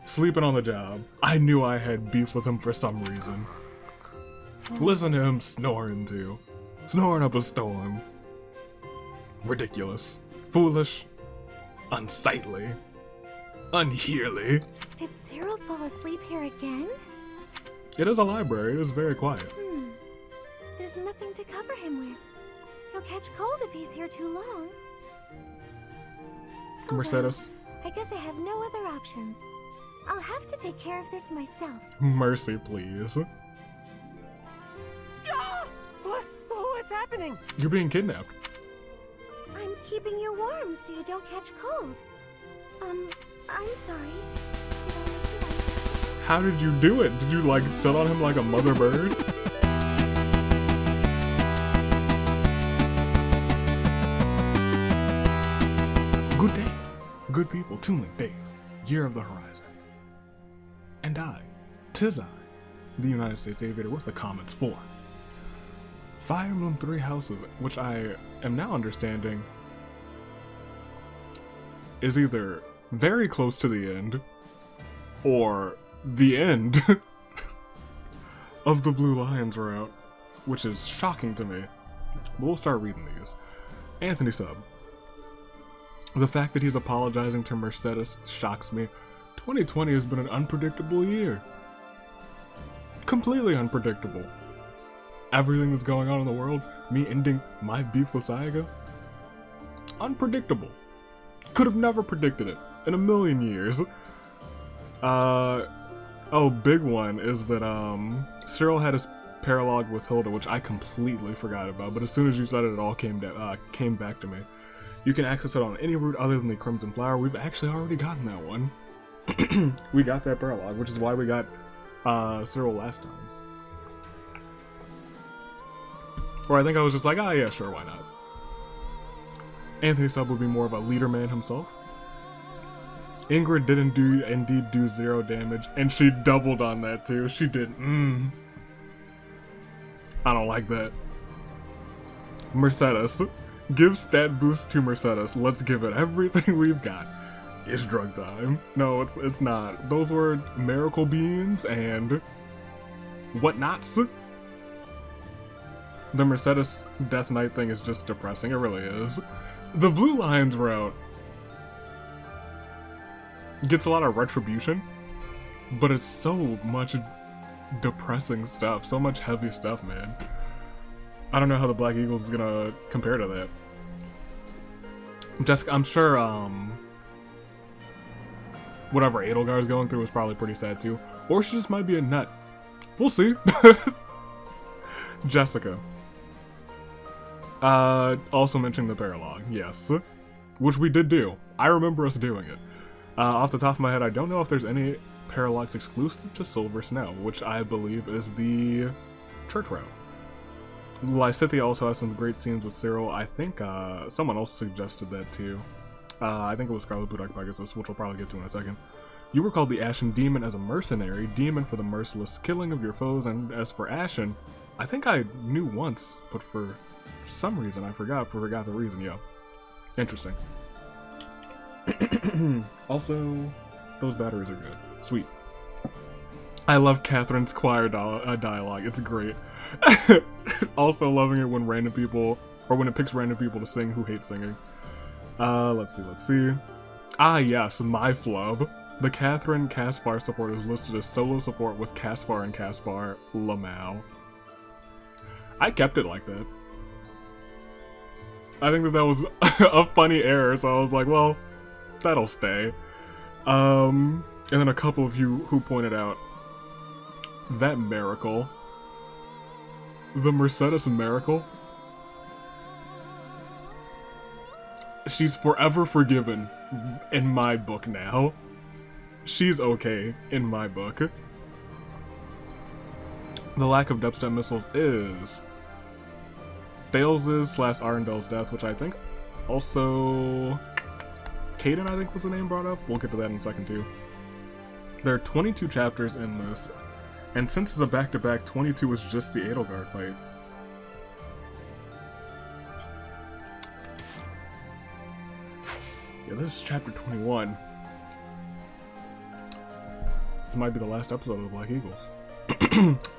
Sleeping on the job. I knew I had beef with him for some reason. Listen to him snoring too. Snoring up a storm. Ridiculous. Foolish. Unsightly. Unhearly. Did Cyril fall asleep here again? It is a library. It is very quiet. There's nothing to cover him with. He'll catch cold if he's here too long. Oh, Mercedes. well, I guess I have no other options. I'll have to take care of this myself. Mercy, please. Ah! What's happening? You're being kidnapped. I'm keeping you warm so you don't catch cold. I'm sorry. Did I make you uncomfortable? How did you do it? Did you like sit on him like a mother bird? Good day, good people, Toon Dave, Year of the Horizon. And I, 'tis I, the United States Aviator with the comments for Fire Emblem 3 Houses, which I am now understanding is either very close to the end or the end of the Blue Lions route, which is shocking to me. But we'll start reading these. Anthony Sub. The fact that he's apologizing to Mercedes shocks me. 2020 has been an unpredictable year. Completely unpredictable. Everything that's going on in the world, me ending my beef with Saiga, unpredictable. Could have never predicted it in a million years. Oh, big one is that Cyril had his paralogue with Hilda, which I completely forgot about, but as soon as you said it, it all came back to me. You can access it on any route other than the Crimson Flower. We've actually already gotten that one. We got that paralogue, which is why we got Cyril last time. Or I think I was just like, ah, yeah, sure, why not? Anthony Sub would be more of a leader man himself. Ingrid didn't indeed do 0 damage, and she doubled on that too. She did. I don't like that. Mercedes. Give stat boost to Mercedes. Let's give it everything we've got. It's drug time. No, it's not. Those were miracle beans and whatnots. The Mercedes Death Knight thing is just depressing. It really is. The Blue Lions route gets a lot of retribution, but it's so much depressing stuff, so much heavy stuff, man. I don't know how the Black Eagles is gonna compare to that. Jessica, I'm sure, whatever Edelgard is going through is probably pretty sad too. Or she just might be a nut. We'll see. Jessica. Also mentioning the paralogue, yes. Which we did do. I remember us doing it. Off the top of my head, I don't know if there's any paralogs exclusive to Silver Snow, which I believe is the church route. Lysithia also has some great scenes with Cyril. I think someone else suggested that too. I think it was Scarlet Budak Pegasus, which we'll probably get to in a second. You were called the Ashen Demon as a mercenary, demon for the merciless killing of your foes, and as for Ashen, I think I knew once, but for some reason I forgot the reason, yeah. Interesting. Also, those batteries are good. Sweet. I love Catherine's choir dialogue, it's great. Also loving it when random people, or when it picks random people to sing who hate singing. Let's see. Ah yes, my flub. The Catherine Caspar support is listed as solo support with Caspar and Caspar Lamau. I kept it like that. I think that was a funny error, so I was like, well, that'll stay. And then a couple of you who pointed out that miracle. The Mercedes miracle. She's forever forgiven in my book now. She's okay in my book. The lack of dubstep missiles is Thales's / Arendel's death, which I think also Caden, I think was the name brought up. We'll get to that in a second too. There are 22 chapters in this, and since it's a back-to-back, 22 is just the Edelgard fight. Yeah, this is chapter 21. This might be the last episode of the Black Eagles.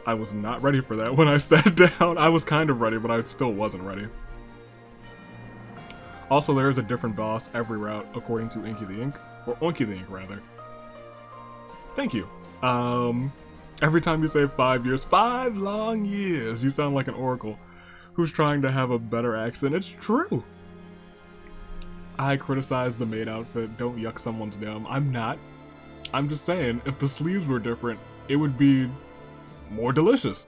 I was not ready for that when I sat down. I was kind of ready, but I still wasn't ready. Also, there is a different boss every route according to Inky the Ink, or Oinky the Ink rather. Thank you. Every time you say 5 years, 5 long years, you sound like an oracle who's trying to have a better accent. It's true. I criticize the maid outfit, don't yuck someone's yum. I'm not. I'm just saying, if the sleeves were different, it would be more delicious.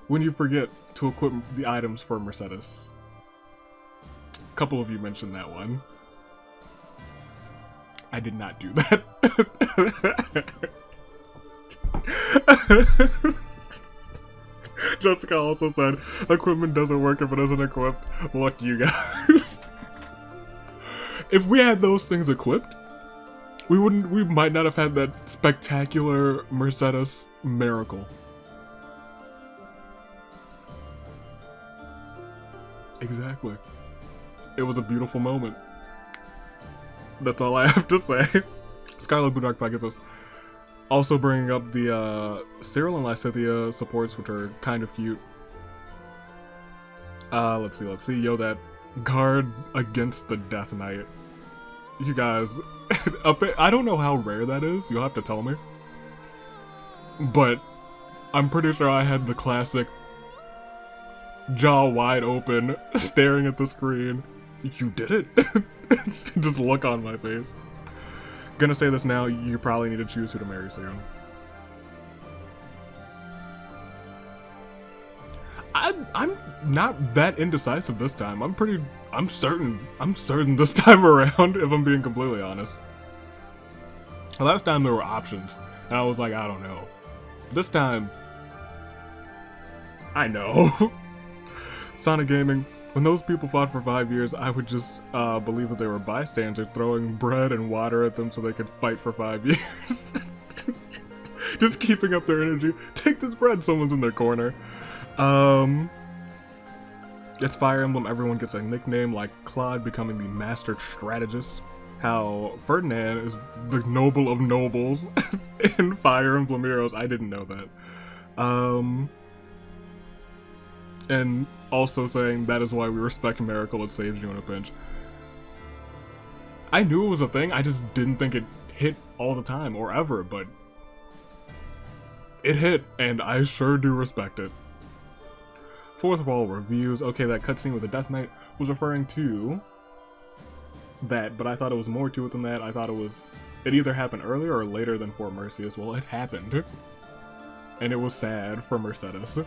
When you forget to equip the items for Mercedes. A couple of you mentioned that one. I did not do that. Jessica also said, equipment doesn't work if it isn't equipped. Look, you guys. If we had those things equipped, we might not have had that spectacular Mercedes miracle. Exactly. It was a beautiful moment. That's all I have to say. Scarlet Blue Dark Pegasus. Also bringing up the Cyril and Lysithea supports, which are kind of cute. Let's see. Yo, that guard against the Death Knight. You guys, I don't know how rare that is. You'll have to tell me. But I'm pretty sure I had the classic jaw wide open, staring at the screen. You did it? Just look on my face. Gonna say this now, you probably need to choose who to marry soon. I'm not that indecisive this time. I'm certain this time around, if I'm being completely honest. Last time there were options, and I was like, I don't know. This time, I know. Sonic Gaming, when those people fought for 5 years, I would just believe that they were bystanders throwing bread and water at them so they could fight for 5 years. Just keeping up their energy. Take this bread, someone's in their corner. It's Fire Emblem, everyone gets a nickname, like Claude becoming the master strategist. How Ferdinand is the noble of nobles in Fire Emblem Heroes. I didn't know that. And also saying that is why we respect Miracle, it saves you in a pinch. I knew it was a thing, I just didn't think it hit all the time or ever, but it hit, and I sure do respect it. Fourth of all, reviews. Okay, that cutscene with the Death Knight was referring to that, but I thought it was more to it than that. I thought it either happened earlier or later than Fort Merceus. Well, it happened. And it was sad for Mercedes.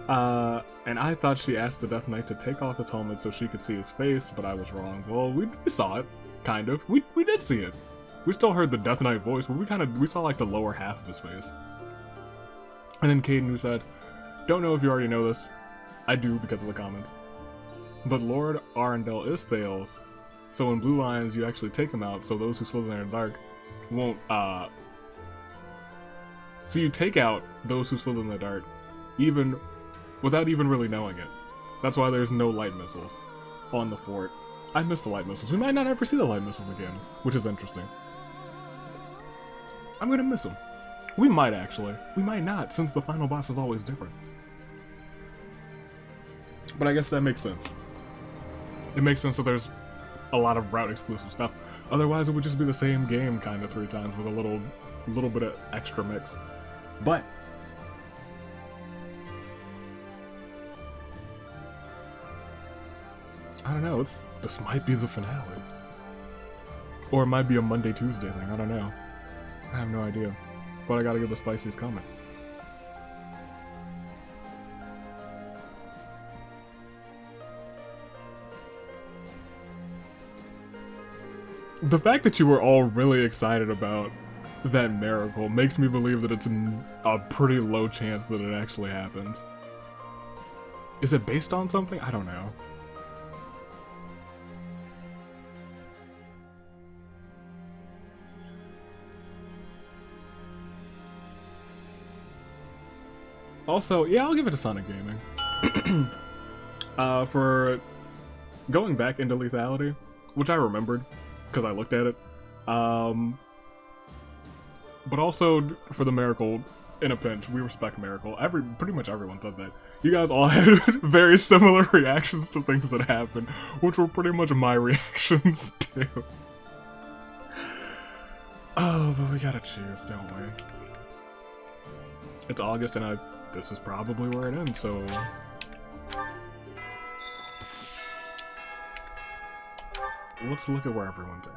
And I thought she asked the Death Knight to take off his helmet so she could see his face, but I was wrong. Well, we saw it, kind of. We did see it. We still heard the Death Knight voice, but we saw like the lower half of his face. And then Caden, who said, don't know if you already know this. I do because of the comments. But Lord Arundel is Thales, so in Blue Lions you actually take him out so those who slither in the dark won't, so you take out those who slither in the dark, even without even really knowing it. That's why there's no light missiles on the fort. I miss the light missiles. We might not ever see the light missiles again, which is interesting. I'm gonna miss them. We might actually. We might not, since the final boss is always different. But I guess that makes sense. It makes sense that there's a lot of route exclusive stuff. Otherwise it would just be the same game kind of 3 times with a little bit of extra mix. But I don't know, this might be the finale. Or it might be a Monday, Tuesday thing, I don't know. I have no idea. But I gotta give the spiciest comment. The fact that you were all really excited about that miracle makes me believe that it's a pretty low chance that it actually happens. Is it based on something? I don't know. Also, yeah, I'll give it to Sonic Gaming. For going back into lethality, which I remembered because I looked at it. But also for the Miracle in a pinch, we respect Miracle. Pretty much everyone said that. You guys all had very similar reactions to things that happened, which were pretty much my reactions too. Oh, but we gotta choose, don't we? It's August and this is probably where it ends, so... Let's look at where everyone's at.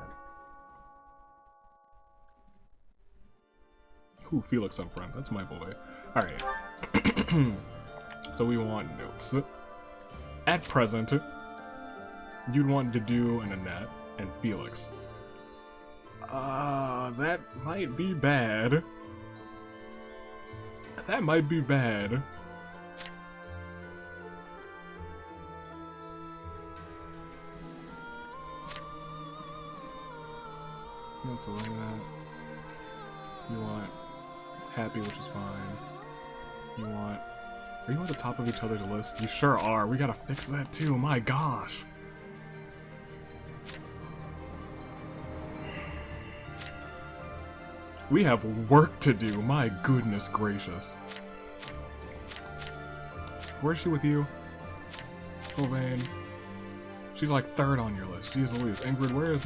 Ooh, Felix up front. That's my boy. Alright. So we want notes. At present, you'd want to do an Annette and Felix. That might be bad. That might be bad. That's like that. You want happy, which is fine. You want... Are you at the top of each other's list? You sure are. We gotta fix that too. My gosh. We have work to do. My goodness gracious. Where's she with you? Sylvain. She's like third on your list. Jeez Louise. Ingrid, where's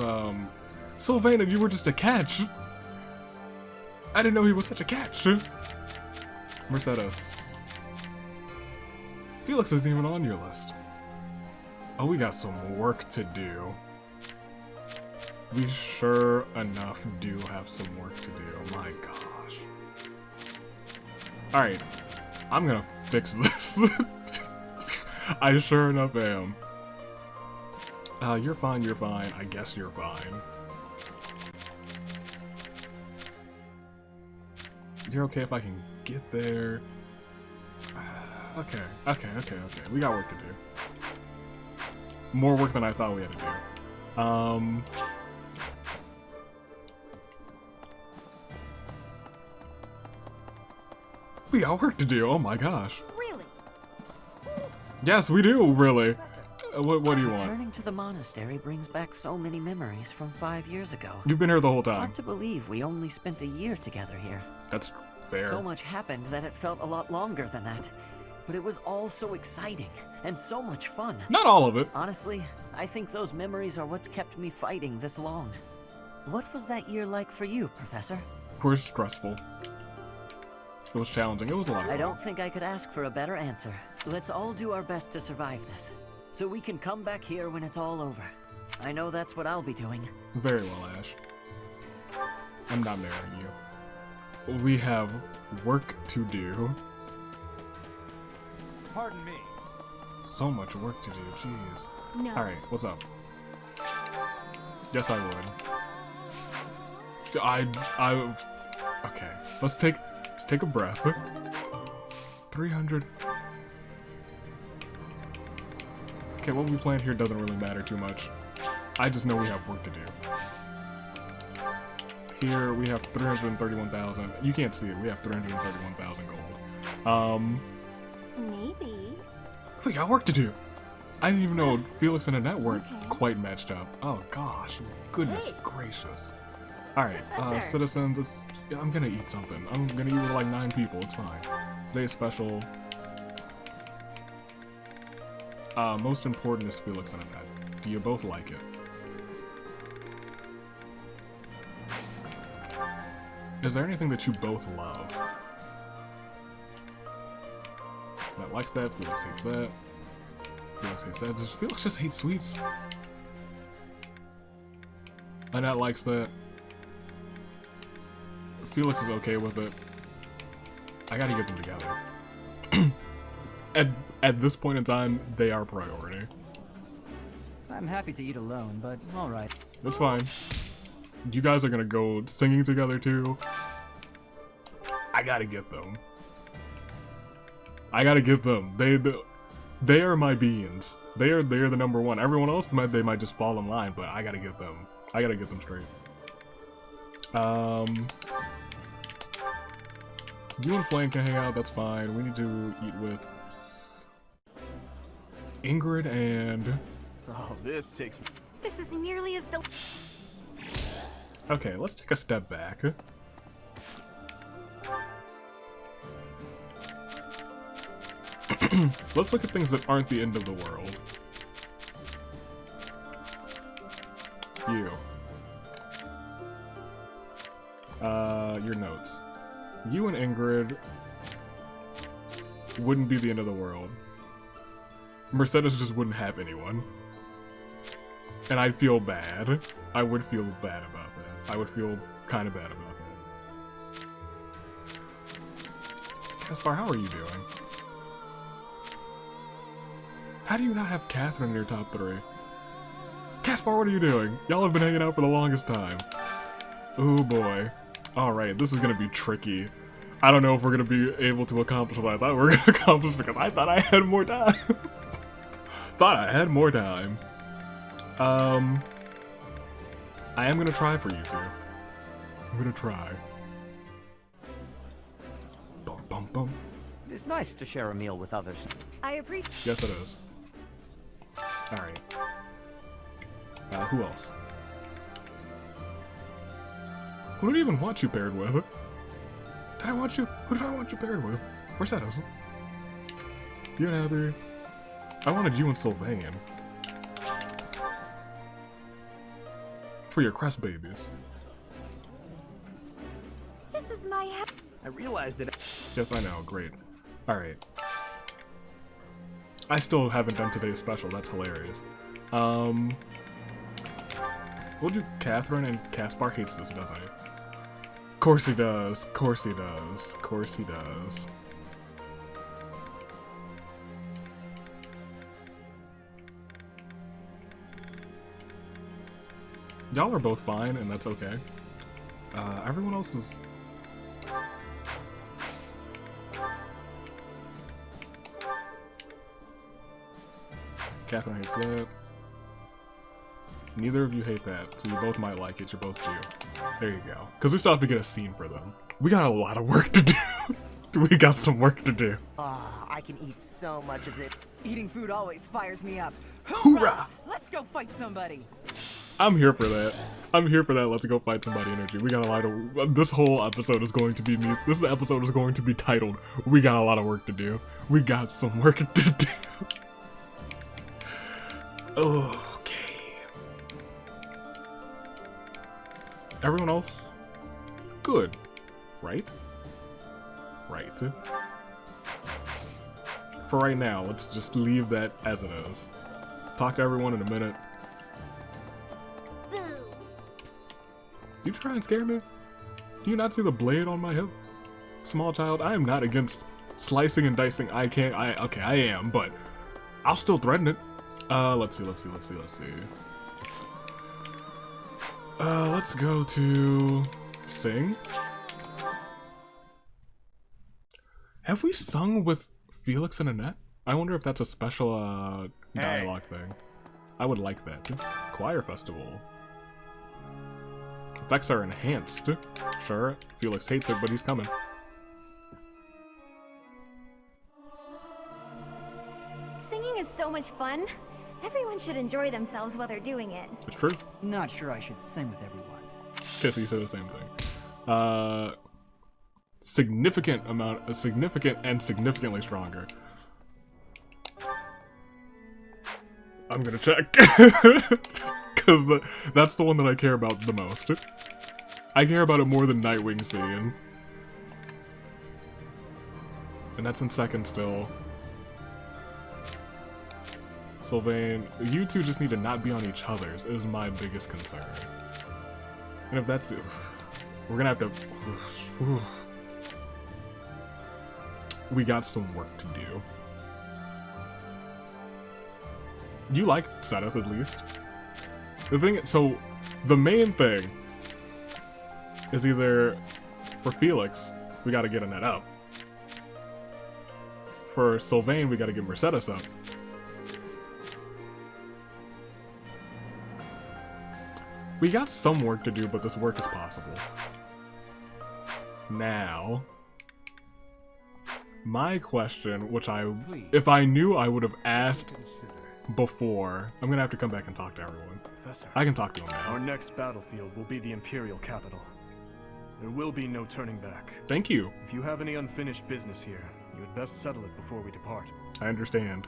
Sylvain, and you were just a catch. I didn't know he was such a catch. Mercedes. Felix isn't even on your list. Oh, we got some work to do. We sure enough do have some work to do. My gosh. Alright. I'm gonna fix this. I sure enough am. You're fine, you're fine. I guess you're fine. You're okay if I can get there. Okay. We got work to do. More work than I thought we had to do. We got work to do, oh my gosh. Really? Yes, we do, really. What do you want? Returning to the monastery brings back so many memories from 5 years ago. You've been here the whole time. Hard to believe we only spent a year together here. That's fair. So much happened that it felt a lot longer than that. But it was all so exciting and so much fun. Not all of it. Honestly, I think those memories are what's kept me fighting this long. What was that year like for you, Professor? Of course, stressful. It was challenging. It was a lot of fun. I don't think I could ask for a better answer. Let's all do our best to survive this, so we can come back here when it's all over. I know that's what I'll be doing. Very well, Ash. I'm not marrying you. We have work to do. Pardon me. So much work to do, jeez. No. Alright, what's up? Yes, I would. Okay, let's take a breath. 300. Okay, what we planned here doesn't really matter too much. I just know we have work to do. Here we have 331,000. You can't see it. We have 331,000 gold. Maybe. We got work to do. I didn't even know Felix and Annette weren't quite matched up. Oh gosh, goodness gracious. Alright, citizens, I'm gonna eat something. I'm gonna eat with like 9 people, it's fine. Today's special. Most important is Felix and Annette. Do you both like it? Is there anything that you both love? Annette likes that, Felix hates that. Felix hates that. Does Felix just hate sweets? Annette likes that. Felix is okay with it. I gotta get them together. At this point in time, they are priority. I'm happy to eat alone, but alright. That's fine. You guys are gonna go singing together too. I gotta get them. I gotta get them. They are my beans. They are the number one. Everyone else they might just fall in line, but I gotta get them. I gotta get them straight. You and Flame can hang out, that's fine. We need to eat with Ingrid and... Oh, this takes... This is nearly as Okay, let's take a step back. Let's look at things that aren't the end of the world. You. Your notes. You and Ingrid wouldn't be the end of the world. Mercedes just wouldn't have anyone. And I'd feel bad. I would feel bad about that. I would feel kind of bad about that. Caspar, how are you doing? How do you not have Catherine in your top 3? Caspar, what are you doing? Y'all have been hanging out for the longest time. Oh boy. Alright, this is gonna be tricky. I don't know if we're gonna be able to accomplish what I thought we were gonna accomplish because I thought I had more time. Thought I had more time. I am gonna try for you two. I'm gonna try. Bum bum bum. It's nice to share a meal with others. I appreciate. Yes, it is. Alright. Who else? Who did I even want you paired with? Did I want you? Who did I want you paired with? Where's that? You and Heather. I wanted you and Sylvain. For your crest babies. This is my house. I realized it. Yes, I know. Great. Alright. I still haven't done today's special. That's hilarious. We'll do Catherine, and Caspar hates this, doesn't he? Course he does. Course he does. Course he does. Y'all are both fine, and that's okay. Everyone else is... Catherine hates that. Neither of you hate that, so you both might like it. You're both Jew. There you go. Because we still have to get a scene for them. We got a lot of work to do. We got some work to do. Ah, I can eat so much of this. Eating food always fires me up. Hoorah! Let's go fight somebody. I'm here for that. I'm here for that. Let's go fight somebody energy. We got a lot of... This whole episode is going to be me. This episode is going to be titled, We Got a Lot of Work to Do. We got some work to do. Okay. Everyone else? Good. Right? Right. For right now, let's just leave that as it is. Talk to everyone in a minute. You try and scare me? Do you not see the blade on my hip? Small child, I am not against slicing and dicing. Okay, I am, but I'll still threaten it. Let's see. Let's go to sing. Have we sung with Felix and Annette? I wonder if that's a special dialogue thing. I would like that. Choir festival. Effects are enhanced. Sure, Felix hates it, but he's coming. Singing is so much fun. Everyone should enjoy themselves while they're doing it. It's true. Not sure I should sing with everyone. Okay, so you said the same thing. Significant and significantly stronger. I'm gonna check. Because that's the one that I care about the most. I care about it more than Nightwing scene. And that's in second still. Sylvain, you two just need to not be on each other's is my biggest concern. And if that's it, we're gonna have to... We got some work to do. You like Seth at least. The thing, so the main thing is either for Felix, we gotta get Annette up. For Sylvain, we gotta get Mercedes up. We got some work to do, but this work is possible. Now, my question, which if I knew I would have asked before, I'm gonna have to come back and talk to everyone. Professor, I can talk to him now. our next battlefield will be the Imperial capital. There will be no turning back. Thank you. If you have any unfinished business here, you had best settle it before we depart. I understand.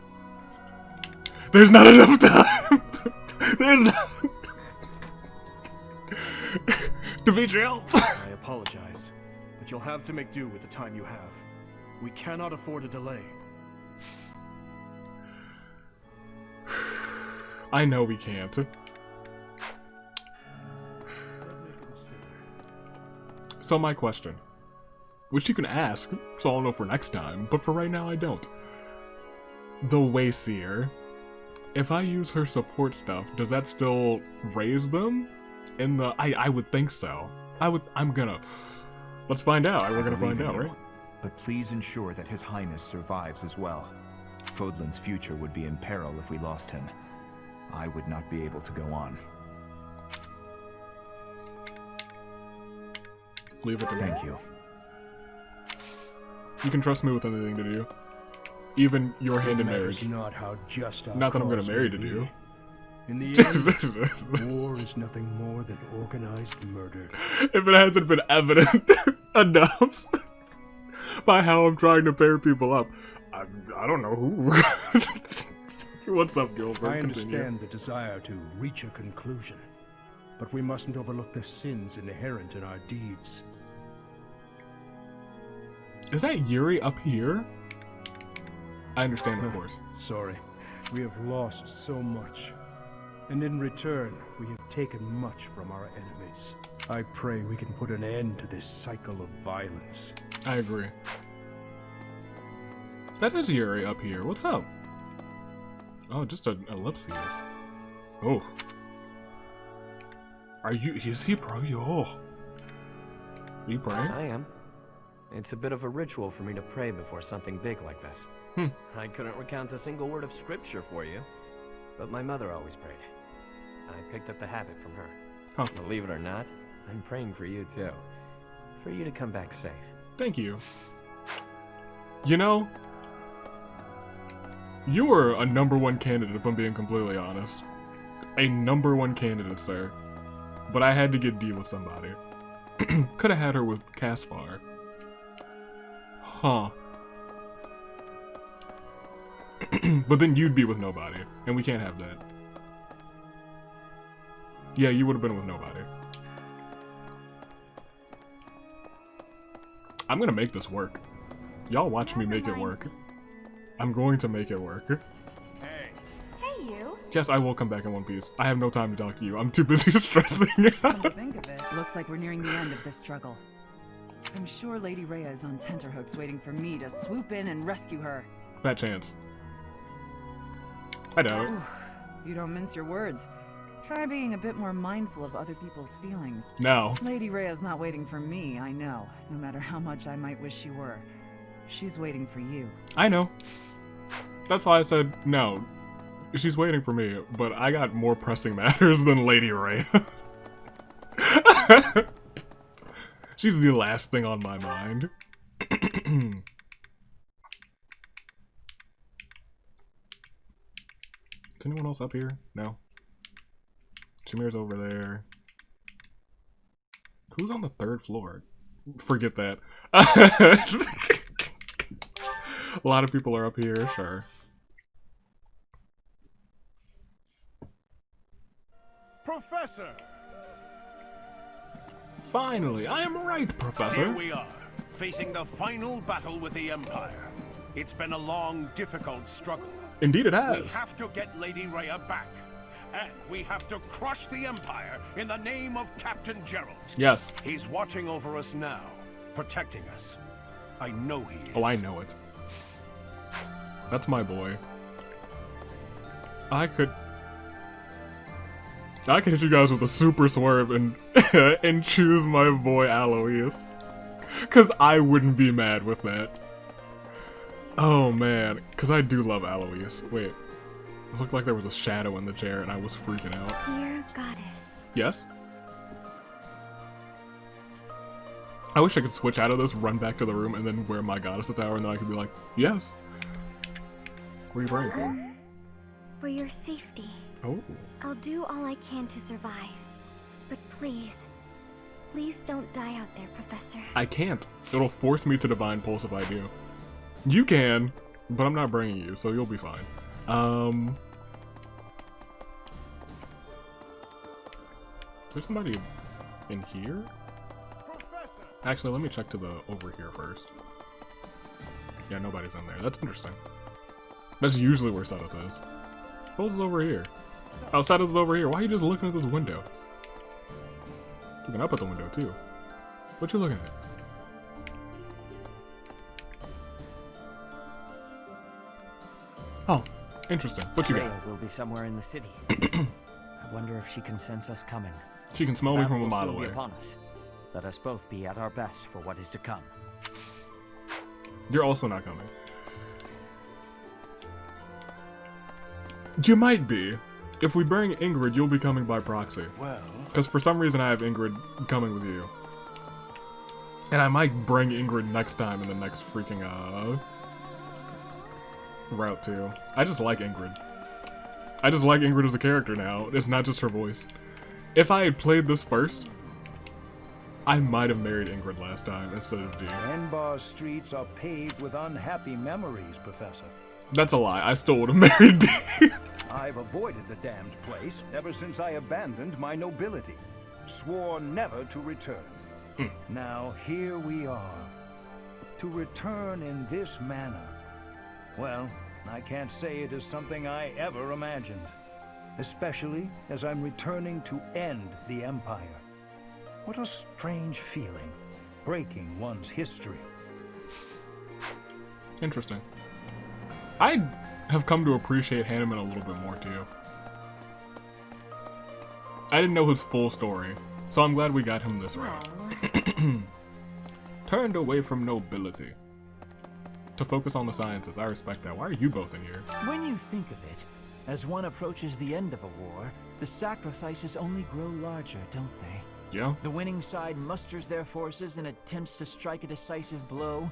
There's not enough time! There's not... Dimitri, help! I apologize, but you'll have to make do with the time you have. We cannot afford a delay. I know we can't. So my question, which you can ask, so I'll know for next time, but for right now I don't. The Wayseer, if I use her support stuff, does that still raise them? In the I would think so. Let's find out. We're gonna find out, right? But please ensure that His Highness survives as well. Fodlan's future would be in peril if we lost him. I would not be able to go on. Leave it to me. Thank you. You can trust me with anything to do. Even your hand in Matters marriage. not how just our Not that I'm gonna cause marry may to be. do. In the end, war is nothing more than organized murder. If it hasn't been evident enough by how I'm trying to pair people up, I don't know who. What's up, Gilbert? I Continue. understand the desire to reach a conclusion, but we mustn't overlook the sins inherent in our deeds. Is that Yuri up here? I understand, of course. Sorry, we have lost so much. And in return, we have taken much from our enemies. I pray we can put an end to this cycle of violence. I agree. That is Yuri up here. What's up? Oh, just an ellipses. Oh. Is he pro? Yo. Are you praying? I am. It's a bit of a ritual for me to pray before something big like this. I couldn't recount a single word of scripture for you, but my mother always prayed. I picked up the habit from her. Huh. Believe it or not, I'm praying for you too. For you to come back safe. Thank you. You know, you were a #1 candidate, if I'm being completely honest. A #1 candidate, sir. But I had to get D with somebody. Could have had her with Caspar. Huh. But then you'd be with nobody, and we can't have that. Yeah, you would have been with nobody. I'm gonna make this work. Y'all watch me make it work. I'm going to make it work. Hey. Hey, you. Yes, I will come back in one piece. I have no time to talk to you. I'm too busy stressing. Come to think of it, looks like we're nearing the end of this struggle. I'm sure Lady Rhea is on tenterhooks waiting for me to swoop in and rescue her. Fat chance. I doubt it. You don't mince your words. Try being a bit more mindful of other people's feelings. No. Lady Rhea's not waiting for me, I know. No matter how much I might wish she were. She's waiting for you. I know. That's why I said no. She's waiting for me, but I got more pressing matters than Lady Rhea. She's the last thing on my mind. Is anyone else up here? No. Jameer's over there. Who's on the 3rd floor? Forget that. A lot of people are up here, sure. Professor! Finally, I am right, Professor. Here we are, facing the final battle with the Empire. It's been a long, difficult struggle. Indeed it has. We have to get Lady Rhea back. And we have to crush the Empire in the name of Captain Gerald. Yes. He's watching over us now, protecting us. I know he is. Oh, I know it. That's my boy. I could hit you guys with a super swerve and and choose my boy Alois. Cause I wouldn't be mad with that. Oh man, cause I do love Alois. Wait. It looked like there was a shadow in the chair and I was freaking out. Dear goddess. Yes? I wish I could switch out of this, run back to the room, and then wear my goddess attire, and then I could be like, yes. What are you praying for? For your safety. Oh. I'll do all I can to survive. But please, please don't die out there, Professor. I can't. It'll force me to Divine Pulse if I do. You can. But I'm not bringing you, so you'll be fine. There's somebody in here? Professor! Actually, let me check to the over here first. Yeah, nobody's in there. That's interesting. That's usually where Seth is. What is over here? Oh, Seth is over here. Why are you just looking at this window? Looking up at the window, too. What you looking at? Oh, interesting. What you got? Rhea will be somewhere in the city. I wonder if she can sense us coming. She can smell me from a Battle will mile soon be away. upon us. Let us both be at our best for what is to come. You're also not coming. You might be. If we bring Ingrid, you'll be coming by proxy. Well... Because for some reason I have Ingrid coming with you. And I might bring Ingrid next time in the next freaking, route too. I just like Ingrid. I just like Ingrid as a character now. It's not just her voice. If I had played this first, I might have married Ingrid last time instead of Dee. Enbar's streets are paved with unhappy memories, Professor. That's a lie. I still would have married Dee. I've avoided the damned place ever since I abandoned my nobility. Swore never to return. Now here we are. To return in this manner. Well, I can't say it is something I ever imagined. Especially as I'm returning to end the Empire. What a strange feeling, breaking one's history. Interesting. I have come to appreciate Hanneman a little bit more too. I didn't know his full story, so I'm glad we got him this route. Turned away from nobility. To focus on the sciences, I respect that. Why are you both in here? When you think of it, as one approaches the end of a war, the sacrifices only grow larger, don't they? Yeah. The winning side musters their forces and attempts to strike a decisive blow,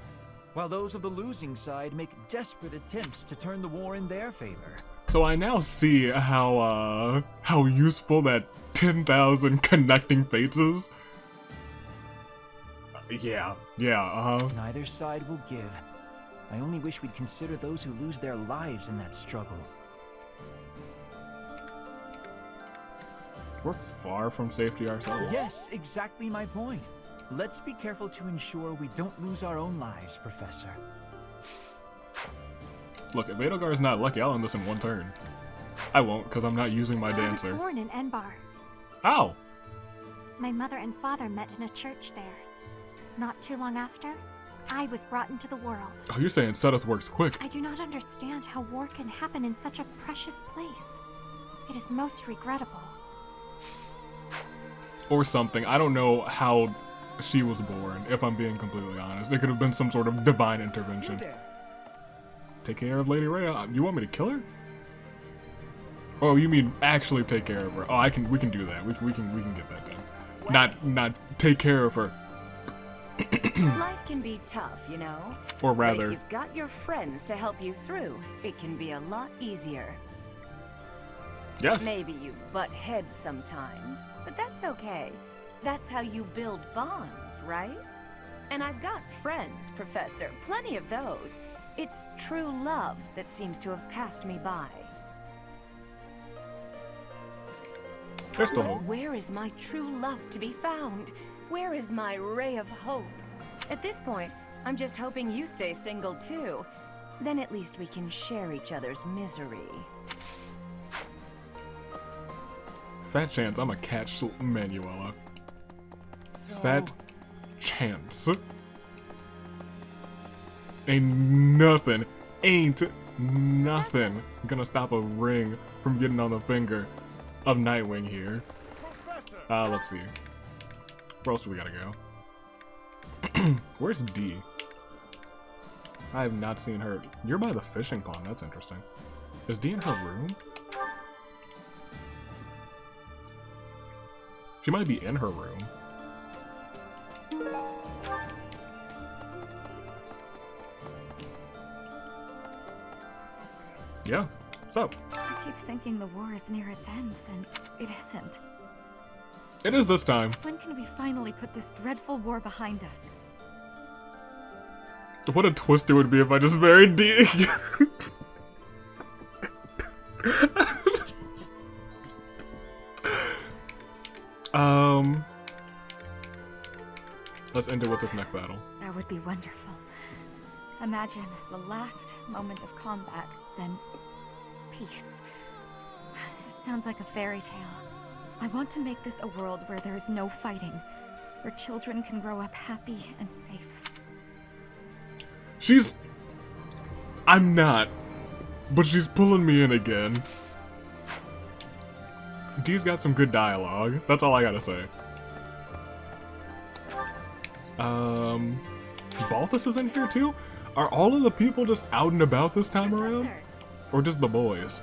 while those of the losing side make desperate attempts to turn the war in their favor. So I now see how useful that 10,000 connecting fates is. Yeah, Neither side will give. I only wish we'd consider those who lose their lives in that struggle. We're far from safety ourselves. Yes, exactly my point. Let's be careful to ensure we don't lose our own lives, Professor. Look, if Edelgard's not lucky, I'll end this in one turn. I won't, because I'm not using my dancer. I was born in Enbar. How? My mother and father met in a church there. Not too long after, I was brought into the world. Oh, you're saying Seth works quick. I do not understand how war can happen in such a precious place. It is most regrettable. Or something. I don't know how she was born, if I'm being completely honest. It could have been some sort of divine intervention. Take care of Lady Rhea. You want me to kill her? Oh, you mean actually take care of her? Oh, we can do that. We can get that done. Not take care of her. Life can be tough, you know. Or But rather, if you've got your friends to help you through, it can be a lot easier. yes. Maybe you butt heads sometimes, but that's okay. That's how you build bonds, right? And I've got friends, Professor, plenty of those. It's true love that seems to have passed me by. There's still hope. Where is my true love to be found? Where is my ray of hope? At this point, I'm just hoping you stay single too. Then at least we can share each other's misery. Fat chance I'm a catch Manuela. Fat chance. Ain't nothing gonna stop a ring from getting on the finger of Nightwing here. Let's see. Where else do we gotta go? Where's Dee? I have not seen her. You're by the fishing pond, that's interesting. Is Dee in her room? She might be in her room. Yeah, so. I keep thinking the war is near its end, then it isn't. It is this time. When can we finally put this dreadful war behind us? What a twist it would be if I just married D. Let's end it with this neck battle. That would be wonderful. Imagine the last moment of combat, then peace. It sounds like a fairy tale. I want to make this a world where there is no fighting, where children can grow up happy and safe. I'm not, but she's pulling me in again. D's got some good dialogue. That's all I gotta say. Balthus is in here too? Are all of the people just out and about this time around? Or just the boys?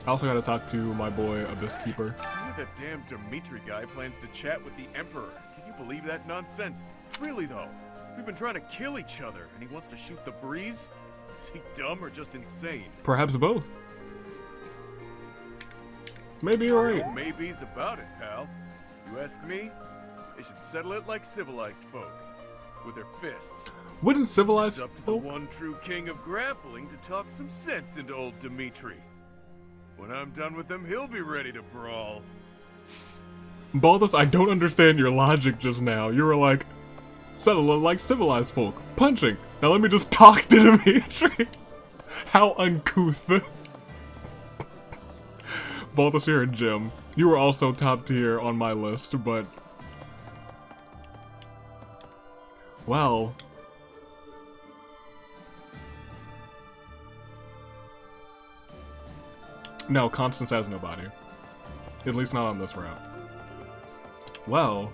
I also gotta talk to my boy, Abyss Keeper. That damn Dimitri guy plans to chat with the Emperor. Can you believe that nonsense? Really though, we've been trying to kill each other, and he wants to shoot the breeze? Is he dumb or just insane? Perhaps both. Maybe you're right. No maybes about it, pal. You ask me, they should settle it like civilized folk, with their fists. Wouldn't civilized folk? It's up to the one true king of grappling to talk some sense into old Dimitri. When I'm done with him, he'll be ready to brawl. Balthus, I don't understand your logic just now. You were like, settle it like civilized folk. Punching. Now let me just talk to Dimitri. How uncouth. Balthus, you're a gem. You were also top tier on my list, but... well... no, Constance has nobody. At least not on this route. Well...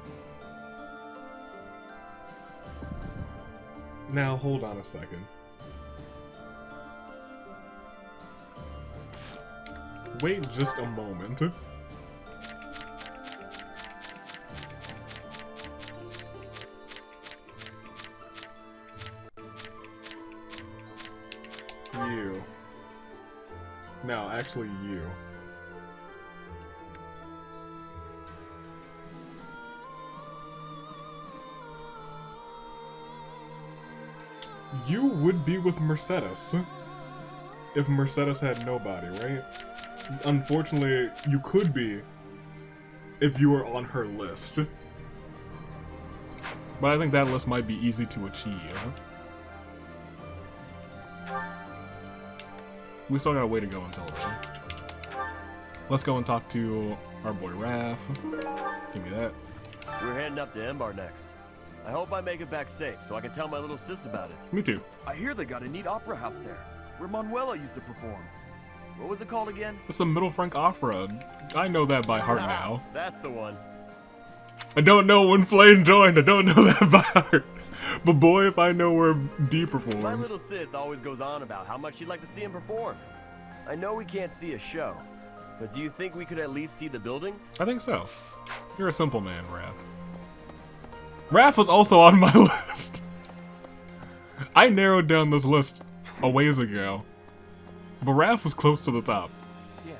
now, hold on a second. Wait just a moment. You. No, actually you. You would be with Mercedes. If Mercedes had nobody, right? Unfortunately, you could be if you were on her list. But I think that list might be easy to achieve. We still got a way to go until then. Let's go and talk to our boy Raph. Give me that. We're heading up to Embar next. I hope I make it back safe so I can tell my little sis about it. Me too. I hear they got a neat opera house there, where Manuela used to perform. What was it called again? It's the Middle Frank Opera. I know that by heart now. That's the one. I don't know when Flame joined. I don't know that by heart. But boy, if I know where D performs. My little sis always goes on about how much she'd like to see him perform. I know we can't see a show, but do you think we could at least see the building? I think so. You're a simple man, Raph. Raph was also on my list. I narrowed down this list a ways ago. But Raph was close to the top. Yes.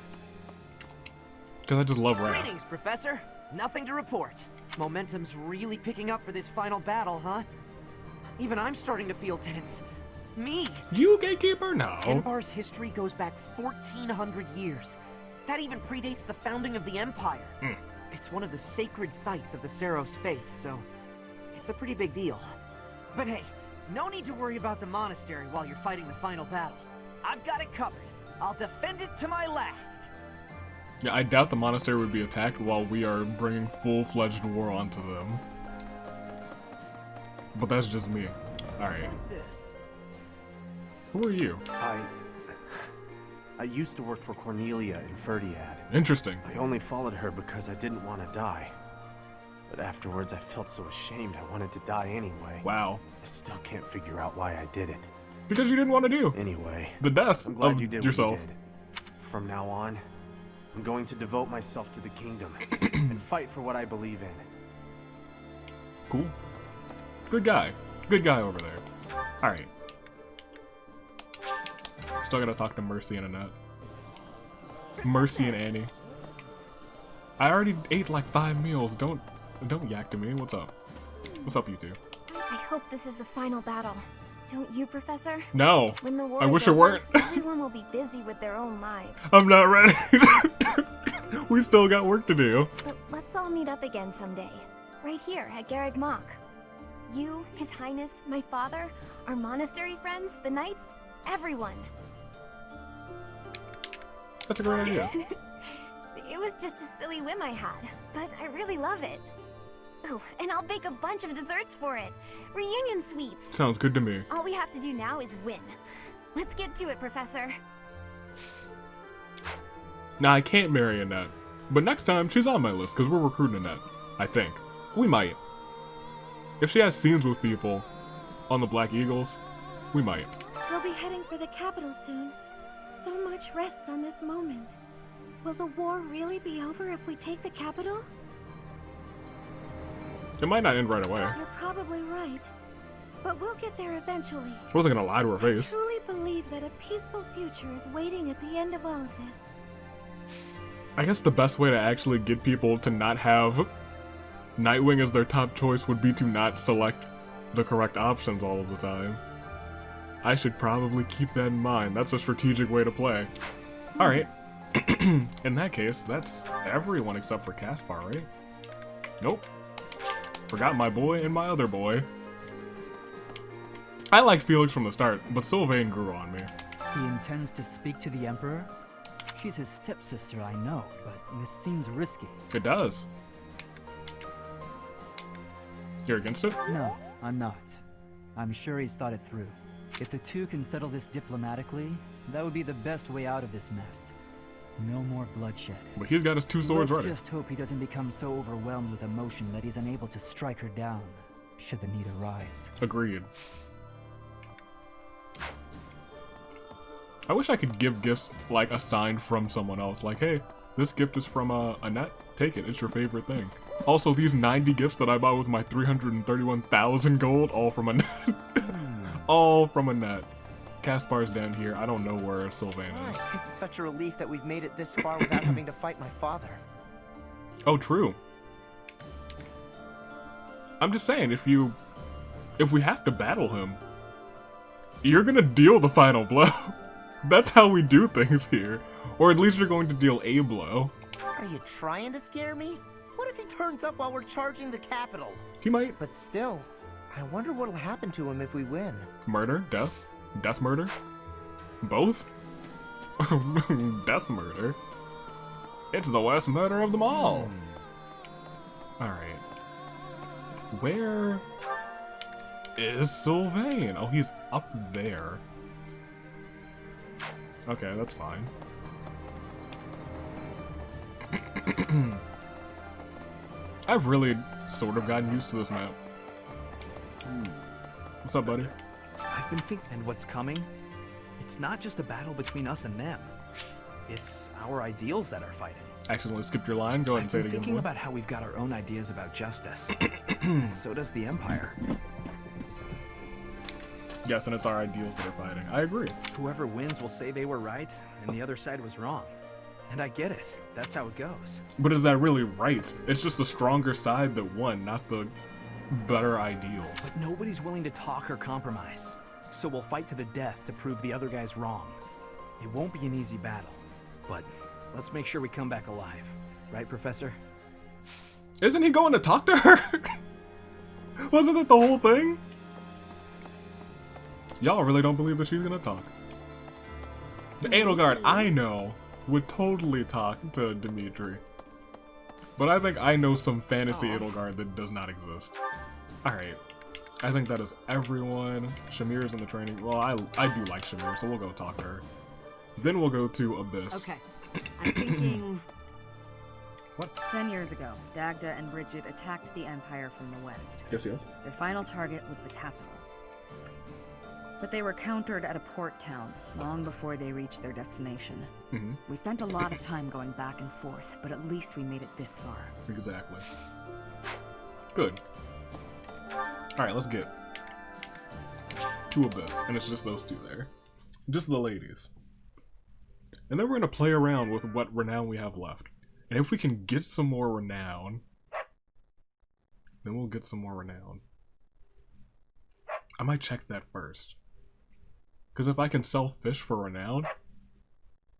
Because I just love Raph. Greetings, Professor. Nothing to report. Momentum's really picking up for this final battle, huh? Even I'm starting to feel tense. Me! You, Gatekeeper? No. Embar's history goes back 1,400 years. That even predates the founding of the Empire. It's one of the sacred sites of the Seros faith, so it's a pretty big deal. But hey, no need to worry about the monastery while you're fighting the final battle. I've got it covered. I'll defend it to my last. Yeah, I doubt the monastery would be attacked while we are bringing full-fledged war onto them. But that's just me. Alright. Who are you? I used to work for Cornelia in Ferdiad. Interesting. I only followed her because I didn't want to die. But afterwards I felt so ashamed I wanted to die anyway. Wow. I still can't figure out why I did it. Because you didn't want to do. Anyway. The death I'm glad of you did yourself. what you did. From now on, I'm going to devote myself to the kingdom and fight for what I believe in. Cool. Good guy. Good guy over there. Alright. Still gotta talk to Mercy and Annette. Mercy and Annie. I already ate like 5 meals. Don't yak to me. What's up? What's up, you two? I hope this is the final battle. Don't you, Professor? No. When the war I is wish it over, weren't. Everyone will be busy with their own lives. I'm not ready. We still got work to do. But let's all meet up again someday. Right here at Garreg Mach. You, His Highness, my father, our monastery friends, the knights, everyone. That's a great idea. It was just a silly whim I had, but I really love it. Oh, and I'll bake a bunch of desserts for it. Reunion sweets. Sounds good to me. All we have to do now is win. Let's get to it, Professor. Now, I can't marry Annette, but next time she's on my list because we're recruiting Annette, I think. We might. If she has scenes with people on the Black Eagles, we might. We'll be heading for the capital soon. So much rests on this moment. Will the war really be over if we take the capital? It might not end right away. You're probably right. But we'll get there eventually. I wasn't gonna lie to her I face. truly believe that a peaceful future is waiting at the end of all of this. I guess the best way to actually get people to not have Nightwing as their top choice would be to not select the correct options all of the time. I should probably keep that in mind. That's a strategic way to play. Alright. In that case, that's everyone except for Caspar, right? Nope. Forgot my boy and my other boy. I liked Felix from the start, but Sylvain grew on me. He intends to speak to the Emperor? She's his stepsister, I know, but this seems risky. It does. You're against it? No, I'm not. I'm sure he's thought it through. If the two can settle this diplomatically, that would be the best way out of this mess. No more bloodshed. But he's got his two swords ready. Let's just hope he doesn't become so overwhelmed with emotion that he's unable to strike her down, should the need arise. Agreed. I wish I could give gifts, like, assigned from someone else. Like, hey, this gift is from Annette. Take it. It's your favorite thing. Also, these 90 gifts that I bought with my 331,000 gold, all from Annette. All from Annette. Caspar's down here. I don't know where Sylvain is. It's such a relief that we've made it this far without having to fight my father. Oh, true. I'm just saying, if we have to battle him, you're gonna deal the final blow. That's how we do things here. Or at least you're going to deal a blow. Are you trying to scare me? What if he turns up while we're charging the capital? He might. But still, I wonder what'll happen to him if we win. Murder? Death? Death murder? Both? Death murder? It's the worst murder of them all! Alright. Where is Sylvain? Oh, he's up there. Okay, that's fine. I've really sort of gotten used to this map. What's up, buddy? I've been thinking, and what's coming? It's not just a battle between us and them. It's our ideals that are fighting. Accidentally skipped your line. Go ahead and say it again. I've been thinking about how we've got our own ideas about justice, and so does the Empire. Yes, and it's our ideals that are fighting. I agree. Whoever wins will say they were right, and the other side was wrong. And I get it. That's how it goes. But is that really right? It's just the stronger side that won, not the better ideals. But nobody's willing to talk or compromise. So we'll fight to the death to prove the other guy's wrong. It won't be an easy battle, but let's make sure we come back alive. Right, Professor? Isn't he going to talk to her? Wasn't it the whole thing? Y'all really don't believe that she's gonna talk. The Edelgard, I know, would totally talk to Dimitri. But I think I know some fantasy Edelgard that does not exist. Alright. I think that is everyone. Shamir's in the training. Well, I do like Shamir, so we'll go talk to her. Then we'll go to Abyss. Okay. I'm thinking... What? 10 years ago, Dagda and Bridget attacked the Empire from the west. Yes, yes. Their final target was the capital. But they were countered at a port town long before they reached their destination. Mm-hmm. We spent a lot of time going back and forth, but at least we made it this far. Exactly. Good. Alright, let's get to Abyss, and it's just those two there. Just the ladies. And then we're going to play around with what renown we have left. And if we can get some more renown, then we'll get some more renown. I might check that first. Because if I can sell fish for Renown,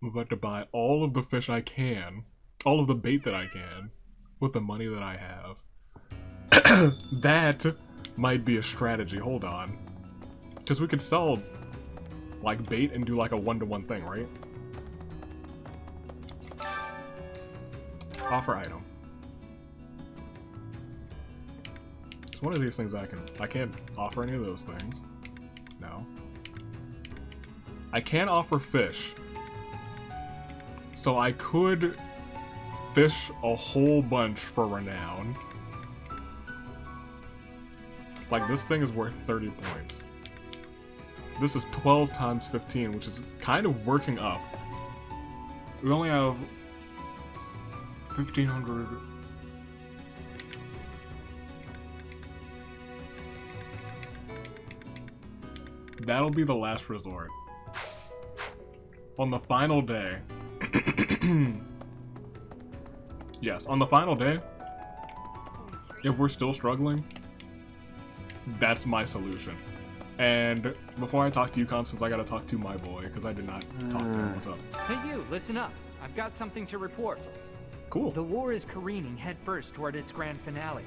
I'm about to buy all of the fish I can, all of the bait that I can, with the money that I have. That might be a strategy. Hold on. Because we could sell, like, bait and do, like, a one-to-one thing, right? Offer item. It's one of these things that I can't offer any of those things. No. I can offer fish. So I could fish a whole bunch for Renown. Like, this thing is worth 30 points. This is 12 times 15, which is kind of working up. We only have 1,500. That'll be the last resort. On the final day. Yes, on the final day, if we're still struggling, that's my solution. And before I talk to you, Constance, I gotta talk to my boy, because I did not talk to him. What's up? Hey you, listen up. I've got something to report. Cool. The war is careening headfirst toward its grand finale.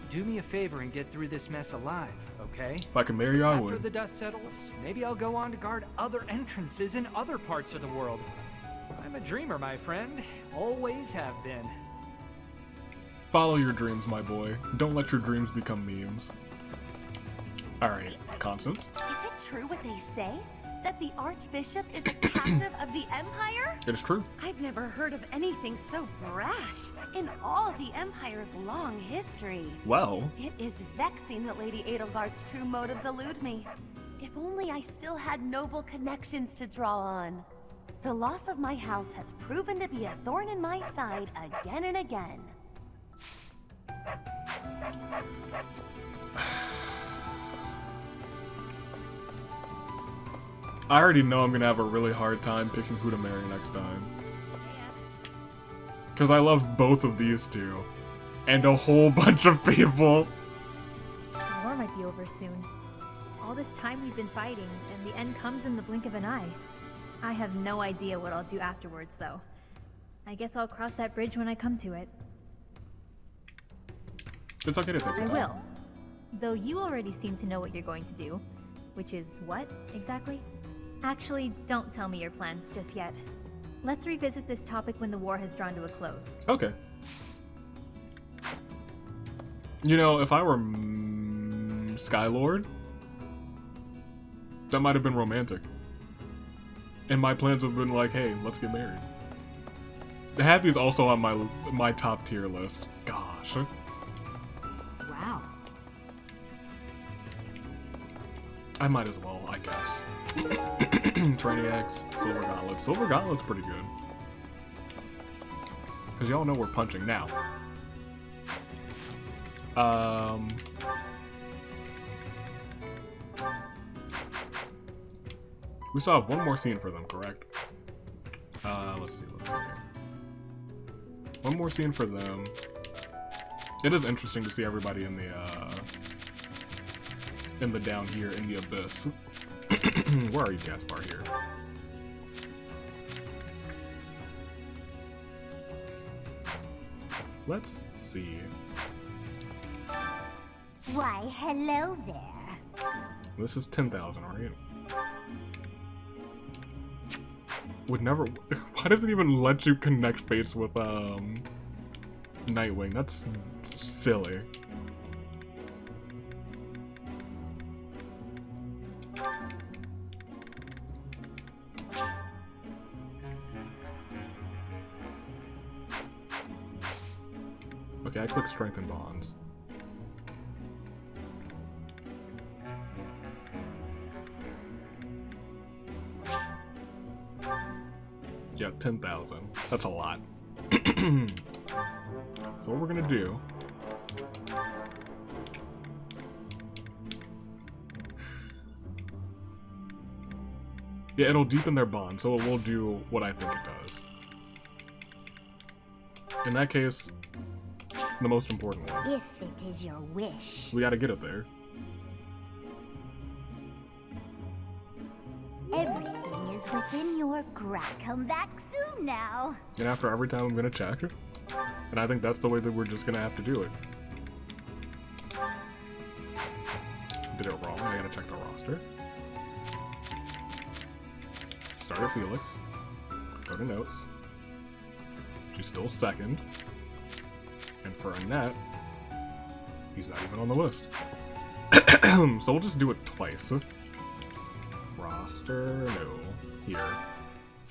Do me a favor and get through this mess alive, okay? If I can marry you, I would. After the dust settles, maybe I'll go on to guard other entrances in other parts of the world. I'm a dreamer, my friend. Always have been. Follow your dreams, my boy. Don't let your dreams become memes. Alright, Constance? Is it true what they say? That the Archbishop is a captive of the Empire? It is true. I've never heard of anything so brash in all the Empire's long history. Well. It is vexing that Lady Edelgard's true motives elude me. If only I still had noble connections to draw on. The loss of my house has proven to be a thorn in my side again and again. I already know I'm gonna have a really hard time picking who to marry next time. Because I love both of these two. And a whole bunch of people. The war might be over soon. All this time we've been fighting, and the end comes in the blink of an eye. I have no idea what I'll do afterwards, though. I guess I'll cross that bridge when I come to it. It's okay to take it. I will. Though you already seem to know what you're going to do. Which is what, exactly? Actually, don't tell me your plans just yet. Let's revisit this topic when the war has drawn to a close. Okay. You know, if I were Skylord, that might have been romantic. And my plans would have been like, hey, let's get married. The Happy is also on my top tier list. Gosh. Wow. I might as well, I guess. Training X, Silver Gauntlet. Silver Gauntlet's pretty good. Because y'all know we're punching now. We still have one more scene for them, correct? Let's see here. One more scene for them. It is interesting to see everybody in the down here in the abyss. Where are you, Caspar, here? Let's see. Why, hello there. This is 10,000, right? Would never. Why does it even let you connect fates with Nightwing? That's silly. Okay, I click Strengthen Bonds. Yeah, 10,000. That's a lot. So what we're gonna do... Yeah, it'll deepen their bond, so it will do what I think it does. In that case, the most important one. If it is your wish. We gotta get it there. Everything is within your grasp. Come back soon now. And after every time I'm gonna check. And I think that's the way that we're just gonna have to do it. Did it wrong, I gotta check the roster. Start at Felix. Go to notes. She's still second. And for Annette, he's not even on the list. So we'll just do it twice. Roster, no. Here.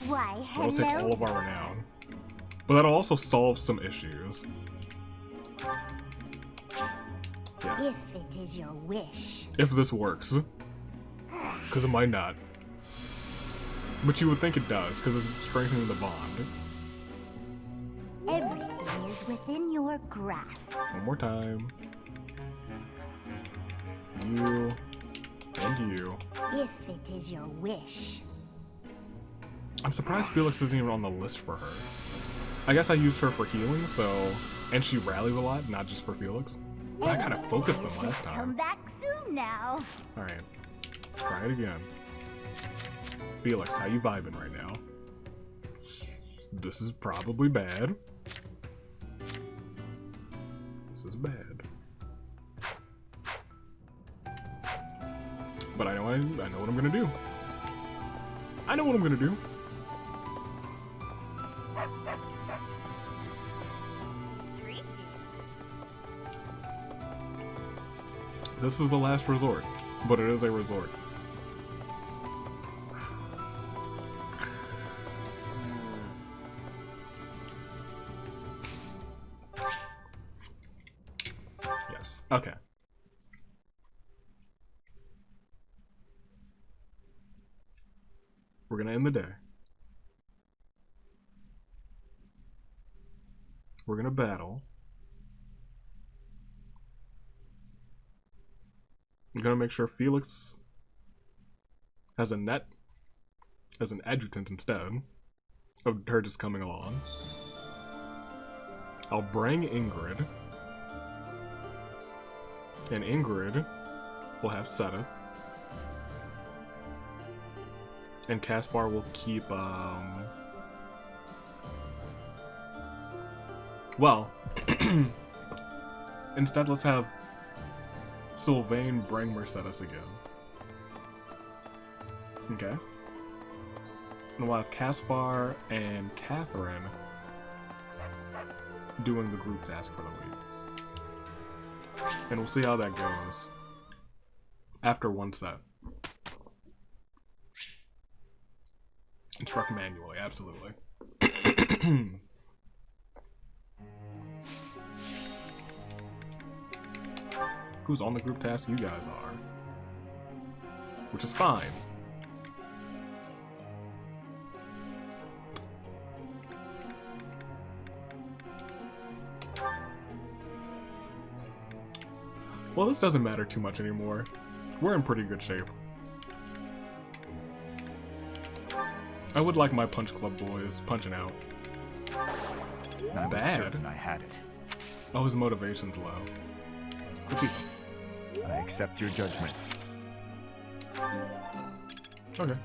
Why, That'll take all hello. of our renown. But that'll also solve some issues. Yes. If it is your wish. If this works. Because it might not. But you would think it does, because it's strengthening the bond. Everything is within your grasp. One more time. You. And you. If it is your wish. I'm surprised Felix isn't even on the list for her. I guess I used her for healing, so... And she rallies a lot, not just for Felix. But I kind of focused them last Come time. back soon now. Alright. Try it again. Felix, how you vibing right now? This is probably bad. This is bad. But I know what I'm gonna do. I know what I'm gonna do. This is the last resort, but it is a resort. Yes. Okay. We're gonna end the day. We're gonna battle. I'm gonna make sure Felix has a net as an adjutant instead of her just coming along. I'll bring Ingrid. And Ingrid will have Seta. And Caspar will keep, well, instead let's have Sylvain bring Mercedes again. Okay. And we'll have Caspar and Catherine doing the group task for the week. And we'll see how that goes after one set. Instruct manually, absolutely. Who's on the group task? You guys are. Which is fine. Well, this doesn't matter too much anymore. We're in pretty good shape. I would like my Punch Club boys punching out. I was Bad. certain I had it. Oh, his motivation's low. I accept your judgment. Okay.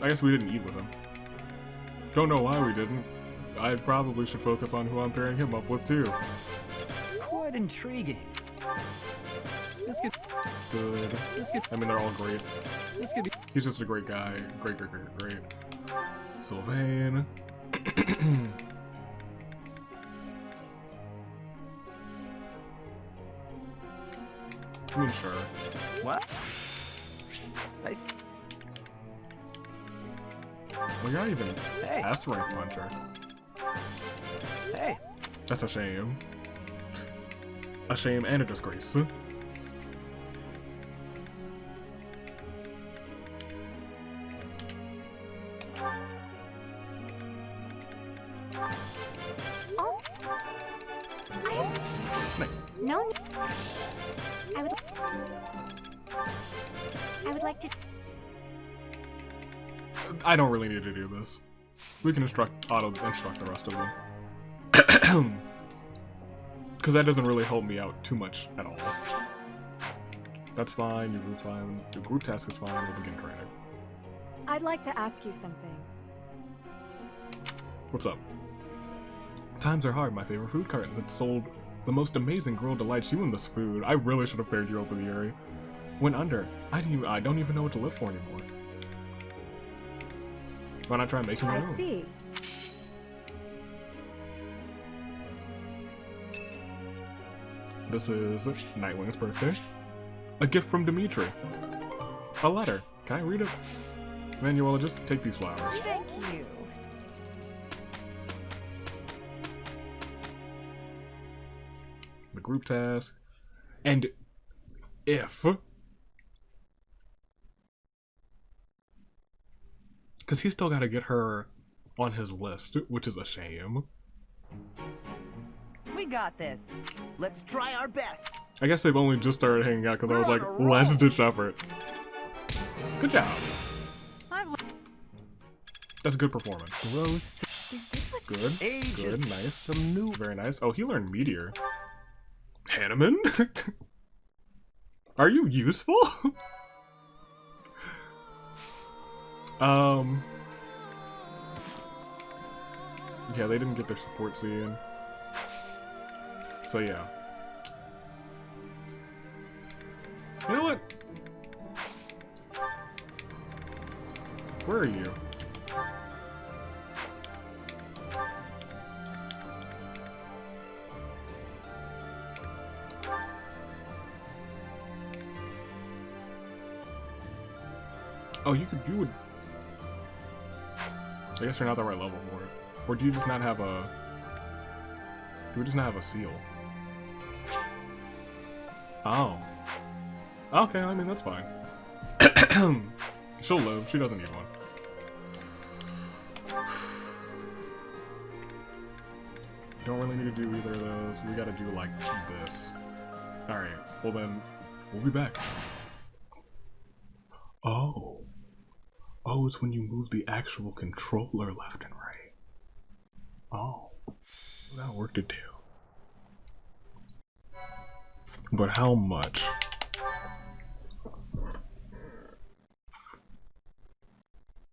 I guess we didn't eat with him. Don't know why we didn't. I probably should focus on who I'm pairing him up with too. Quite intriguing. This could... Good. I mean, they're all greats. This could be... He's just a great guy. Great. Sylvain. I mean, sure. What? I see. Well, you're not even S-rank puncher. Hey. That's a shame. A shame and a disgrace. No. I would like to. I don't really need to do this. We can auto-instruct the rest of them. Because that doesn't really help me out too much at all. That's fine, your group fine. Your group task is fine, we'll begin training. I'd like to ask you something. What's up? Times are hard, my favorite food cart that sold the most amazing girl delights you in this food. I really should have paired you up with Yuri. Went under. I don't even know what to live for anymore. Why not try making your own? I see. This is Nightwing's birthday. A gift from Dimitri. A letter. Can I read it? Manuel, just take these flowers. Thank you. The group task. And if... Because he's still got to get her on his list, which is a shame. We got this. Let's try our best. I guess they've only just started hanging out because I was like, last ditch effort. Good job. That's a good performance. Gross. Is this what's Good. Good. Nice. Some new. Very nice. Oh, he learned Meteor. Hanneman? Are you useful? Yeah, they didn't get their support scene. So yeah. You know what? Where are you? Oh, you would... I guess you're not the right level for it. Or do you just not have a... Do we just not have a seal? Oh. Okay, I mean, that's fine. She'll live. She doesn't need one. Don't really need to do either of those. We gotta do, like, this. Alright, well then, we'll be back. Oh. Oh, it's when you move the actual controller left and right. Oh. We got work to do. But how much?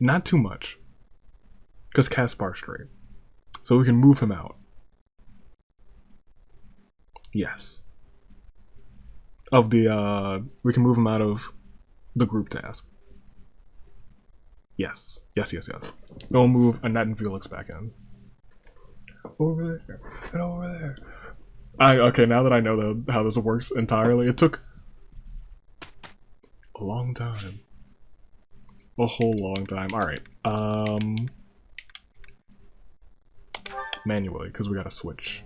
Not too much. Because Caspar's straight. So we can move him out. Yes. Of the, we can move him out of the group task. Yes. Yes, yes, yes. We'll move Annette and Felix back in. Over there. And over there. Okay, now that I know how this works entirely, it took a long time. A whole long time. Alright. Manually, because we gotta switch.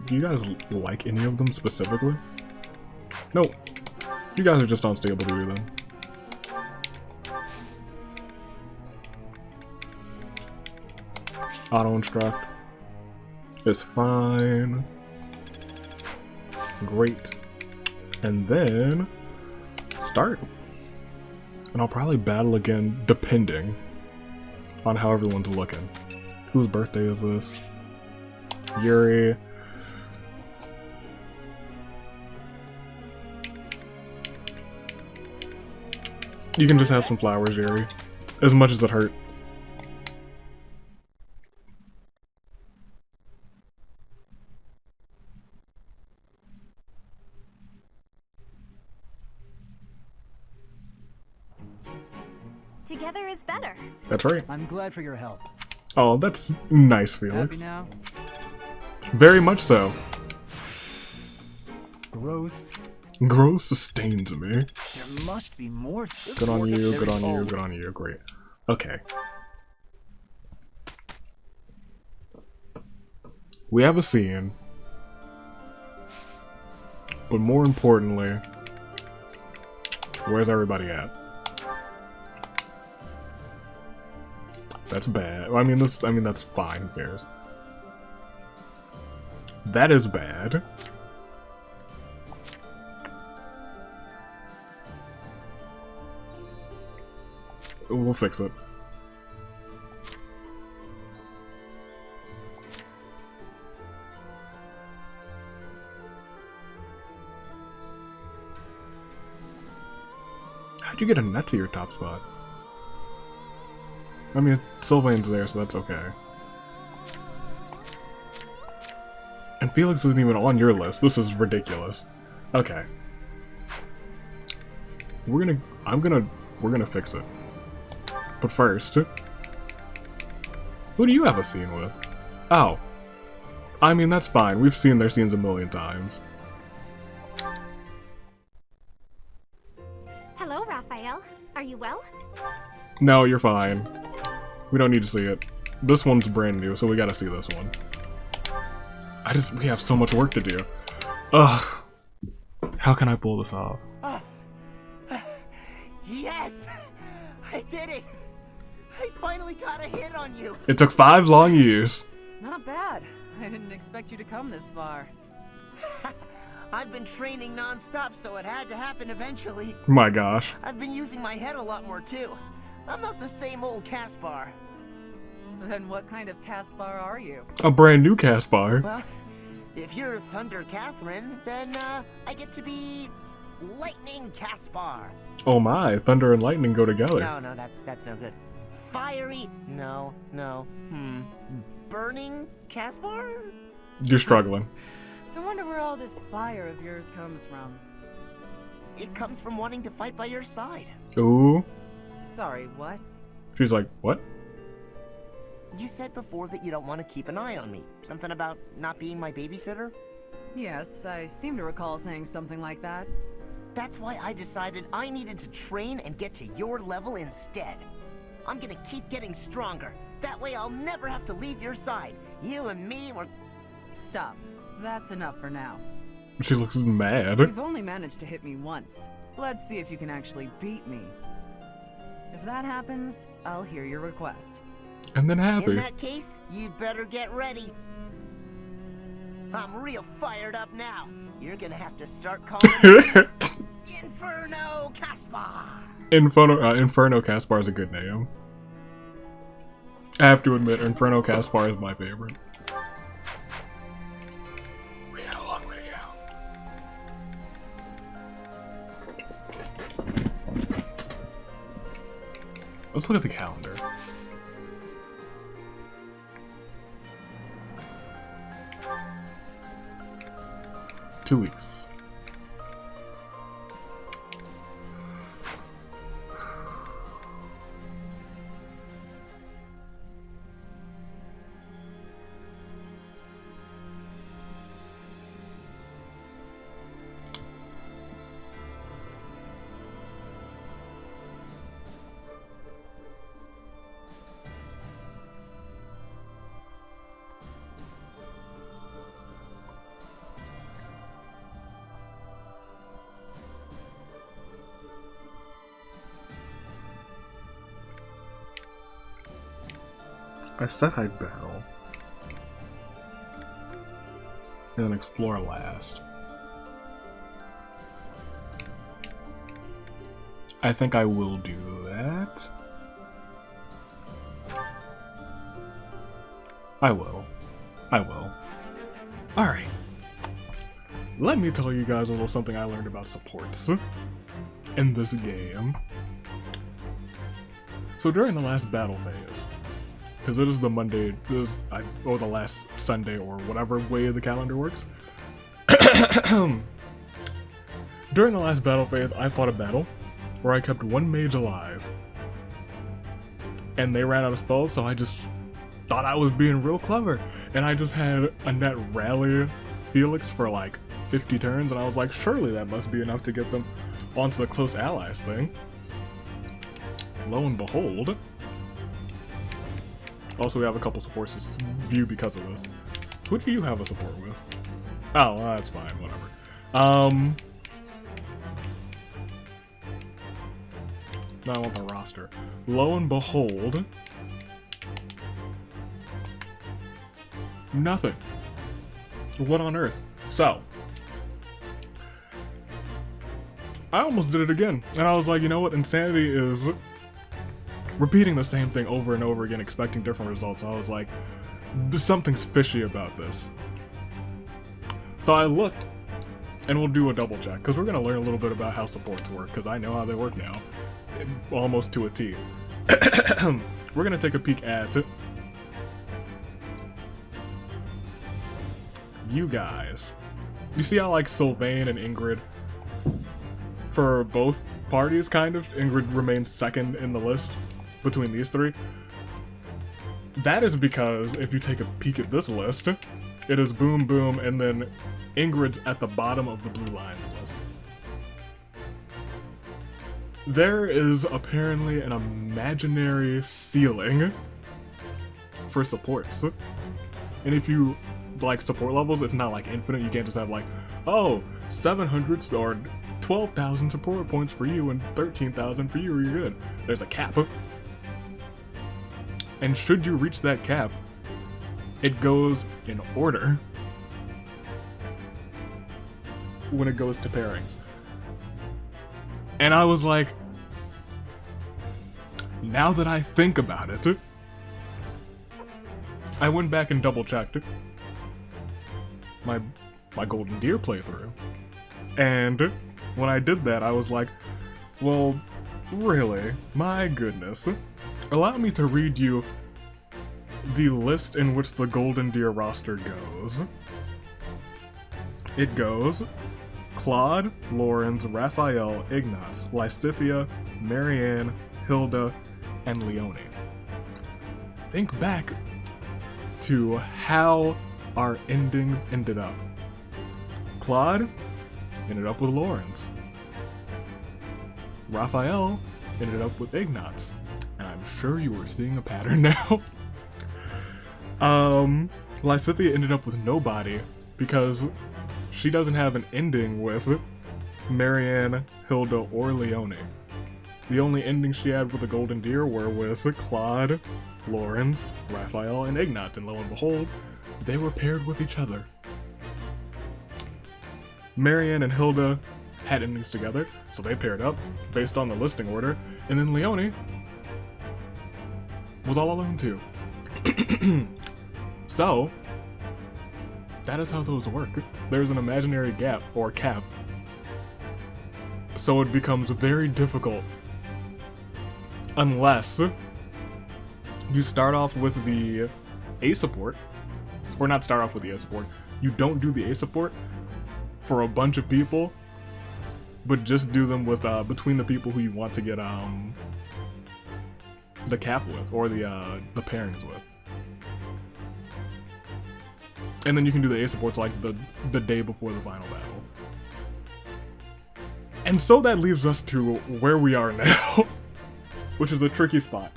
Do you guys like any of them specifically? Nope. You guys are just unstable to do them. Auto-instruct is fine. Great. And then start. And I'll probably battle again depending on how everyone's looking. Whose birthday is this? Yuri. You can just have some flowers, Yuri. As much as it hurt. Together is better. That's right. I'm glad for your help. Oh, that's nice, Felix. Happy now? Very much so. Growth. Growth sustains me. There must be more. Good on you, good on you, good on you. Great. Okay. We have a scene. But more importantly, where's everybody at? That's bad. I mean, that's fine. Who cares? That is bad. We'll fix it. How'd you get a net to your top spot? I mean, Sylvain's there, so that's okay. And Felix isn't even on your list. This is ridiculous. Okay. We're gonna fix it. But first, who do you have a scene with? Oh. I mean, that's fine. We've seen their scenes a million times. Hello, Raphael. Are you well? No, you're fine. We don't need to see it. This one's brand new, so we gotta see this one. We have so much work to do. Ugh. How can I pull this off? Yes! I did it! I finally got a hit on you! It took 5 long years. Not bad. I didn't expect you to come this far. I've been training non-stop, so it had to happen eventually. My gosh. I've been using my head a lot more too. I'm not the same old Caspar. Then what kind of Caspar are you? A brand new Caspar. Well, if you're Thunder Catherine, then I get to be Lightning Caspar. Oh my, thunder and lightning go together. No, that's no good. Fiery? No. Burning Caspar? You're struggling. I wonder where all this fire of yours comes from. It comes from wanting to fight by your side. Ooh. Sorry, what? She's like, what? You said before that you don't want to keep an eye on me. Something about not being my babysitter? Yes, I seem to recall saying something like that. That's why I decided I needed to train and get to your level instead. I'm gonna keep getting stronger. That way I'll never have to leave your side. You and me were... Stop. That's enough for now. She looks mad. You've only managed to hit me once. Let's see if you can actually beat me. If that happens, I'll hear your request. And then happy. In that case, you'd better get ready. I'm real fired up now. You're gonna have to start calling me Inferno Caspar. Inferno Caspar is a good name. I have to admit, Inferno Caspar is my favorite. We got a long way to go. Let's look at the calendar. Two weeks. I said I'd battle. And then explore last. I think I will do that. I will. Alright. Let me tell you guys a little something I learned about supports in this game. So during the last battle phase, because it is the Monday, or the last Sunday, or whatever way the calendar works. During the last battle phase, I fought a battle where I kept one mage alive. And they ran out of spells, so I just thought I was being real clever. And I just had a net rally Felix for like 50 turns, and I was like, surely that must be enough to get them onto the close allies thing. Lo and behold. Also, we have a couple supports to view because of this. Who do you have a support with? Oh, well, that's fine, whatever. Now I want the roster. Lo and behold... nothing. What on earth? So... I almost did it again. And I was like, you know what? Insanity is... repeating the same thing over and over again, expecting different results. I was like, something's fishy about this. So I looked, and we'll do a double check, because we're going to learn a little bit about how supports work, because I know how they work now. almost to a T. We're gonna take a peek at you guys. You see how like Sylvain and Ingrid, for both parties kind of, Ingrid remains second in the list between these three. That is because if you take a peek at this list, it is Boom Boom and then Ingrid's at the bottom of the Blue Lions list. There is apparently an imaginary ceiling for supports. And if you like support levels, it's not like infinite. You can't just have like, oh, 700 or 12,000 support points for you and 13,000 for you, or you're good. There's a cap. And should you reach that cap, it goes in order when it goes to pairings. And I was like, now that I think about it, I went back and double checked my Golden Deer playthrough. And when I did that, I was like, well, really? My goodness. Allow me to read you the list in which the Golden Deer roster goes. It goes Claude, Lawrence, Raphael, Ignace, Lysithea, Marianne, Hilda, and Leone. Think back to how our endings ended up. Claude ended up with Lawrence. Raphael ended up with Ignace. And I'm sure you are seeing a pattern now. Lysithea ended up with nobody because she doesn't have an ending with Marianne, Hilda, or Leone. The only endings she had with the Golden Deer were with Claude, Lawrence, Raphael, and Ignace, and lo and behold, they were paired with each other. Marianne and Hilda had endings together, so they paired up based on the listing order, and then Leone was all alone too. So, that is how those work. There's an imaginary gap, or cap, so it becomes very difficult unless you start off with the A support, or not start off with the A support, you don't do the A support for a bunch of people, but just do them with between the people who you want to get the cap with, or the pairings with. And then you can do the A supports like the day before the final battle. And so that leaves us to where we are now, which is a tricky spot.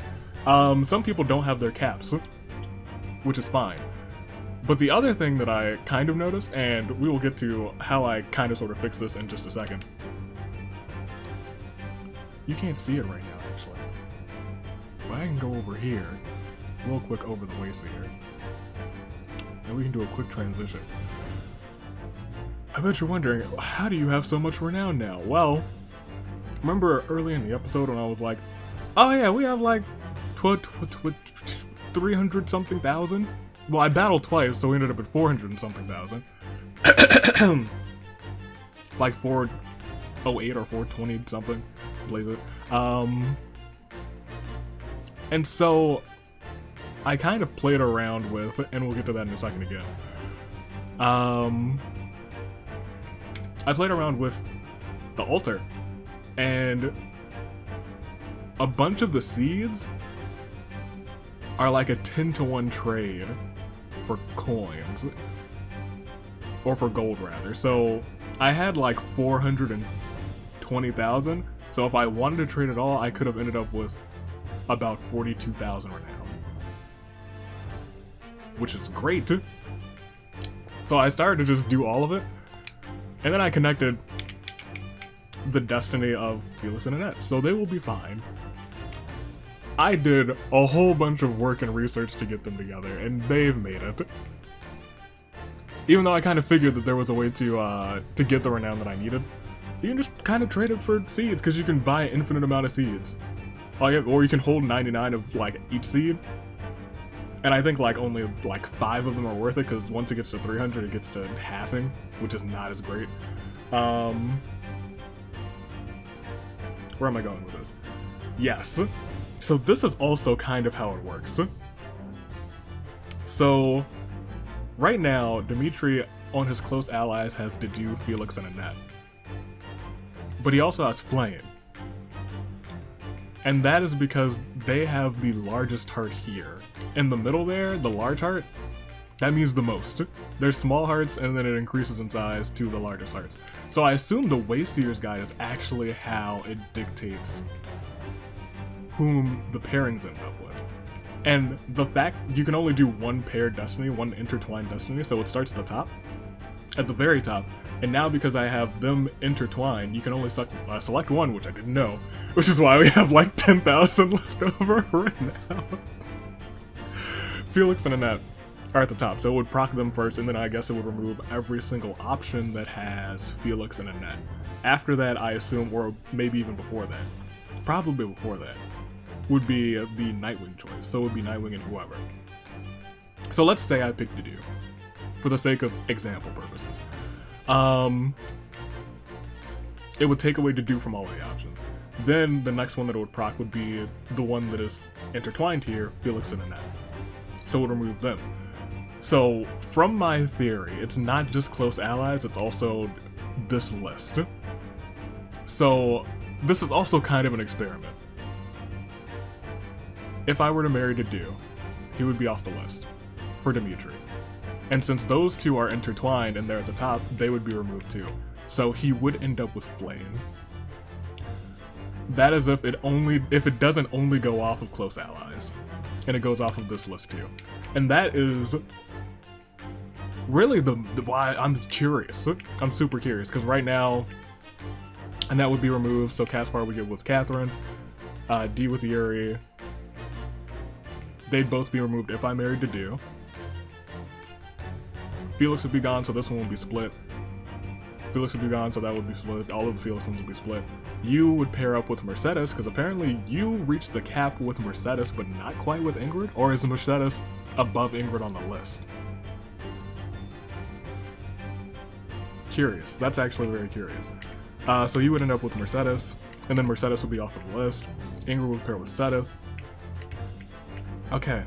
Some people don't have their caps, which is fine. But the other thing that I kind of noticed, and we will get to how I kind of sort of fix this in just a second. You can't see it right now, actually. But I can go over here, real quick over the Wayseer. And we can do a quick transition. I bet you're wondering, how do you have so much renown now? Well, remember early in the episode when I was like, oh yeah, we have like 300 something thousand? Well, I battled twice, so we ended up at 400 and something thousand. Like 408 or 420 something. Blaze it. And so I kind of played around with, and we'll get to that in a second again. I played around with the altar, and a bunch of the seeds are like a 10-to-1 trade for coins, or for gold rather. So I had like 420,000. So if I wanted to trade it all, I could have ended up with about 42,000 renown, which is great. So I started to just do all of it, and then I connected the destiny of Felix and Annette, so they will be fine. I did a whole bunch of work and research to get them together, and they've made it. Even though I kind of figured that there was a way to get the renown that I needed. You can just kind of trade it for seeds, because you can buy an infinite amount of seeds. Or you can hold 99 of like each seed. And I think like only like 5 of them are worth it, because once it gets to 300 it gets to halving, which is not as great. Where am I going with this? Yes. So this is also kind of how it works. So, right now, Dimitri on his close allies has Dedu, Felix, and Annette. But he also has Flame. And that is because they have the largest heart here. In the middle there, the large heart, that means the most. There's small hearts, and then it increases in size to the largest hearts. So I assume the Wayseer's guide is actually how it dictates whom the pairings end up with. And the fact you can only do one paired destiny, one intertwined destiny, so it starts at the top, at the very top, and now because I have them intertwined, you can only select one, which I didn't know, which is why we have like 10,000 left over right now. Felix and Annette are at the top, so it would proc them first, and then I guess it would remove every single option that has Felix and Annette. After that, I assume, or maybe even before that, probably before that, would be the Nightwing choice, so it would be Nightwing and whoever. So let's say I picked Dedu, for the sake of example purposes. It would take away Dedu from all of the options. Then the next one that it would proc would be the one that is intertwined here, Felix and Annette. So it would remove them. So from my theory, it's not just close allies, it's also this list. So this is also kind of an experiment. If I were to marry Dedu, he would be off the list for Dimitri. And since those two are intertwined and they're at the top, they would be removed too. So he would end up with Flame. That is if it doesn't only go off of close allies, and it goes off of this list too. And that is really the why I'm curious. I'm super curious, because right now, and that would be removed, so Caspar would get with Catherine, D with Yuri. They'd both be removed if I married Dedu. Felix would be gone, so this one would be split. Felix would be gone, so that would be split. All of the Felix ones would be split. You would pair up with Mercedes, because apparently you reached the cap with Mercedes, but not quite with Ingrid? Or is Mercedes above Ingrid on the list? Curious. That's actually very curious. So you would end up with Mercedes, and then Mercedes would be off of the list. Ingrid would pair with Sedith. Okay.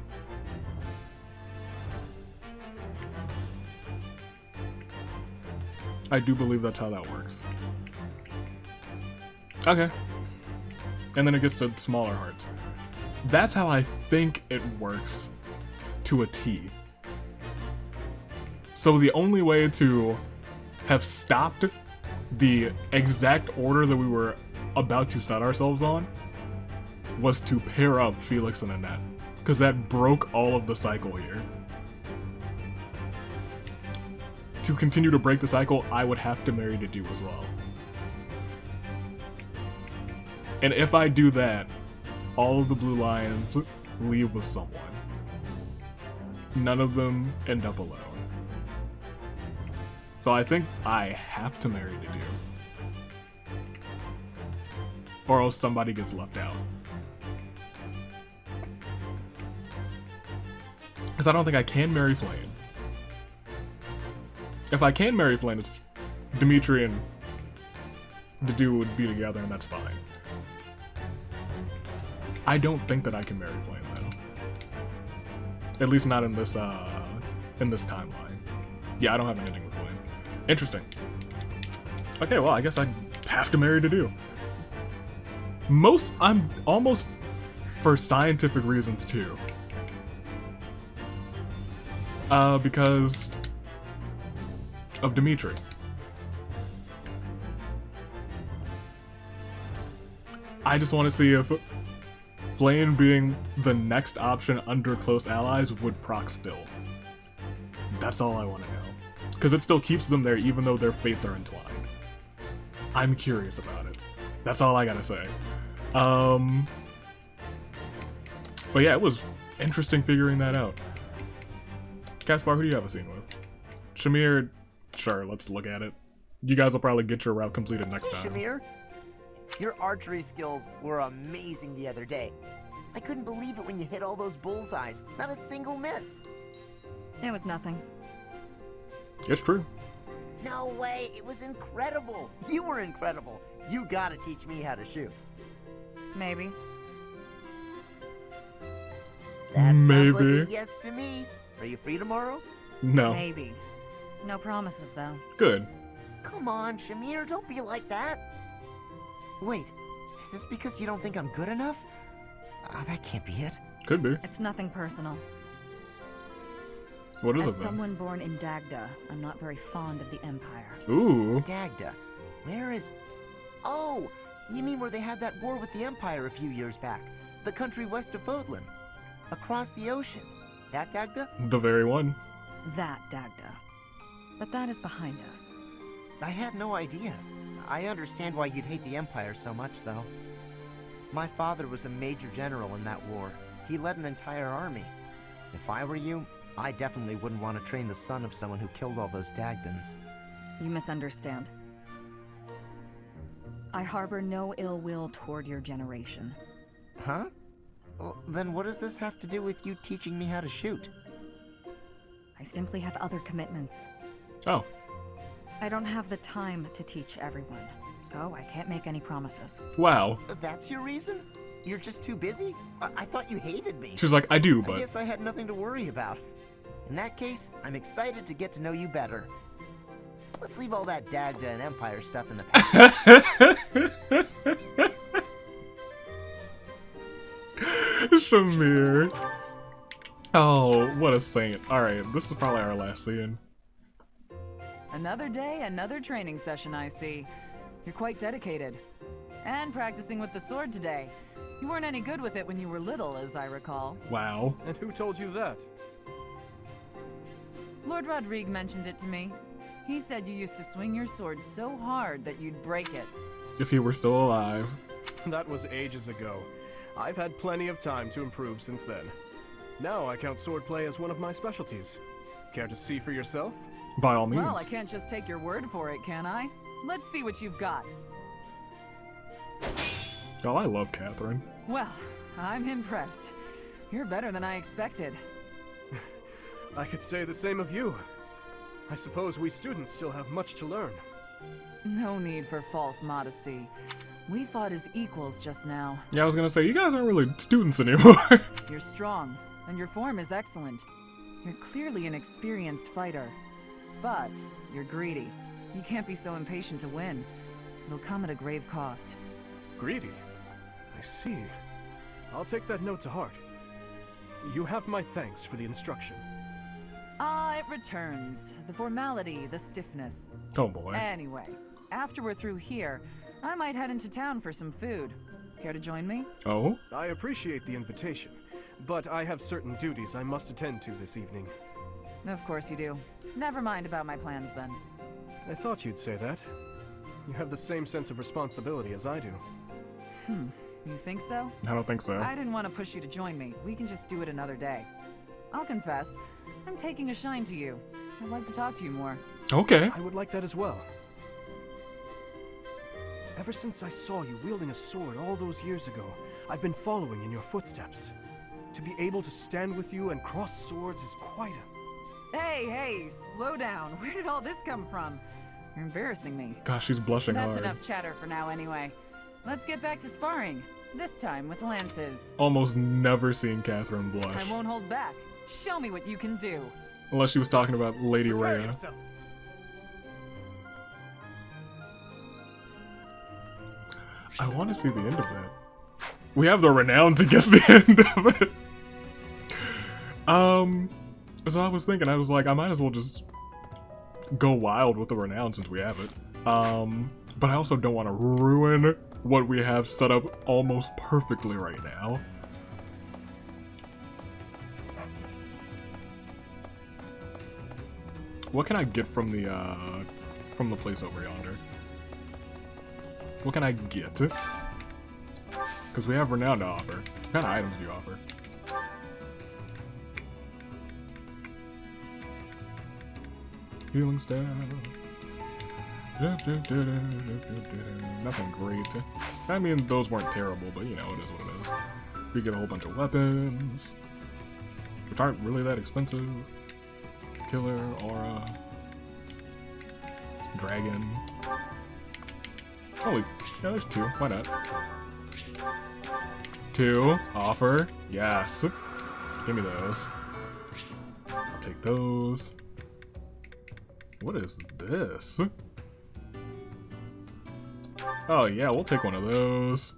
I do believe that's how that works. Okay. And then it gets to smaller hearts. That's how I think it works to a T. So the only way to have stopped the exact order that we were about to set ourselves on was to pair up Felix and Annette, because that broke all of the cycle here. To continue to break the cycle, I would have to marry Dedu as well. And if I do that, all of the blue lions leave with someone. None of them end up alone. So I think I have to marry Dedu. Or else somebody gets left out. Because I don't think I can marry Flame. If I can marry Flame, it's Dimitri and Dedu would be together, and that's fine. I don't think that I can marry Flame, though. At least not in this timeline. Yeah, I don't have an ending with Flame. Interesting. Okay, well, I guess I have to marry Dedu. I'm almost for scientific reasons, too. Because of Dimitri. I just want to see if Flame being the next option under close allies would proc still. That's all I want to know. Because it still keeps them there even though their fates are entwined. I'm curious about it. That's all I gotta say. But yeah, it was interesting figuring that out. Caspar, who do you have a scene with? Shamir, sure, let's look at it. You guys will probably get your route completed next time. Shamir, your archery skills were amazing the other day. I couldn't believe it when you hit all those bullseyes. Not a single miss. It was nothing. It's true. No way, it was incredible. You were incredible. You gotta teach me how to shoot. Maybe. That Maybe. sounds like a yes to me. Are you free tomorrow? No. Maybe. No promises, though. Good. Come on, Shamir, don't be like that. Wait, is this because you don't think I'm good enough? That can't be it. Could be. It's nothing personal. What is As it then? someone born in Dagda, I'm not very fond of the Empire. Ooh. Dagda. Where is... Oh, you mean where they had that war with the Empire a few years back? The country west of Fodlan. Across the ocean. That Dagda? The very one. That Dagda. But that is behind us. I had no idea. I understand why you'd hate the Empire so much, though. My father was a major general in that war. He led an entire army. If I were you, I definitely wouldn't want to train the son of someone who killed all those Dagdans. You misunderstand. I harbor no ill will toward your generation. Huh? Well, then what does this have to do with you teaching me how to shoot? I simply have other commitments. Oh. I don't have the time to teach everyone, so I can't make any promises. Wow. That's your reason? You're just too busy? I thought you hated me. She's like, I do, but... I guess I had nothing to worry about. In that case, I'm excited to get to know you better. Let's leave all that Dagda and Empire stuff in the past. Shamir. Oh, what a saint. Alright, this is probably our last scene. Another day, another training session, I see. You're quite dedicated. And practicing with the sword today. You weren't any good with it when you were little, as I recall. Wow. And who told you that? Lord Rodrigue mentioned it to me. He said you used to swing your sword so hard that you'd break it. If he were still alive. That was ages ago. I've had plenty of time to improve since then. Now I count swordplay as one of my specialties. Care to see for yourself? By all means. Well, I can't just take your word for it, can I? Let's see what you've got. Oh, I love Catherine. Well, I'm impressed. You're better than I expected. I could say the same of you. I suppose we students still have much to learn. No need for false modesty. We fought as equals just now. Yeah, I was gonna say, you guys aren't really students anymore. You're strong, and your form is excellent. You're clearly an experienced fighter. But you're greedy. You can't be so impatient to win. It'll come at a grave cost. Greedy? I see. I'll take that note to heart. You have my thanks for the instruction. Ah, it returns. The formality, the stiffness. Oh boy. Anyway, after we're through here, I might head into town for some food. Care to join me? Oh? I appreciate the invitation, but I have certain duties I must attend to this evening. Of course you do. Never mind about my plans then. I thought you'd say that. You have the same sense of responsibility as I do. You think so? I don't think so. I didn't want to push you to join me. We can just do it another day. I'll confess, I'm taking a shine to you. I'd like to talk to you more. Okay. I would like that as well. Ever since I saw you wielding a sword all those years ago, I've been following in your footsteps. To be able to stand with you and cross swords is quite a... Hey, slow down. Where did all this come from? You're embarrassing me. Gosh, she's blushing That's hard. enough chatter for now anyway. Let's get back to sparring. This time with lances. Almost never seen Catherine blush. I won't hold back. Show me what you can do. Unless she was talking about Lady Prepare Rhea. yourself. I want to see the end of that. We have the renown to get the end of it. So I was thinking, I was like, I might as well just go wild with the renown since we have it. But I also don't want to ruin what we have set up almost perfectly right now. What can I get from the place over yonder? What can I get? Because we have renown to offer. What kind of items do you offer? Healing staff. Nothing great. I mean, those weren't terrible, but you know, it is what it is. We get a whole bunch of weapons, which aren't really that expensive. Killer, aura, dragon. Holy, yeah, there's two. Why not? Two, offer, yes. Give me those. I'll take those. What is this? Oh yeah, we'll take one of those.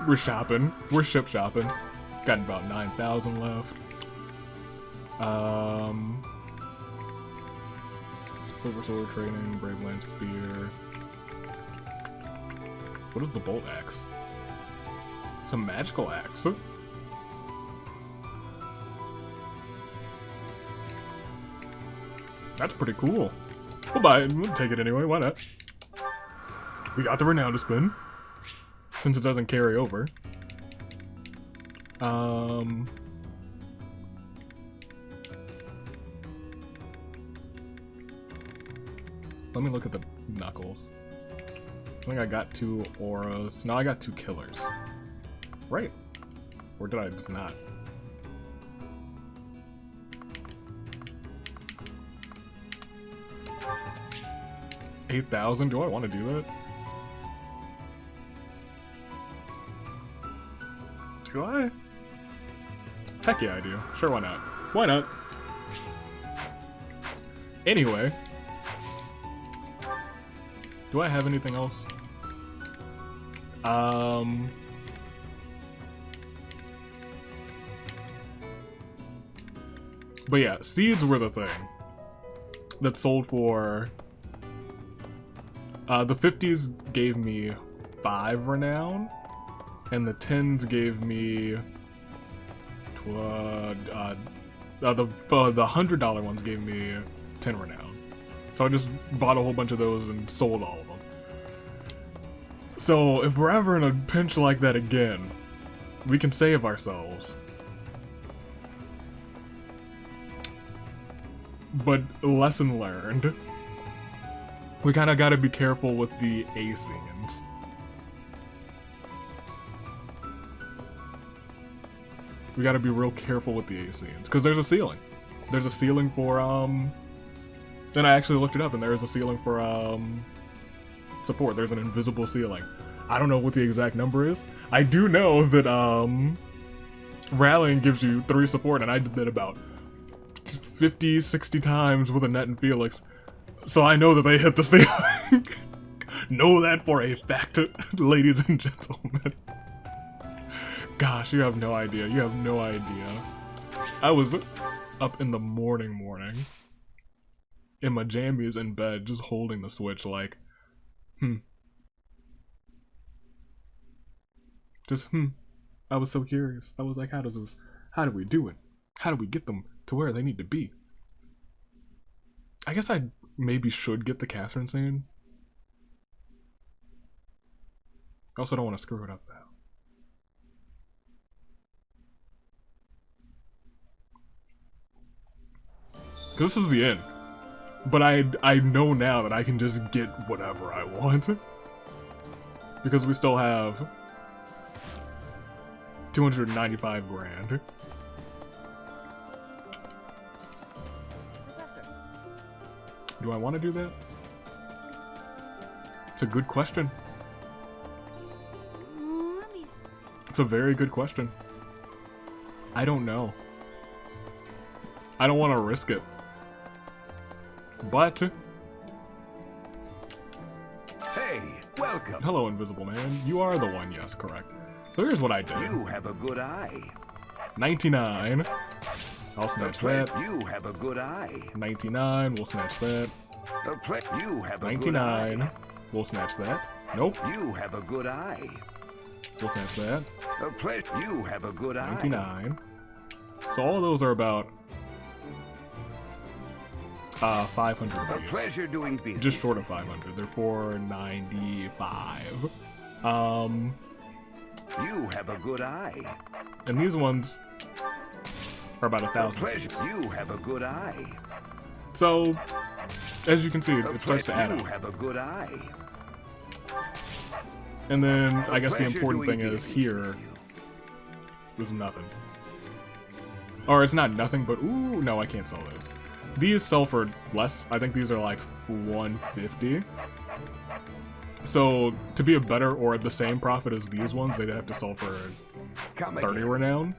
We're shopping. We're ship shopping. Got about 9,000 left. Silver sword trading, brave lance spear. What is the bolt axe? It's a magical axe. That's pretty cool. We'll buy it. We'll take it anyway. Why not? We got the Renown to spin, since it doesn't carry over. Let me look at the knuckles. I think I got 2 auras. No, I got 2 killers. Right. Or did I just not? $8,000? Do I want to do that? Do I? Heck yeah, I do. Sure, why not? Why not? Anyway. Do I have anything else? But yeah, seeds were the thing that sold for... the 50s gave me 5 Renown, and the 10s gave me... the $100 ones gave me 10 Renown. So I just bought a whole bunch of those and sold all of them. So if we're ever in a pinch like that again, we can save ourselves. But lesson learned. We kinda gotta be careful with the A scenes. We gotta be real careful with the A scenes, because there's a ceiling. There's a ceiling for, and I actually looked it up, and there is a ceiling for, support. There's an invisible ceiling. I don't know what the exact number is. I do know that, rallying gives you 3 support, and I did that about 50, 60 times with a Net and Felix. So I know that they hit the ceiling. Know that for a fact, ladies and gentlemen. Gosh, you have no idea. You have no idea. I was up in the morning in my jammies in bed, just holding the Switch like, Just, I was so curious. I was like, how do we do it? How do we get them to where they need to be? I guess I maybe should get the Caspar scene. I also don't want to screw it up though. Because this is the end. But I know now that I can just get whatever I want. Because we still have 295 grand. Professor. Do I want to do that? It's a good question. It's a very good question. I don't know. I don't want to risk it. But... Hey, welcome. Hello, Invisible Man. You are the one, yes, correct. So here's what I did. You have a good eye. 99. I'll snatch that. You have a good eye. 99. We'll snatch that. You have a 99. good eye. We'll snatch that. Nope. You have a good eye. We'll snatch that. You have a good eye. 99. So all of those are about 500 A apiece. pleasure doing business. Just short of 500. They're 495. You have a good eye. And these ones are about A 1,000. pleasure. You have a good eye. So, as you can see, it starts to add You up. have a good eye. And then, I guess the pleasure important doing thing is business here, there's nothing. Or it's not nothing, but ooh, no, I can't sell those. These sell for less. I think these are like 150. So, to be a better or the same profit as these ones, they'd have to sell for 30 Renown.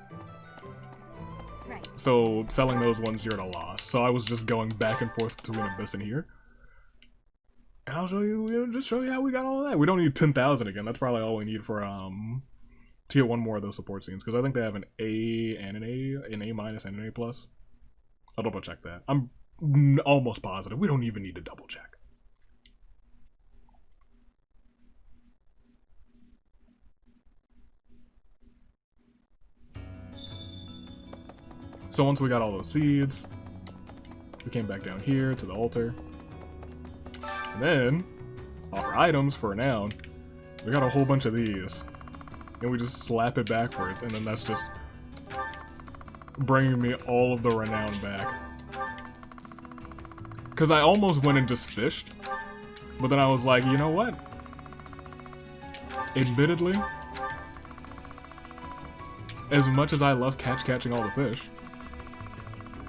So selling those ones, you're at a loss. So I was just going back and forth between Abyss and here. And I'll show you, just show you how we got all of that. We don't need 10,000 again. That's probably all we need for to get one more of those support scenes, because I think they have an A and an A minus and an A plus. I'll double check that. I'm almost positive. We don't even need to double check. So once we got all those seeds, we came back down here to the altar. And then, offer items for Renown. We got a whole bunch of these. And we just slap it backwards, and then that's just bringing me all of the Renown back. Because I almost went and just fished, but then I was like, you know what? Admittedly, as much as I love catching all the fish,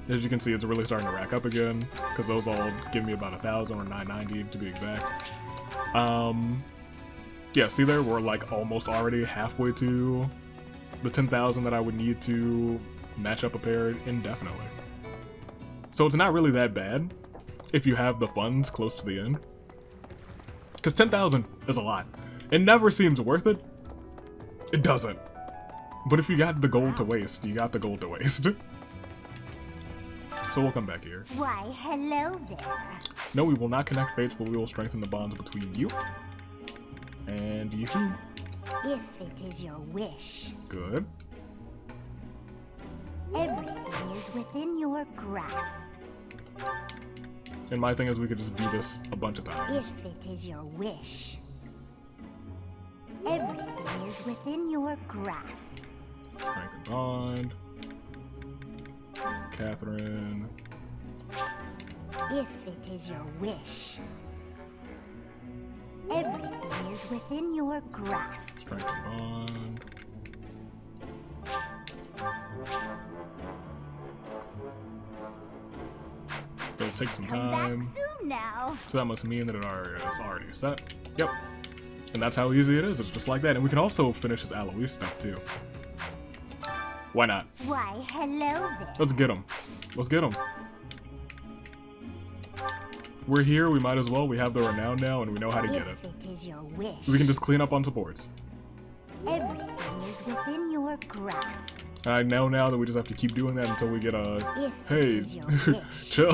as you can see, it's really starting to rack up again, because those all give me about 1,000 or 990 to be exact. Yeah, see there, we're like almost already halfway to the 10,000 that I would need to match up a pair indefinitely. So it's not really that bad if you have the funds close to the end. Because 10,000 is a lot. It never seems worth it. It doesn't. But if you got the gold to waste, you got the gold to waste. So we'll come back here. Why, hello there. No, we will not connect fates, but we will strengthen the bonds between you and you. If it is your wish. Good. Everything is within your grasp. And my thing is we could just do this a bunch of times. If it is your wish. Everything is within your grasp. Strengthen bond. Catherine. If it is your wish. Everything is within your grasp. Strengthen bond. It'll take some Come time. back soon now. So that must mean that it is already set. Yep. And that's how easy it is. It's just like that. And we can also finish this Alois stuff too. Why not? Why, hello there. Let's get them. Let's get them. We're here, we might as well. We have the Renown now, and we know how to get it. If it is your wish. We can just clean up on supports. Everything is within your grasp. I know now that we just have to keep doing that until we get a... If hey, it is your wish. chill.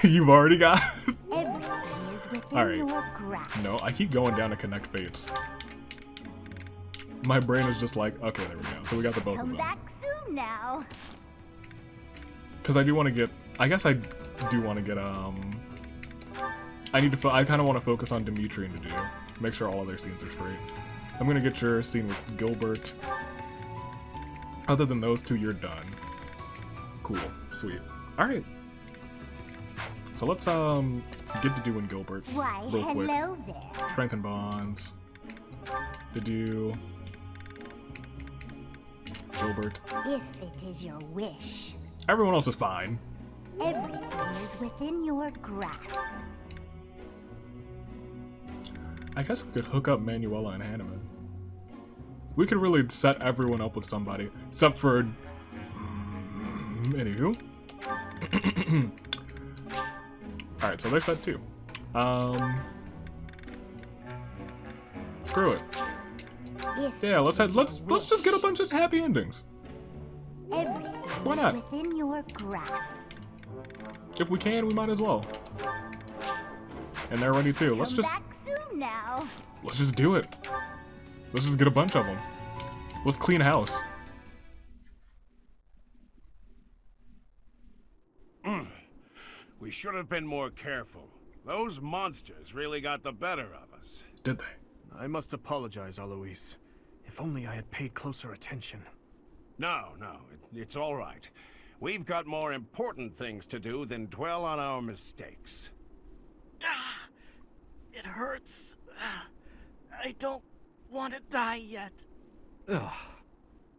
You've already got it. Everything is within Alright. your grasp. No, I keep going down to connect fates. My brain is just like, okay, there we go. So we got the both of Come them. back soon now. Because I do want to get... I guess I do want to get, I need to... I kind of want to focus on Dimitri and Didu. Make sure all of their scenes are straight. I'm going to get your scene with Gilbert. Other than those two, you're done. Cool. Sweet. Alright. So let's, get Didu and Gilbert Why, real quick. hello there. Strengthen bonds. Didu. Gilbert. If it is your wish. Everyone else is fine. Everything is within your grasp. I guess we could hook up Manuela and Hanneman. We could really set everyone up with somebody. Except for... anywho. Alright, so they're set too. Screw it. Yeah, let's just get a bunch of happy endings. Everything Why not? is within your grasp. If we can, we might as well. And they're ready too. Let's Come just back soon now. let's just do it. Let's just get a bunch of them. Let's clean house. We should have been more careful. Those monsters really got the better of us. Did they? I must apologize, Alois. If only I had paid closer attention. No, it's all right. We've got more important things to do than dwell on our mistakes. It hurts. I don't want to die yet. Ugh.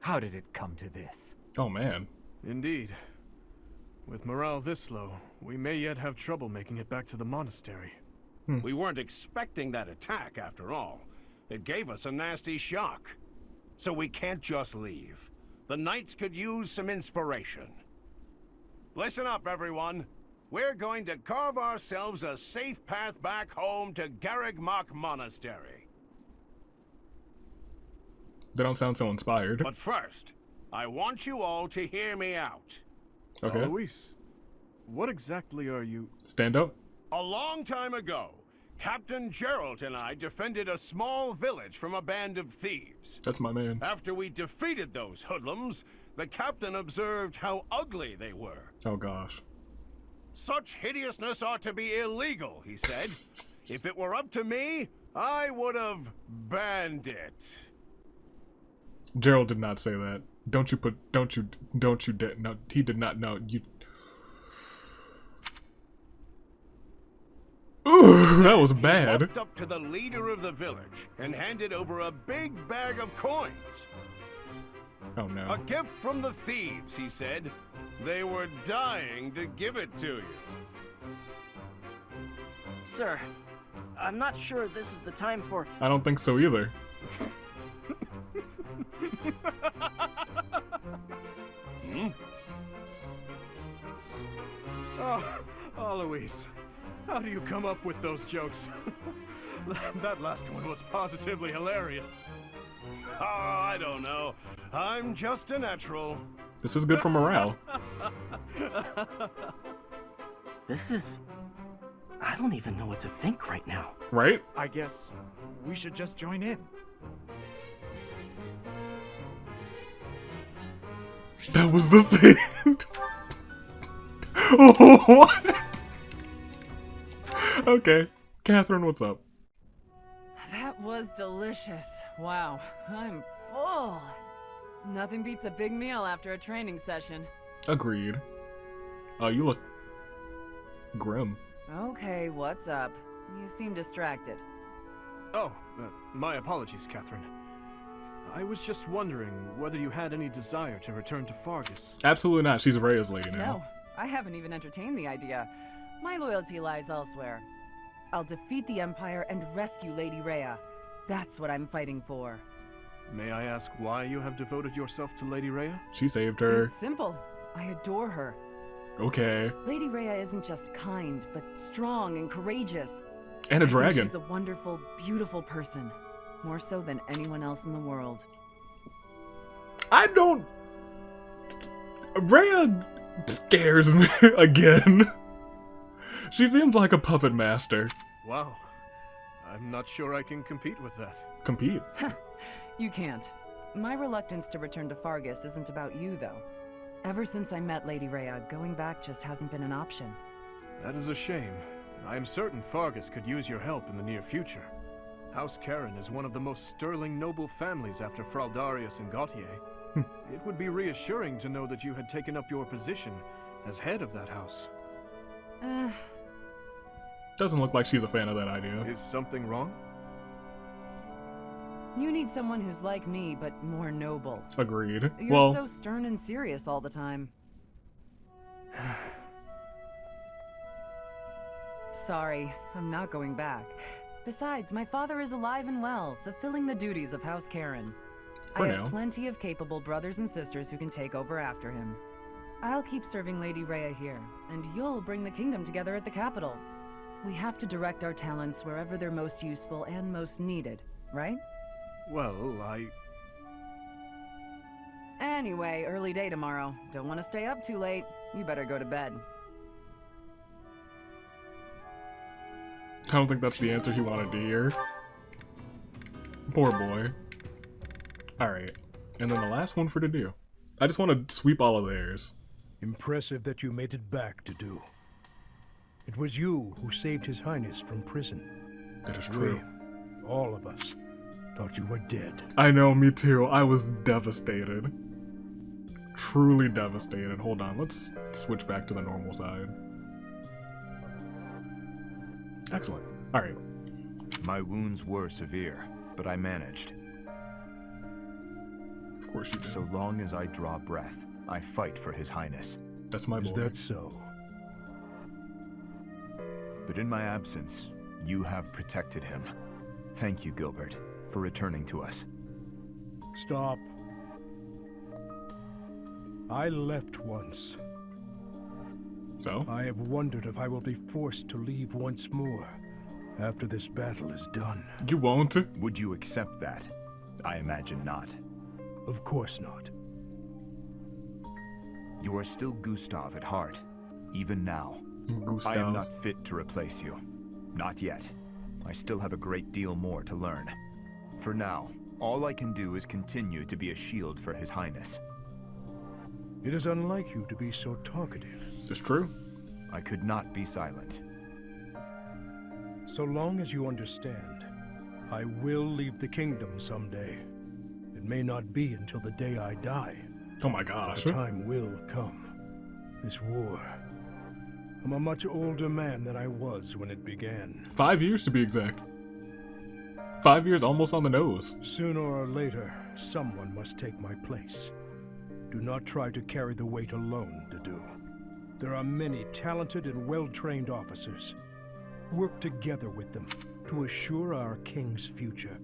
How did it come to this? Oh man. Indeed. With morale this low, we may yet have trouble making it back to the monastery. We weren't expecting that attack, after all. It gave us a nasty shock. So we can't just leave. The Knights could use some inspiration. Listen up, everyone. We're going to carve ourselves a safe path back home to Garrigmach Monastery. They don't sound so inspired. But first, I want you all to hear me out. Okay. Luis, what exactly are you... Stand up. A long time ago, Captain Gerald and I defended a small village from a band of thieves. That's my man. After we defeated those hoodlums, the captain observed how ugly they were. Oh gosh. Such hideousness ought to be illegal, he said. If it were up to me, I would have banned it. Gerald did not say that. Don't you, no, he did not know. You. Ooh, that was bad. He walked up to the leader of the village and handed over a big bag of coins. Oh no. A gift from the thieves, he said. They were dying to give it to you. Sir, I'm not sure this is the time for... I don't think so either. Oh, Luis, how do you come up with those jokes? That last one was positively hilarious. Oh, I don't know. I'm just a natural. This is good for morale. This is... I don't even know what to think right now. Right? I guess we should just join in. That was the scene. Oh, what? Okay. Catherine, what's up? That was delicious. Wow, I'm full. Nothing beats a big meal after a training session. Agreed. Oh, you look grim. Okay, what's up? You seem distracted. Oh, my apologies, Catherine. I was just wondering whether you had any desire to return to Fargus. Absolutely not. She's Rhea's lady now. No, I haven't even entertained the idea. My loyalty lies elsewhere. I'll defeat the Empire and rescue Lady Rhea. That's what I'm fighting for. May I ask why you have devoted yourself to Lady Rhea? She saved her. It's simple. I adore her. Okay. Lady Rhea isn't just kind, but strong and courageous. And a I think dragon. she's a wonderful, beautiful person. More so than anyone else in the world. I don't... Rhea scares me again. She seems like a puppet master. Wow. I'm not sure I can compete with that. Compete? You can't. My reluctance to return to Fargus isn't about you, though. Ever since I met Lady Rhea, going back just hasn't been an option. That is a shame. I am certain Fargus could use your help in the near future. House Karen is one of the most sterling noble families after Fraldarius and Gautier. It would be reassuring to know that you had taken up your position as head of that house. Doesn't look like she's a fan of that idea. Is something wrong? You need someone who's like me, but more noble. Agreed. You're so stern and serious all the time. Sorry, I'm not going back. Besides, my father is alive and well, fulfilling the duties of House Karen. I have plenty of capable brothers and sisters who can take over after him. I'll keep serving Lady Rhea here, and you'll bring the kingdom together at the capital. We have to direct our talents wherever they're most useful and most needed, right? Well, Anyway, early day tomorrow. Don't want to stay up too late. You better go to bed. I don't think that's the answer he wanted to hear. Poor boy. Alright. And then the last one for to do. I just want to sweep all of theirs. Impressive that you made it back to do. It was you who saved His Highness from prison. That is true. We, all of us, thought you were dead. I know, me too. I was devastated. Truly devastated. Hold on, let's switch back to the normal side. Excellent. Alright. My wounds were severe, but I managed. Of course you did. So long as I draw breath, I fight for His Highness. That's my boy. Is that so? But in my absence, you have protected him. Thank you, Gilbert, for returning to us. Stop. I left once. So? I have wondered if I will be forced to leave once more after this battle is done. You won't. Would you accept that? I imagine not. Of course not. You are still Gustav at heart, even now. Gustav. I am not fit to replace you. Not yet. I still have a great deal more to learn. For now, all I can do is continue to be a shield for His Highness. It is unlike you to be so talkative. It's true. I could not be silent. So long as you understand, I will leave the kingdom someday. It may not be until the day I die. Oh my gosh. But the time will come. This war. I'm a much older man than I was when it began. 5 years to be exact. 5 years almost on the nose. Sooner or later, someone must take my place. Do not try to carry the weight alone, Dedu. There are many talented and well-trained officers. Work together with them to assure our king's future.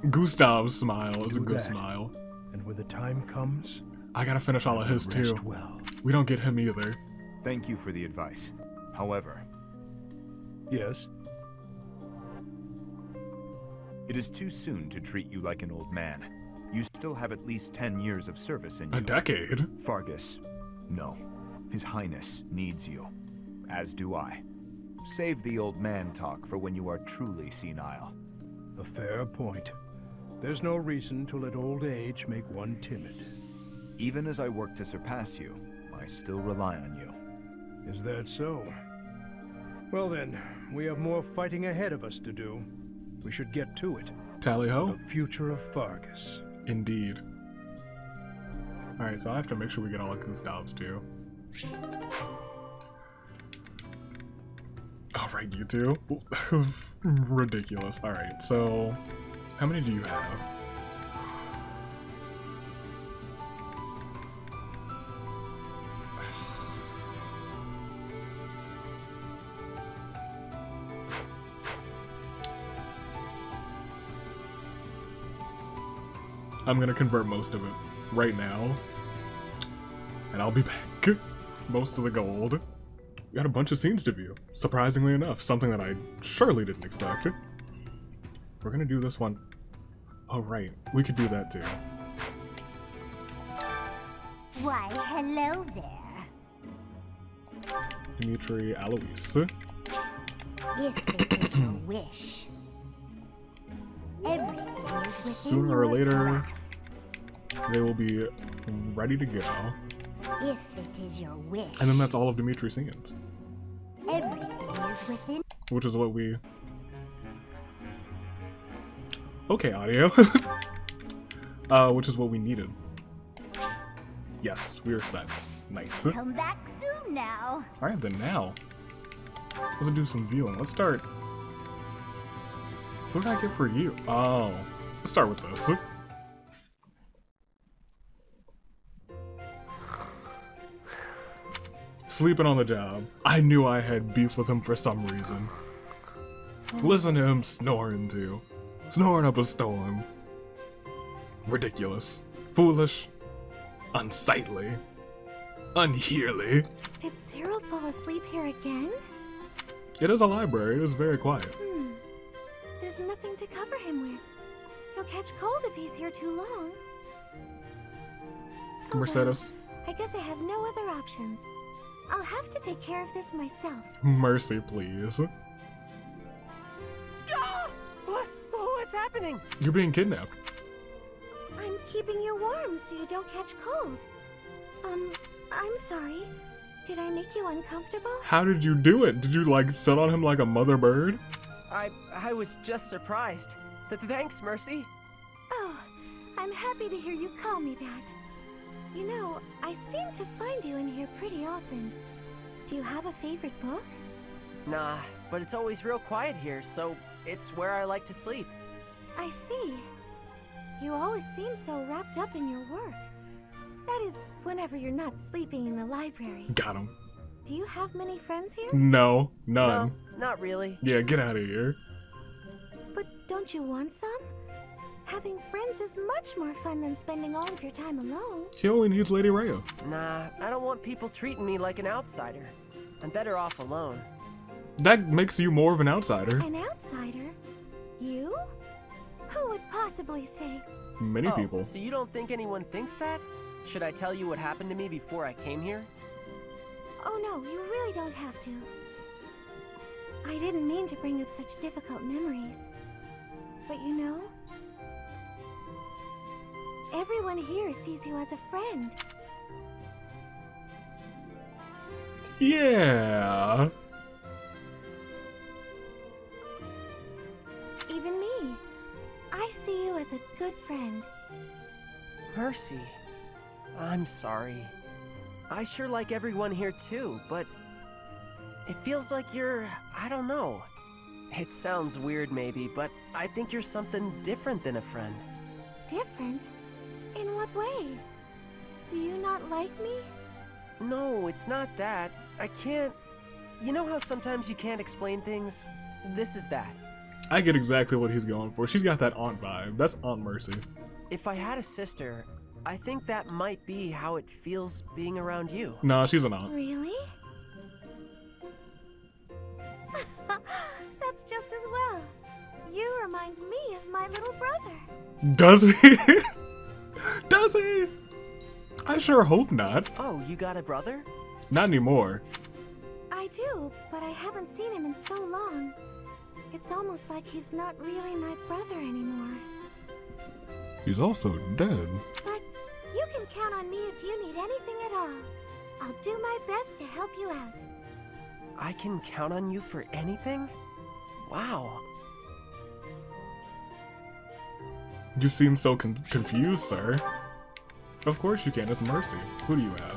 Gustav's smile is a Do good that, smile. And when the time comes, I gotta finish all of his too. Well. We don't get him either. Thank you for the advice. However... Yes? It is too soon to treat you like an old man. You still have at least 10 years of service in you. A decade? Fargus, no. His Highness needs you. As do I. Save the old man talk for when you are truly senile. A fair point. There's no reason to let old age make one timid. Even as I work to surpass you, I still rely on you. Is that so? Well then, we have more fighting ahead of us to do. We should get to it. Tally-ho? The future of Fargus. Indeed. Alright, so I have to make sure we get all of Gustav's too. Alright, you two. Ridiculous. Alright, so how many do you have? I'm gonna convert most of it right now, and I'll be back. Most of the gold. We got a bunch of scenes to view, surprisingly enough, something that I surely didn't expect. We're gonna do this one. Oh right, we could do that too. Why, hello there. Dimitri, Alois. If it is your wish. Everything is within Sooner or your later, grasp. they will be ready to go. If it is your wish. And then that's all of Dimitri's scenes. Everything is within. Which is what we... Okay, audio. Which is what we needed. Yes, we are set. Nice. Come back soon now. Alright then, now. Let's do some viewing. Let's start... What did I get for you? Oh. Let's start with this. Sleeping on the job. I knew I had beef with him for some reason. Listen to him snoring too. Snoring up a storm. Ridiculous. Foolish. Unsightly. Unhearly. Did Cyril fall asleep here again? It is a library. It is very quiet. There's nothing to cover him with. He'll catch cold if he's here too long. Oh, Mercedes. well, I guess I have no other options. I'll have to take care of this myself. Mercy, please. Ah! What's happening? You're being kidnapped. I'm keeping you warm so you don't catch cold. I'm sorry. Did I make you uncomfortable? How did you do it? Did you, like, sit on him like a mother bird? I was just surprised. Thanks, Mercy. Oh, I'm happy to hear you call me that. You know, I seem to find you in here pretty often. Do you have a favorite book? Nah, but it's always real quiet here, so it's where I like to sleep. I see. You always seem so wrapped up in your work. That is, whenever you're not sleeping in the library. Got him. Do you have many friends here? No, none. No, not really. Yeah, get out of here. But don't you want some? Having friends is much more fun than spending all of your time alone. He only needs Lady Rhea. Nah, I don't want people treating me like an outsider. I'm better off alone. That makes you more of an outsider. An outsider? You? Who would possibly say? Many people. So you don't think anyone thinks that? Should I tell you what happened to me before I came here? Oh no, you really don't have to. I didn't mean to bring up such difficult memories. But you know, everyone here sees you as a friend. Yeah. Even me. I see you as a good friend. Mercy. I'm sorry. I sure like everyone here too, but it feels like you're, I don't know. It sounds weird maybe, but I think you're something different than a friend. Different? In what way? Do you not like me? No, it's not that. I can't... You know how sometimes you can't explain things? This is that. I get exactly what he's going for. She's got that aunt vibe. That's Aunt Mercy. If I had a sister, I think that might be how it feels being around you. Nah, she's an aunt. Really? That's just as well. You remind me of my little brother. Does he? Does he? I sure hope not. Oh, you got a brother? Not anymore. I do, but I haven't seen him in so long. It's almost like he's not really my brother anymore. He's also dead. But you can count on me if you need anything at all. I'll do my best to help you out. I can count on you for anything? Wow. You seem so confused, sir. Of course you can. It's Mercy. Who do you have?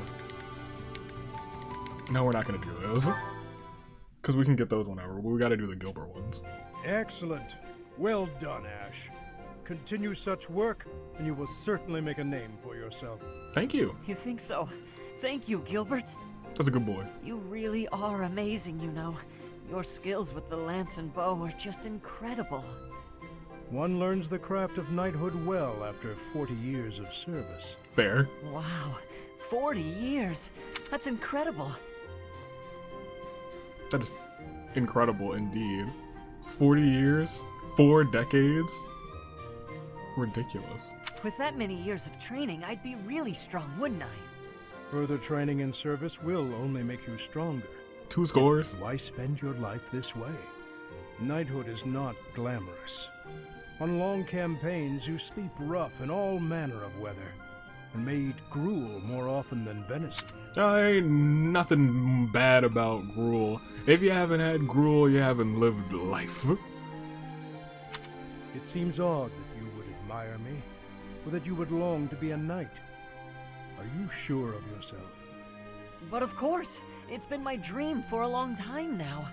No, we're not gonna do those. Because we can get those whenever. We gotta do the Gilbert ones. Excellent. Well done, Ash. Continue such work, and you will certainly make a name for yourself. Thank you. You think so? Thank you, Gilbert. That's a good boy. You really are amazing, you know. Your skills with the lance and bow are just incredible. One learns the craft of knighthood well after 40 years of service. Fair. Wow, 40 years. That's incredible. That is incredible indeed. 40 years? 4 decades? Ridiculous. With that many years of training, I'd be really strong, wouldn't I? Further training and service will only make you stronger. 2 scores. Why spend your life this way? Knighthood is not glamorous. On long campaigns, you sleep rough in all manner of weather, and may eat gruel more often than venison. Ain't nothing bad about gruel. If you haven't had gruel, you haven't lived life. It seems odd that you would admire me, or that you would long to be a knight. Are you sure of yourself? But of course! It's been my dream for a long time now.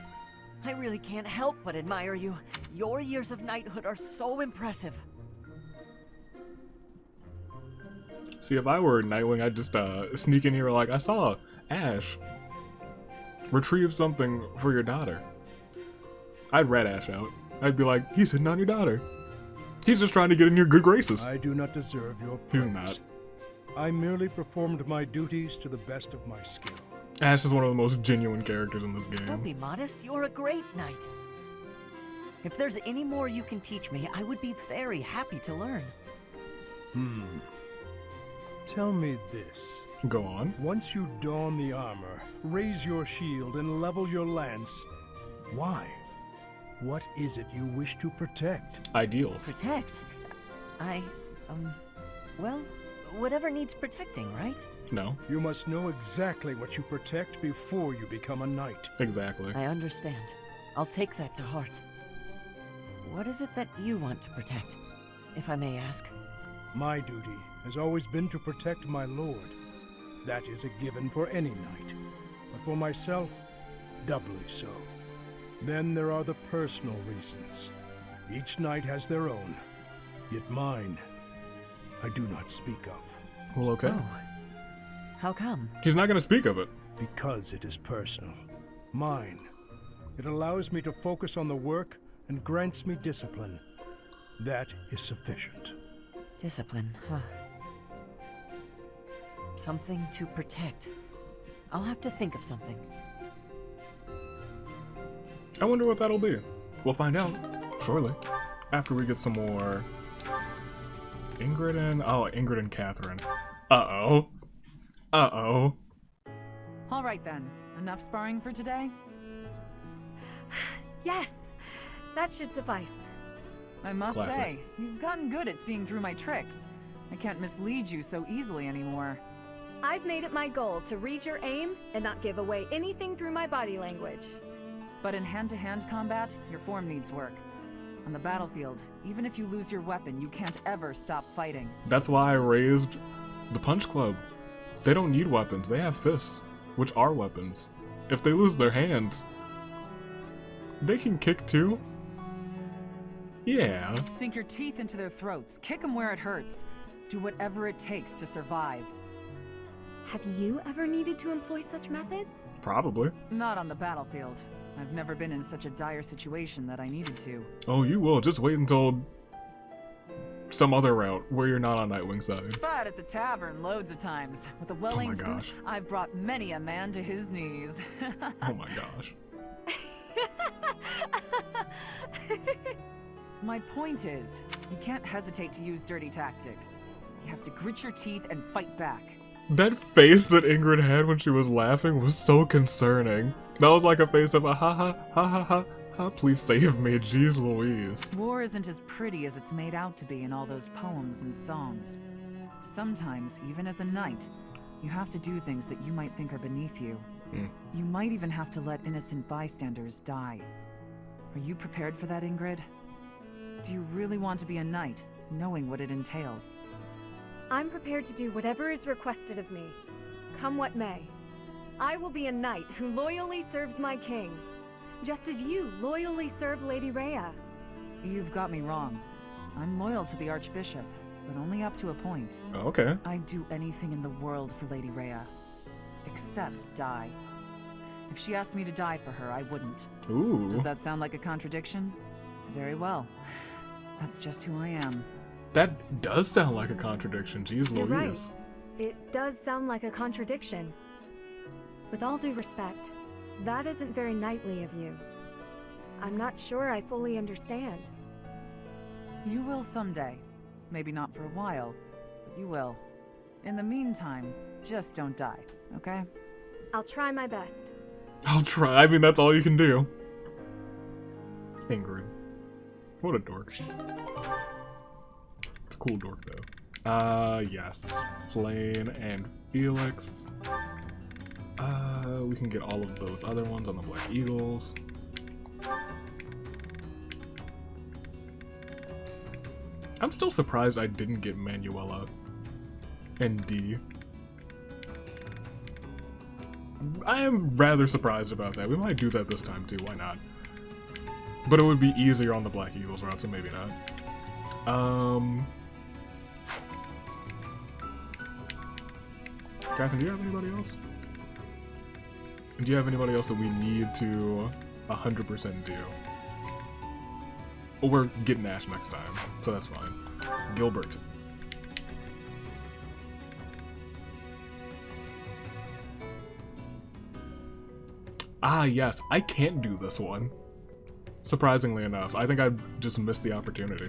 I really can't help but admire you. Your years of knighthood are so impressive. See, if I were Nightwing, I'd just sneak in here like, I saw Ash retrieve something for your daughter. I'd rat Ash out. I'd be like, he's hitting on your daughter. He's just trying to get in your good graces. I do not deserve your praise. He's not. I merely performed my duties to the best of my skill. Ash is one of the most genuine characters in this game. Don't be modest, you're a great knight. If there's any more you can teach me, I would be very happy to learn. Tell me this. Go on. Once you don the armor, raise your shield, and level your lance, why? What is it you wish to protect? Ideals. Protect? Well, whatever needs protecting, right? No. You must know exactly what you protect before you become a knight. Exactly. I understand. I'll take that to heart. What is it that you want to protect, if I may ask? My duty has always been to protect my lord. That is a given for any knight. But for myself, doubly so. Then there are the personal reasons. Each knight has their own. Yet mine, I do not speak of. Well, okay. Oh. How come? He's not going to speak of it. Because it is personal. Mine. It allows me to focus on the work and grants me discipline. That is sufficient. Discipline, huh? Something to protect. I'll have to think of something. I wonder what that'll be. We'll find out shortly, after we get some more Ingrid and Catherine. Uh-oh. Uh-oh. All right then, enough sparring for today? Yes, that should suffice. I must Classic. say, you've gotten good at seeing through my tricks. I can't mislead you so easily anymore. I've made it my goal to read your aim and not give away anything through my body language. But in hand-to-hand combat, your form needs work. On the battlefield, even if you lose your weapon, you can't ever stop fighting. That's why I raised the Punch Club. They don't need weapons, they have fists, which are weapons. If they lose their hands, they can kick too. Yeah. Sink your teeth into their throats, kick them where it hurts. Do whatever it takes to survive. Have you ever needed to employ such methods? Probably. Not on the battlefield. I've never been in such a dire situation that I needed to. Oh, you will. Just wait until some other route where you're not on Nightwing's side. But at the tavern, loads of times. With a well-aimed boot, I've brought many a man to his knees. Oh my gosh. My point is, you can't hesitate to use dirty tactics. You have to grit your teeth and fight back. That face that Ingrid had when she was laughing was so concerning. That was like a face of a ha ha ha ha ha ha, please save me, jeez Louise. War isn't as pretty as it's made out to be in all those poems and songs. Sometimes, even as a knight, you have to do things that you might think are beneath you. You might even have to let innocent bystanders die. Are you prepared for that, Ingrid? Do you really want to be a knight, knowing what it entails? I'm prepared to do whatever is requested of me, come what may. I will be a knight who loyally serves my king, just as you loyally serve Lady Rhea. You've got me wrong. I'm loyal to the Archbishop, but only up to a point. Okay. I'd do anything in the world for Lady Rhea, except die. If she asked me to die for her, I wouldn't. Ooh. Does that sound like a contradiction? Very well. That's just who I am. That does sound like a contradiction, jeez You're right. Louise. It does sound like a contradiction. With all due respect, that isn't very knightly of you. I'm not sure I fully understand. You will someday. Maybe not for a while, but you will. In the meantime, just don't die, okay? I'll try my best. I'll try. I mean, that's all you can do. Ingrid. What a dork. It's a cool dork, though. Yes. Flane and Felix. We can get all of those other ones on the Black Eagles. I'm still surprised I didn't get Manuela and D. I am rather surprised about that. We might do that this time too, why not? But it would be easier on the Black Eagles route, so maybe not. Catherine, do you have anybody else? Do you have anybody else that we need to 100% do? Well, we're getting Ash next time, so that's fine. Gilbert. Ah, yes, I can't do this one. Surprisingly enough, I think I just missed the opportunity.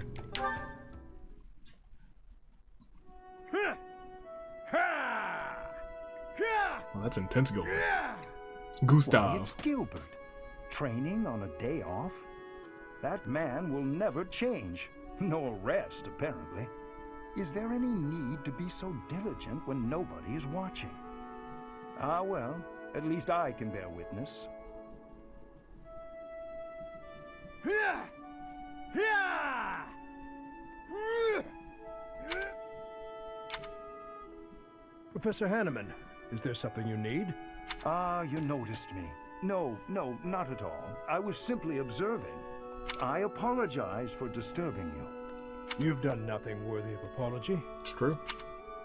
Well, that's intense, Gilbert. Gustav. Why, it's Gilbert. Training on a day off? That man will never change, nor rest, apparently. Is there any need to be so diligent when nobody is watching? Ah, well, at least I can bear witness. Professor Hanneman, is there something you need? Ah, you noticed me. No, not at all. I was simply observing. I apologize for disturbing you. You've done nothing worthy of apology. It's true.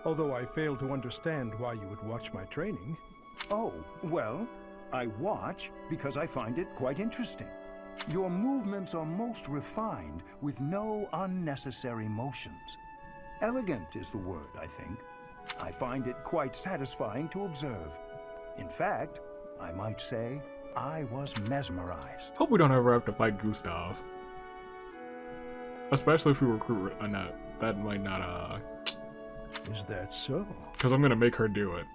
Although I fail to understand why you would watch my training. Oh, well, I watch because I find it quite interesting. Your movements are most refined, with no unnecessary motions. Elegant is the word, I think. I find it quite satisfying to observe. In fact, I might say I was mesmerized. Hope we don't ever have to fight Gustav. Especially if we recruit Annette. That might not, Is that so? Because I'm gonna make her do it.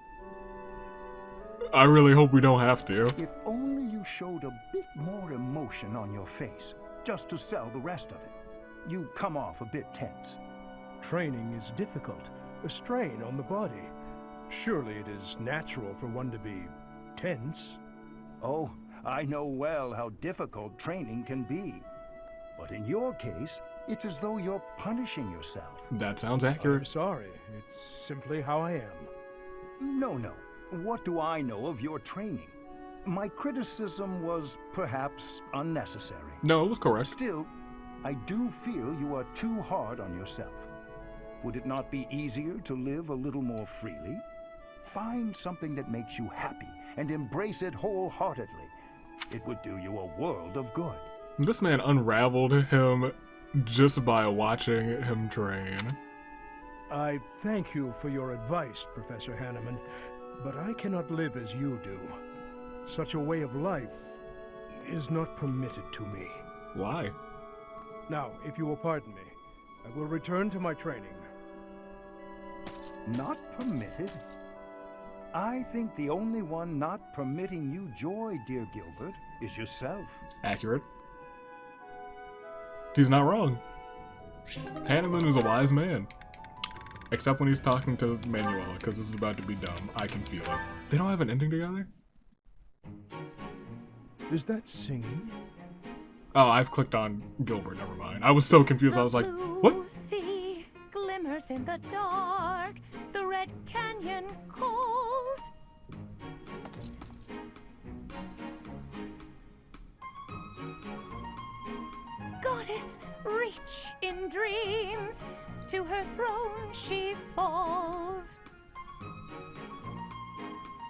I really hope we don't have to. If only you showed a bit more emotion on your face, just to sell the rest of it. You come off a bit tense. Training is difficult, a strain on the body. Surely it is natural for one to be tense. Oh, I know well how difficult training can be. But in your case, it's as though you're punishing yourself. That sounds accurate. I'm sorry, it's simply how I am. No. What do I know of your training? My criticism was perhaps unnecessary. No, it was correct. Still, I do feel you are too hard on yourself. Would it not be easier to live a little more freely? Find something that makes you happy and embrace it wholeheartedly. It would do you a world of good. This man unraveled him just by watching him train. I thank you for your advice, Professor Hanneman, but I cannot live as you do. Such a way of life is not permitted to me. Why? Now, if you will pardon me, I will return to my training. Not permitted? I think the only one not permitting you joy, dear Gilbert, is yourself. Accurate. He's not wrong. Hanneman is a wise man. Except when he's talking to Manuela, because this is about to be dumb. I can feel it. They don't have an ending together? Is that singing? Oh, I've clicked on Gilbert, never mind. I was so confused, I was like, what? Sea glimmers in the dark, the Red Canyon calls. Goddess, reach in dreams, to her throne she falls.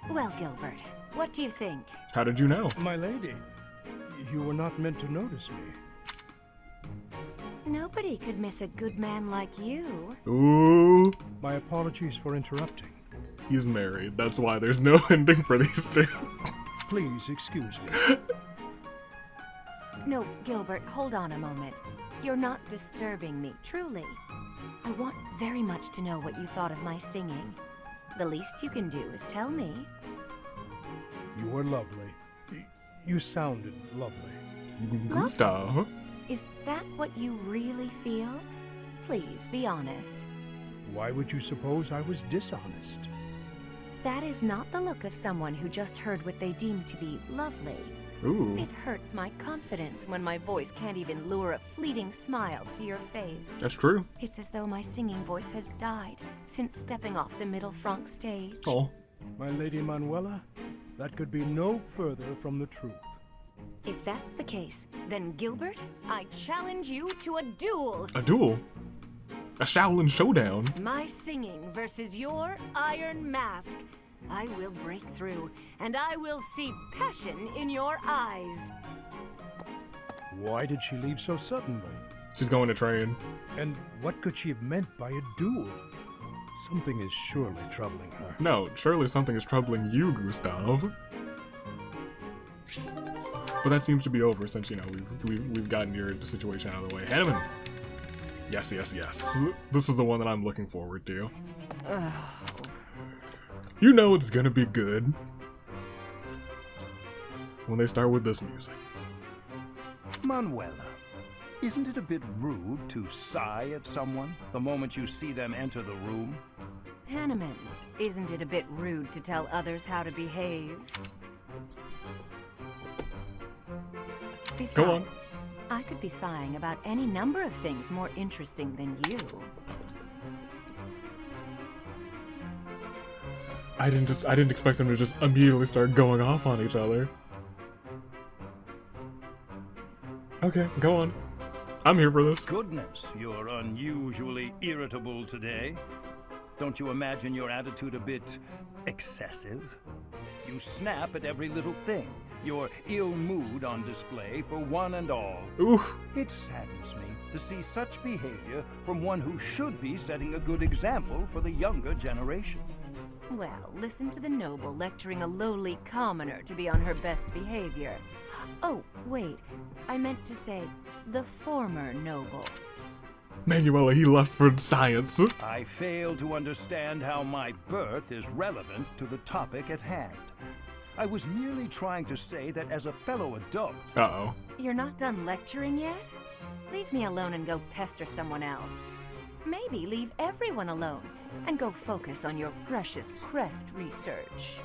Well, Gilbert, what do you think? How did you know? My lady, you were not meant to notice me. Nobody could miss a good man like you. Ooh. My apologies for interrupting. He's married. That's why there's no ending for these two. Please excuse me. No, Gilbert, hold on a moment. You're not disturbing me, truly. I want very much to know what you thought of my singing. The least you can do is tell me. You were lovely. You sounded lovely. Gustav. Is that what you really feel? Please, be honest. Why would you suppose I was dishonest? That is not the look of someone who just heard what they deem to be lovely. Ooh. It hurts my confidence when my voice can't even lure a fleeting smile to your face. That's true. It's as though my singing voice has died since stepping off the Middle Franc stage. Oh. My Lady Manuela, that could be no further from the truth. If that's the case, then Gilbert, I challenge you to a duel. A duel? A Shaolin showdown? My singing versus your iron mask. I will break through, and I will see passion in your eyes. Why did she leave so suddenly? She's going to train. And what could she have meant by a duel? Something is surely troubling her. No, surely something is troubling you, Gustav. But that seems to be over since, you know, we've gotten your situation out of the way. Hanneman! Yes. This is the one that I'm looking forward to. You know it's gonna be good when they start with this music. Manuela, isn't it a bit rude to sigh at someone the moment you see them enter the room? Hanneman, isn't it a bit rude to tell others how to behave? Besides, Go on. I could be sighing about any number of things more interesting than you. I didn't expect them to just immediately start going off on each other. Okay, go on. I'm here for this. Goodness, you're unusually irritable today. Don't you imagine your attitude a bit excessive? You snap at every little thing, your ill mood on display for one and all. Oof. It saddens me to see such behavior from one who should be setting a good example for the younger generation. Well, listen to the noble lecturing a lowly commoner to be on her best behavior. Oh, wait, I meant to say the former noble. Manuela, he left for science. I fail to understand how my birth is relevant to the topic at hand. I was merely trying to say that as a fellow adult... Uh-oh. You're not done lecturing yet? Leave me alone and go pester someone else. Maybe leave everyone alone and go focus on your precious crest research.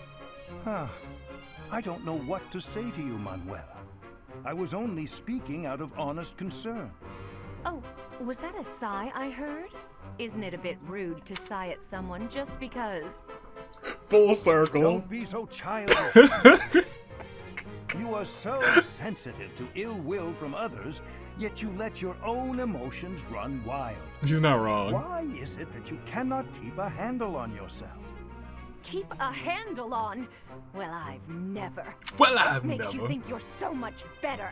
I don't know what to say to you, Manuela. I was only speaking out of honest concern. Oh, was that a sigh I heard? Isn't it a bit rude to sigh at someone just because? Full circle. Don't be so childish. You are so sensitive to ill will from others, yet you let your own emotions run wild. She's not wrong. Why is it that you cannot keep a handle on yourself? Keep a handle on? Well, I've never. Well, I've What makes never. you think you're so much better?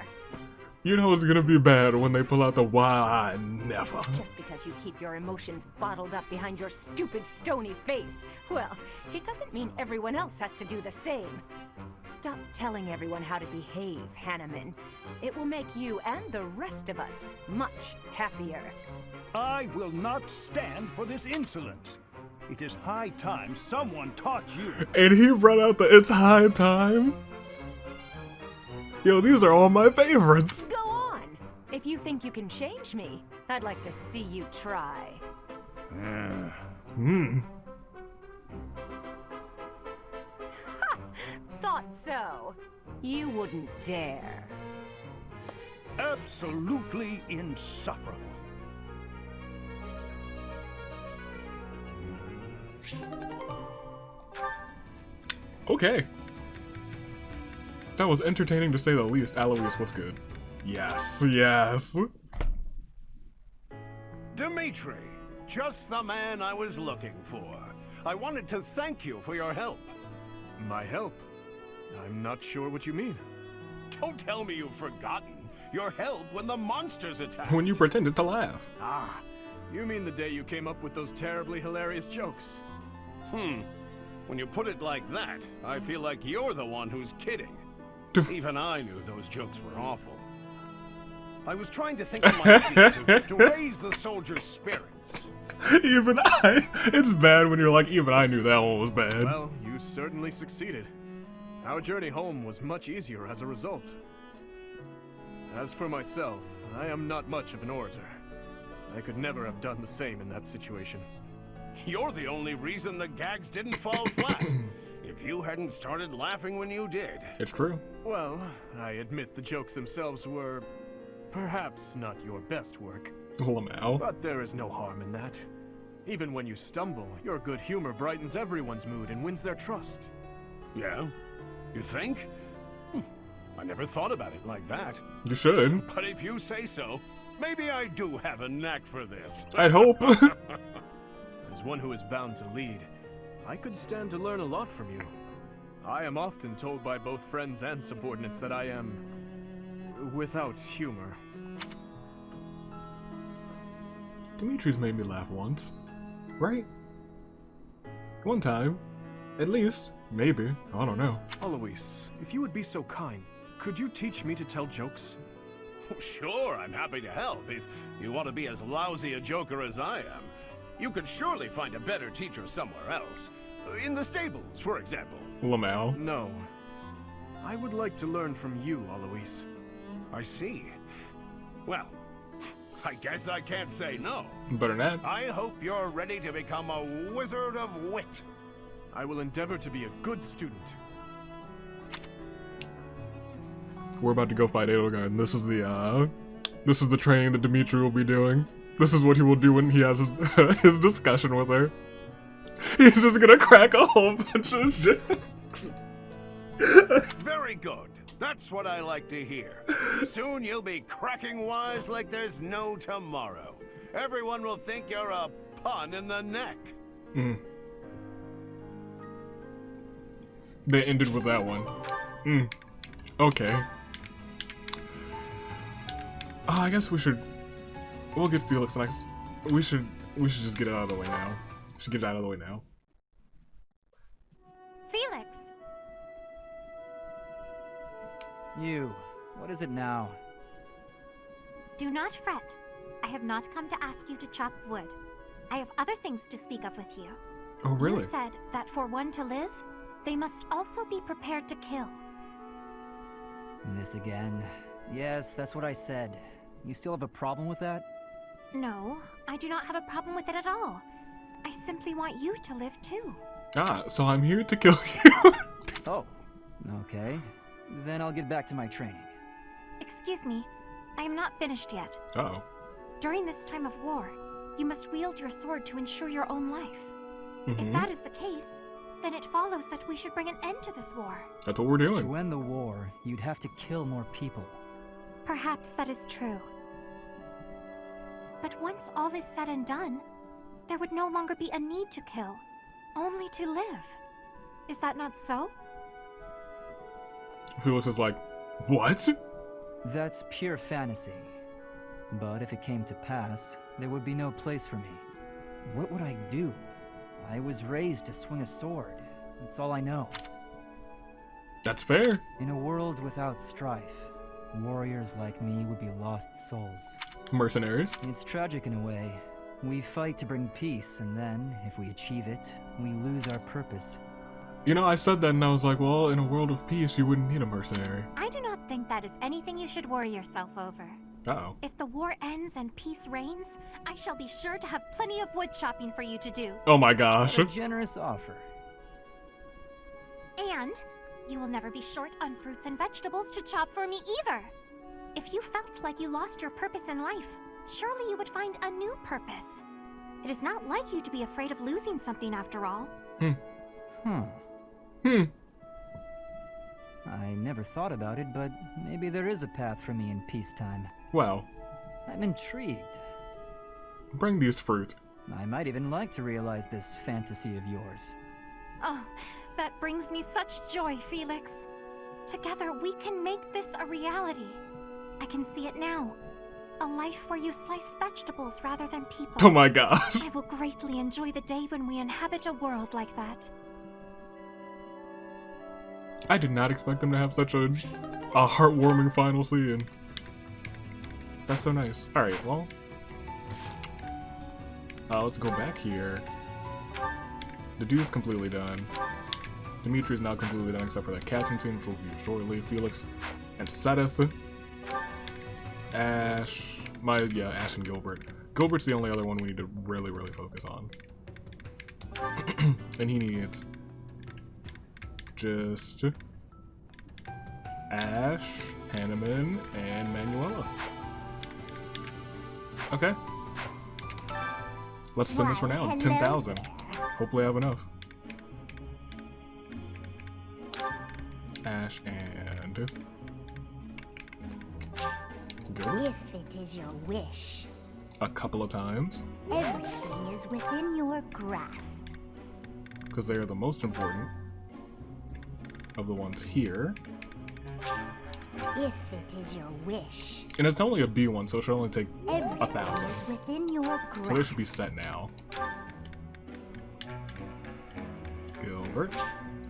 You know it's gonna be bad when they pull out the why I never. Just because you keep your emotions bottled up behind your stupid stony face. Well, it doesn't mean everyone else has to do the same. Stop telling everyone how to behave, Hanneman. It will make you and the rest of us much happier. I will not stand for this insolence. It is high time someone taught you. And he brought out the "It's high time." Yo, these are all my favorites. Go on. If you think you can change me, I'd like to see you try. Thought so. You wouldn't dare. Absolutely insufferable. Okay. That was entertaining to say the least. Alois, what's good? Yes, yes. Dimitri, just the man I was looking for. I wanted to thank you for your help. My help? I'm not sure what you mean. Don't tell me you've forgotten your help when the monsters attacked. When you pretended to laugh. Ah, you mean the day you came up with those terribly hilarious jokes? When you put it like that, I feel like you're the one who's kidding. Even I knew those jokes were awful. I was trying to think of my feet to raise the soldiers' spirits. Even I. It's bad when you're like, even I knew that one was bad. Well, you certainly succeeded. Our journey home was much easier as a result. As for myself, I am not much of an orator. I could never have done the same in that situation. You're the only reason the gags didn't fall flat. If you hadn't started laughing when you did. It's true. Well, I admit the jokes themselves were perhaps not your best work. Lamau. But there is no harm in that. Even when you stumble, your good humor brightens everyone's mood and wins their trust. Yeah? You think? I never thought about it like that. You should. But if you say so, maybe I do have a knack for this. I'd hope. As one who is bound to lead, I could stand to learn a lot from you. I am often told by both friends and subordinates that I am without humor. Dimitri's made me laugh once. Right? One time. At least. Maybe. I don't know. Alois, if you would be so kind, could you teach me to tell jokes? Sure, I'm happy to help. If you want to be as lousy a joker as I am, you could surely find a better teacher somewhere else. In the stables, for example. Lamau. No. I would like to learn from you, Alois. I see. Well, I guess I can't say no. Better not. I hope you're ready to become a wizard of wit. I will endeavor to be a good student. We're about to go fight Edelgard, and this is the training that Dimitri will be doing. This is what he will do when he has his discussion with her. He's just gonna crack a whole bunch of jokes. Very good. That's what I like to hear. Soon you'll be cracking wise like there's no tomorrow. Everyone will think you're a pun in the neck. They ended with that one. Okay. I guess we should. We'll get Felix next. We should just get it out of the way now. We should get it out of the way now. Felix! You. What is it now? Do not fret. I have not come to ask you to chop wood. I have other things to speak of with you. Oh, really? You said that for one to live, they must also be prepared to kill. This again. Yes, that's what I said. You still have a problem with that? No, I do not have a problem with it at all. I simply want you to live too. So I'm here to kill you. Oh, okay. Then I'll get back to my training. Excuse me, I am not finished yet. Uh-oh. During this time of war, you must wield your sword to ensure your own life. If that is the case, then it follows that we should bring an end to this war. That's what we're doing. To end the war, you'd have to kill more people. Perhaps that is true. But once all is said and done, there would no longer be a need to kill, only to live. Is that not so? Felix is like, what? That's pure fantasy. But if it came to pass, there would be no place for me. What would I do? I was raised to swing a sword. That's all I know. That's fair. In a world without strife, warriors like me would be lost souls. Mercenaries. It's tragic in a way. We fight to bring peace, and then, if we achieve it, we lose our purpose. You know, I said that and I was like, well, in a world of peace, you wouldn't need a mercenary. I do not think that is anything you should worry yourself over. Uh-oh. If the war ends and peace reigns, I shall be sure to have plenty of wood chopping for you to do. Oh my gosh. What a generous offer. And you will never be short on fruits and vegetables to chop for me either. If you felt like you lost your purpose in life, surely you would find a new purpose. It is not like you to be afraid of losing something after all. I never thought about it, but maybe there is a path for me in peacetime. Well. I'm intrigued. Bring these fruits. I might even like to realize this fantasy of yours. Oh, that brings me such joy, Felix. Together we can make this a reality. I can see it now. A life where you slice vegetables rather than people. Oh my gosh. I will greatly enjoy the day when we inhabit a world like that. I did not expect them to have such a heartwarming final scene. That's so nice. Alright, well. Let's go back here. The dude's completely done. Dimitri's now completely done except for that catching scene, which will be shortly. Felix and Sedith. Ash. Ash and Gilbert. Gilbert's the only other one we need to really, really focus on. And he needs just Ash, Hanneman, and Manuela. Okay. Let's spin this Renown. 10,000. Hopefully I have enough. Ash and Gilbert. If it is your wish. A couple of times. Everything is within your grasp. Because they are the most important of the ones here. If it is your wish. And it's only a B one, so it should only take 1,000. Everything is within your grasp. So they should be set now. Gilbert.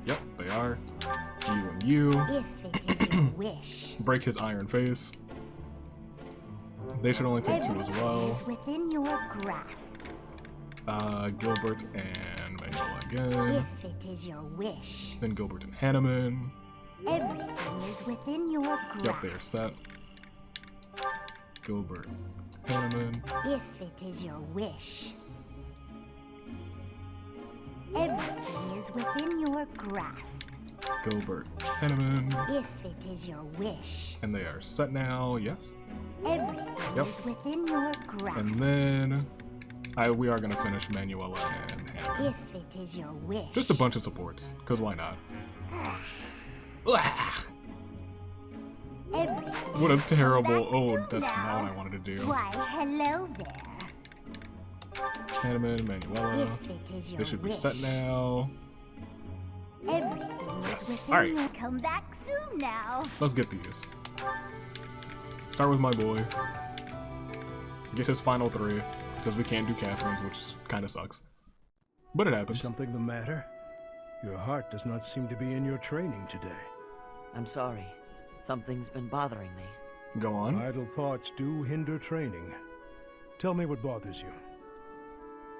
Yep, they are. You and you. If it is your wish. Break his iron face. They should only take 2 as well. Is within your grasp. Gilbert and Manuela again. If it is your wish. Then Gilbert and Hanneman. Everything is within your grasp. Yep, they are set. Gilbert, Hanneman. If it is your wish. Everything is within your grasp. Gilbert, Hanneman. If it is your wish. And they are set now, yes? Everything is within your grasp. And then we are gonna finish Manuela and Hanneman. If it is your wish. Just a bunch of supports, because why not? What a terrible. Oh, that's not what I wanted to do. Why, hello there. Hanneman, Manuela. If it is your They should be wish. set now. Everything is Yes! Alright. We'll come back soon now. Let's get these. Start with my boy. Get his final 3, because we can't do Catherine's, which kind of sucks. But it happens. Something the matter? Your heart does not seem to be in your training today. I'm sorry. Something's been bothering me. Go on. Idle thoughts do hinder training. Tell me what bothers you.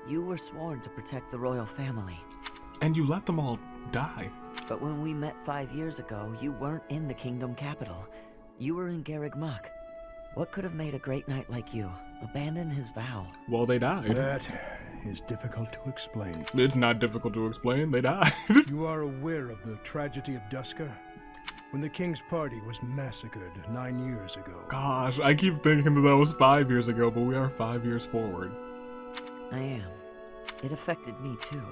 You were sworn to protect the royal family. And you let them all die. But when we met 5 years ago, you weren't in the kingdom capital. You were in Garreg Mach. What could have made a great knight like you abandon his vow? Well, they died. That is difficult to explain. It's not difficult to explain. They died. You are aware of the tragedy of Duska? When the king's party was massacred 9 years ago. Gosh, I keep thinking that was 5 years ago, but we are 5 years forward. I am. It affected me too.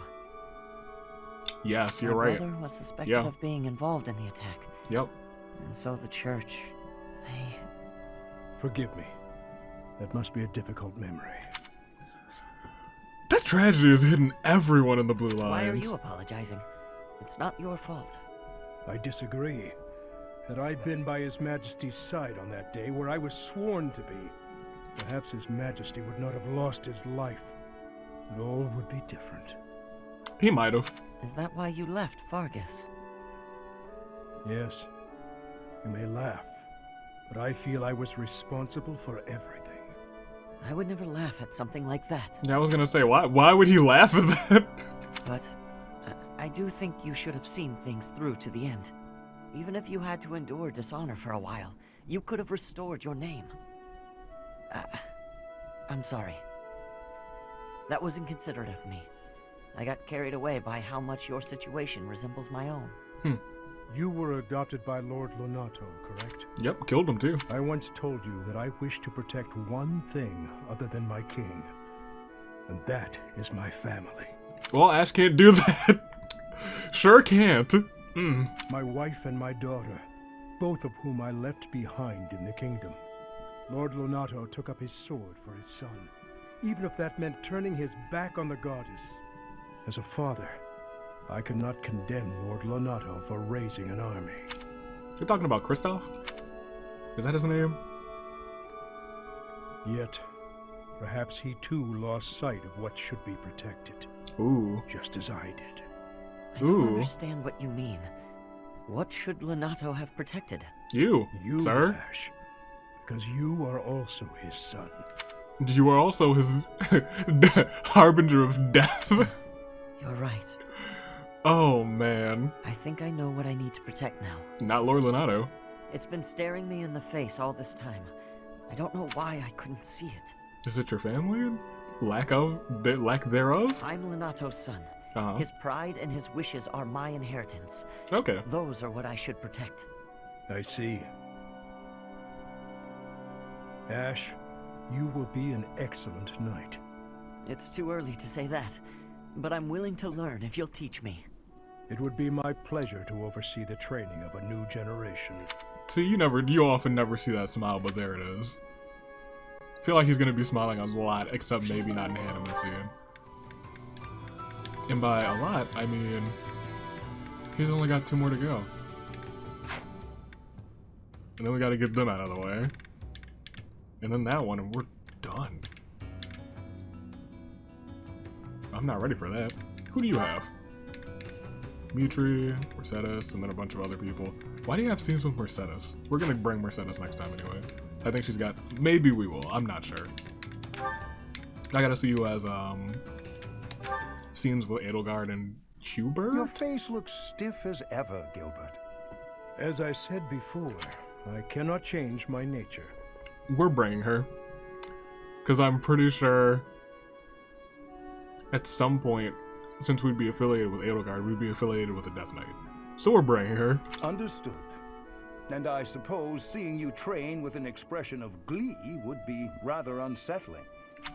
Yes, you're My right. brother was suspected of being involved in the attack. Yep. And so the church, they... Forgive me. That must be a difficult memory. That tragedy has hidden everyone in the Blue Lines. Why are you apologizing? It's not your fault. I disagree. Had I been by His Majesty's side on that day where I was sworn to be, perhaps His Majesty would not have lost his life. And all would be different. He might have. Is that why you left Fargus? Yes. You may laugh, but I feel I was responsible for everything. I would never laugh at something like that. Yeah, I was gonna say, why would he laugh at that? But I do think you should have seen things through to the end. Even if you had to endure dishonor for a while, you could have restored your name. I'm sorry. That was inconsiderate of me. I got carried away by how much your situation resembles my own. You were adopted by Lord Lonato, correct? Yep, killed him too. I once told you that I wish to protect one thing other than my king. And that is my family. Well, Ash can't do that. Sure can't. My wife and my daughter, both of whom I left behind in the kingdom. Lord Lonato took up his sword for his son, even if that meant turning his back on the goddess. As a father, I could not condemn Lord Lonato for raising an army. You're talking about Kristoff? Is that his name? Yet, perhaps he too lost sight of what should be protected. Ooh. Just as I did. I don't understand what you mean. What should Lonato have protected? You, sir. Ash, because you are also his son. You are also his harbinger of death. You're right. Oh, man. I think I know what I need to protect now. Not Lord Lonato. It's been staring me in the face all this time. I don't know why I couldn't see it. Is it your family? Lack thereof? I'm Lonato's son. His pride and his wishes are my inheritance. Okay. Those are what I should protect. I see. Ash, you will be an excellent knight. It's too early to say that, but I'm willing to learn if you'll teach me. It would be my pleasure to oversee the training of a new generation. See, you often never see that smile, but there it is. I feel like he's gonna be smiling a lot, except maybe not in Hanneman scene. And by a lot, I mean, he's only got 2 more to go. And then we gotta get them out of the way. And then that one, and we're done. I'm not ready for that. Who do you have? Dimitri, Mercedes, and then a bunch of other people. Why do you have scenes with Mercedes? We're gonna bring Mercedes next time anyway. I think she's got... Maybe we will. I'm not sure. I gotta see you as, scenes with Edelgard and Hubert? Your face looks stiff as ever, Gilbert. As I said before, I cannot change my nature. We're bringing her. Because I'm pretty sure at some point, since we'd be affiliated with Edelgard, we'd be affiliated with the Death Knight. So we're bringing her. Understood. And I suppose seeing you train with an expression of glee would be rather unsettling.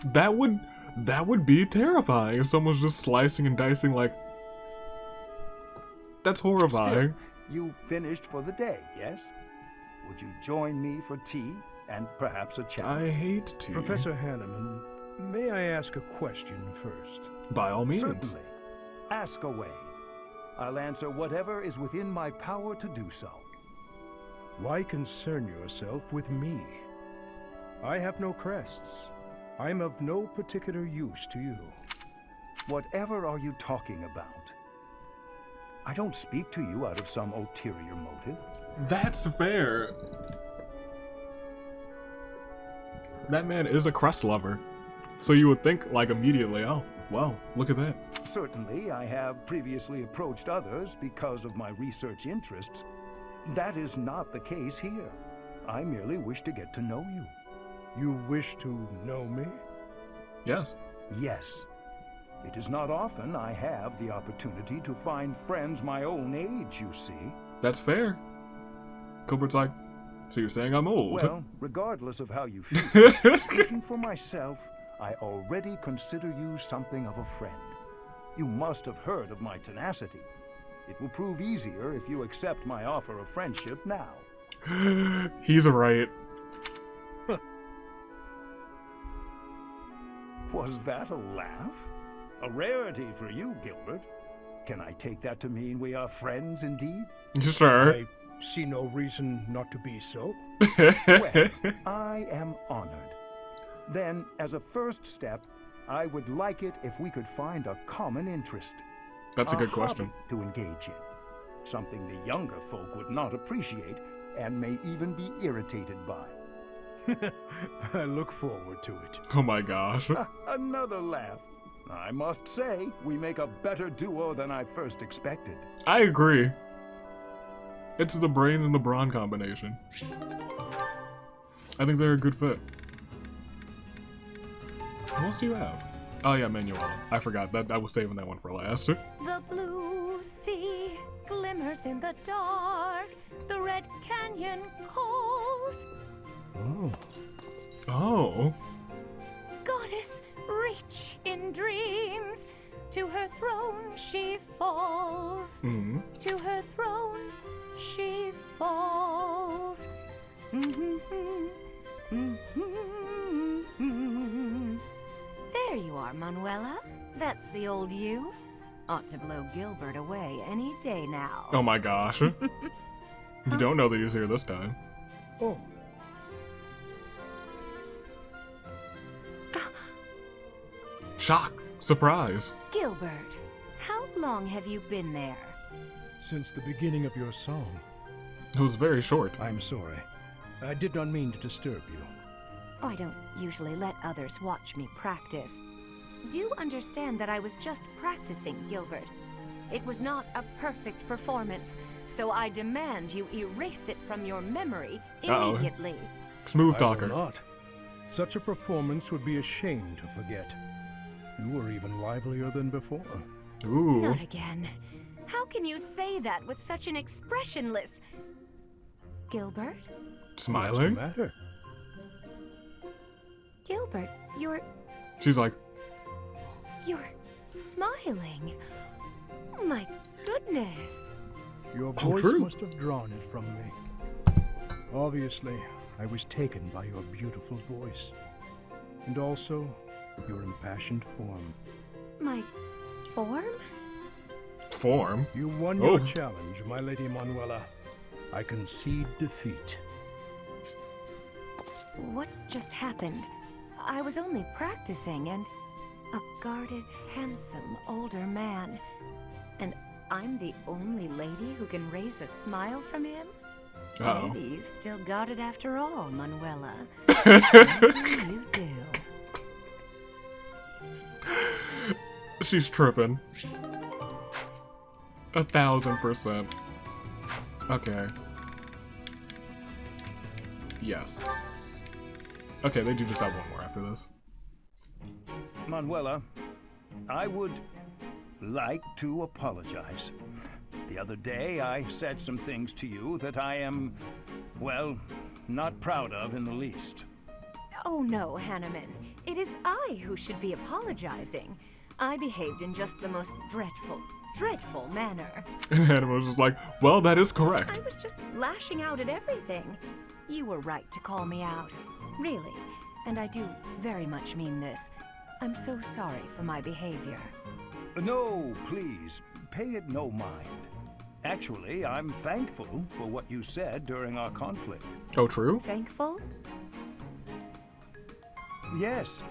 That would be terrifying if someone's just slicing and dicing like... That's horrifying. Still, you finished for the day, yes? Would you join me for tea and perhaps a chat? I hate tea. Professor Hanneman, may I ask a question first? By all means. Certainly. Ask away. I'll answer whatever is within my power to do so. Why concern yourself with me? I have no crests. I'm of no particular use to you. Whatever are you talking about? I don't speak to you out of some ulterior motive. That's fair. That man is a crest lover. So you would think, like, immediately, oh, wow, look at that. Certainly, I have previously approached others because of my research interests. That is not the case here. I merely wish to get to know you. You wish to know me? Yes. Yes. It is not often I have the opportunity to find friends my own age, you see. That's fair. Gilbert's like, so you're saying I'm old? Well, regardless of how you feel, speaking for myself, I already consider you something of a friend. You must have heard of my tenacity. It will prove easier if you accept my offer of friendship now. He's right. Was that a laugh? A rarity for you, Gilbert. Can I take that to mean we are friends indeed? Sure. I see no reason not to be so. Well, I am honored. Then, as a first step, I would like it if we could find a common interest. That's a good question. To engage in. Something the younger folk would not appreciate and may even be irritated by. I look forward to it. Oh my gosh. Another laugh. I must say, we make a better duo than I first expected. I agree. It's the brain and the brawn combination. I think they're a good fit. What else do you have? Oh yeah, Manuel. I forgot. I was saving that one for last. The blue sea glimmers in the dark. The red canyon calls. Oh. Oh. Goddess rich in dreams. To her throne she falls. Mm-hmm. To her throne she falls. There you are, Manuela. That's the old you. Ought to blow Gilbert away any day now. Oh my gosh. You don't know that he was here this time. Oh. Shock. Surprise. Gilbert, how long have you been there? Since the beginning of your song. It was very short. I'm sorry. I did not mean to disturb you. I don't usually let others watch me practice. Do understand that I was just practicing, Gilbert. It was not a perfect performance, so I demand you erase it from your memory immediately. Smooth talker. I will not. Such a performance would be a shame to forget. You were even livelier than before. Ooh. Not again. How can you say that with such an expressionless... Gilbert? Smiling? What's the matter? Gilbert, you're... She's like... You're smiling. Oh my goodness. Your voice must have drawn it from me. Obviously, I was taken by your beautiful voice. And also, your impassioned form. My form? Form? You won your challenge, my Lady Manuela. I concede defeat. What just happened? I was only practicing, and a guarded, handsome, older man. And I'm the only lady who can raise a smile from him? Uh-oh. Maybe you've still got it after all, Manuela. Maybe you do. She's tripping. 1000%. Okay. Yes. Okay, they do just have one more after this. Manuela, I would like to apologize. The other day, I said some things to you that I am, well, not proud of in the least. Oh no, Hanneman. It is I who should be apologizing. I behaved in just the most dreadful manner. And Hanneman was just like, well, that is correct. I was just lashing out at everything. You were right to call me out. Really. And I do very much mean this. I'm so sorry for my behavior. No, please. pay it no mind. Actually, I'm thankful for what you said during our conflict. Oh, true? Thankful? Yes.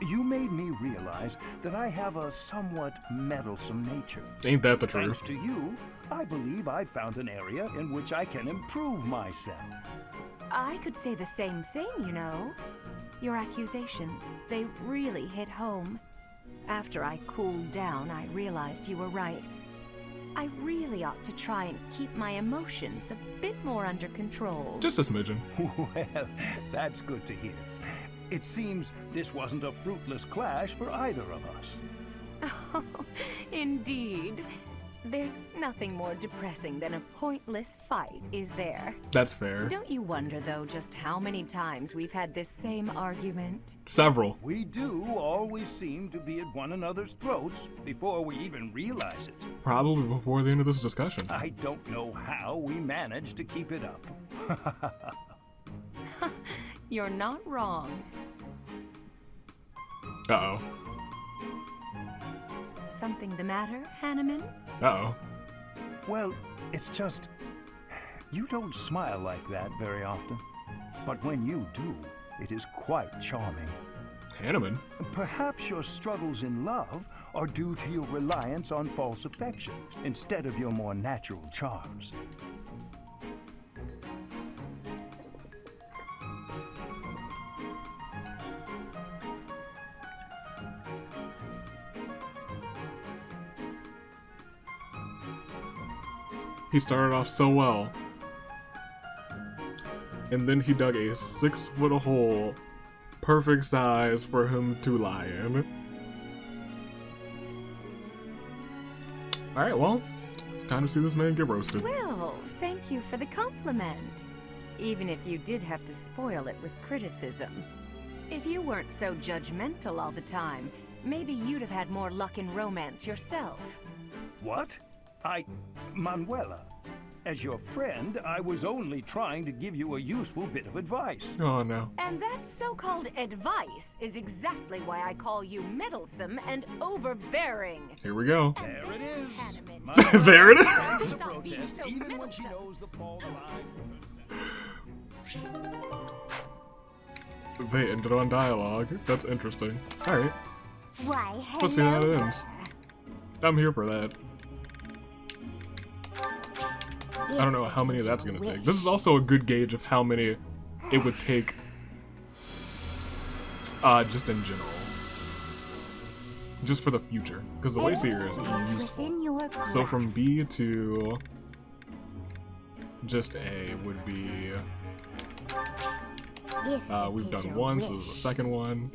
You made me realize that I have a somewhat meddlesome nature. Ain't that the truth? Thanks to you, I believe I've found an area in which I can improve myself. I could say the same thing, you know. Your accusations, they really hit home. After I cooled down, I realized you were right. I really ought to try and keep my emotions a bit more under control. Just a smidgen. Well, that's good to hear. It seems this wasn't a fruitless clash for either of us. Oh, indeed. There's nothing more depressing than a pointless fight, is there? That's fair. Don't you wonder, though, just how many times we've had this same argument? Several. We do always seem to be at one another's throats before we even realize it. Probably before the end of this discussion. I don't know how we manage to keep it up. You're not wrong. Uh-oh. Something the matter, Hanneman? Uh-oh. Well, it's just... you don't smile like that very often. But when you do, it is quite charming. Hanneman? Perhaps your struggles in love are due to your reliance on false affection, instead of your more natural charms. He started off so well. And then he dug a 6-foot hole, perfect size for him to lie in. Alright, well, it's time to see this man get roasted. Well, thank you for the compliment. Even if you did have to spoil it with criticism. If you weren't so judgmental all the time, maybe you'd have had more luck in romance yourself. What? Manuela, as your friend, I was only trying to give you a useful bit of advice. Oh, no. And that so-called advice is exactly why I call you meddlesome and overbearing. Here we go. There it is. There it is. Stop being so Even when she meddlesome. knows the fault lies with herself. They ended on dialogue. That's interesting. Alright. Why, Let's see how it hello ends. I'm here for that. I don't know how many that's gonna take. This is also a good gauge of how many it would take, just in general. Just for the future. Because the Wayseer is useful. So from B to just A would be... we've done one, so this is the second one.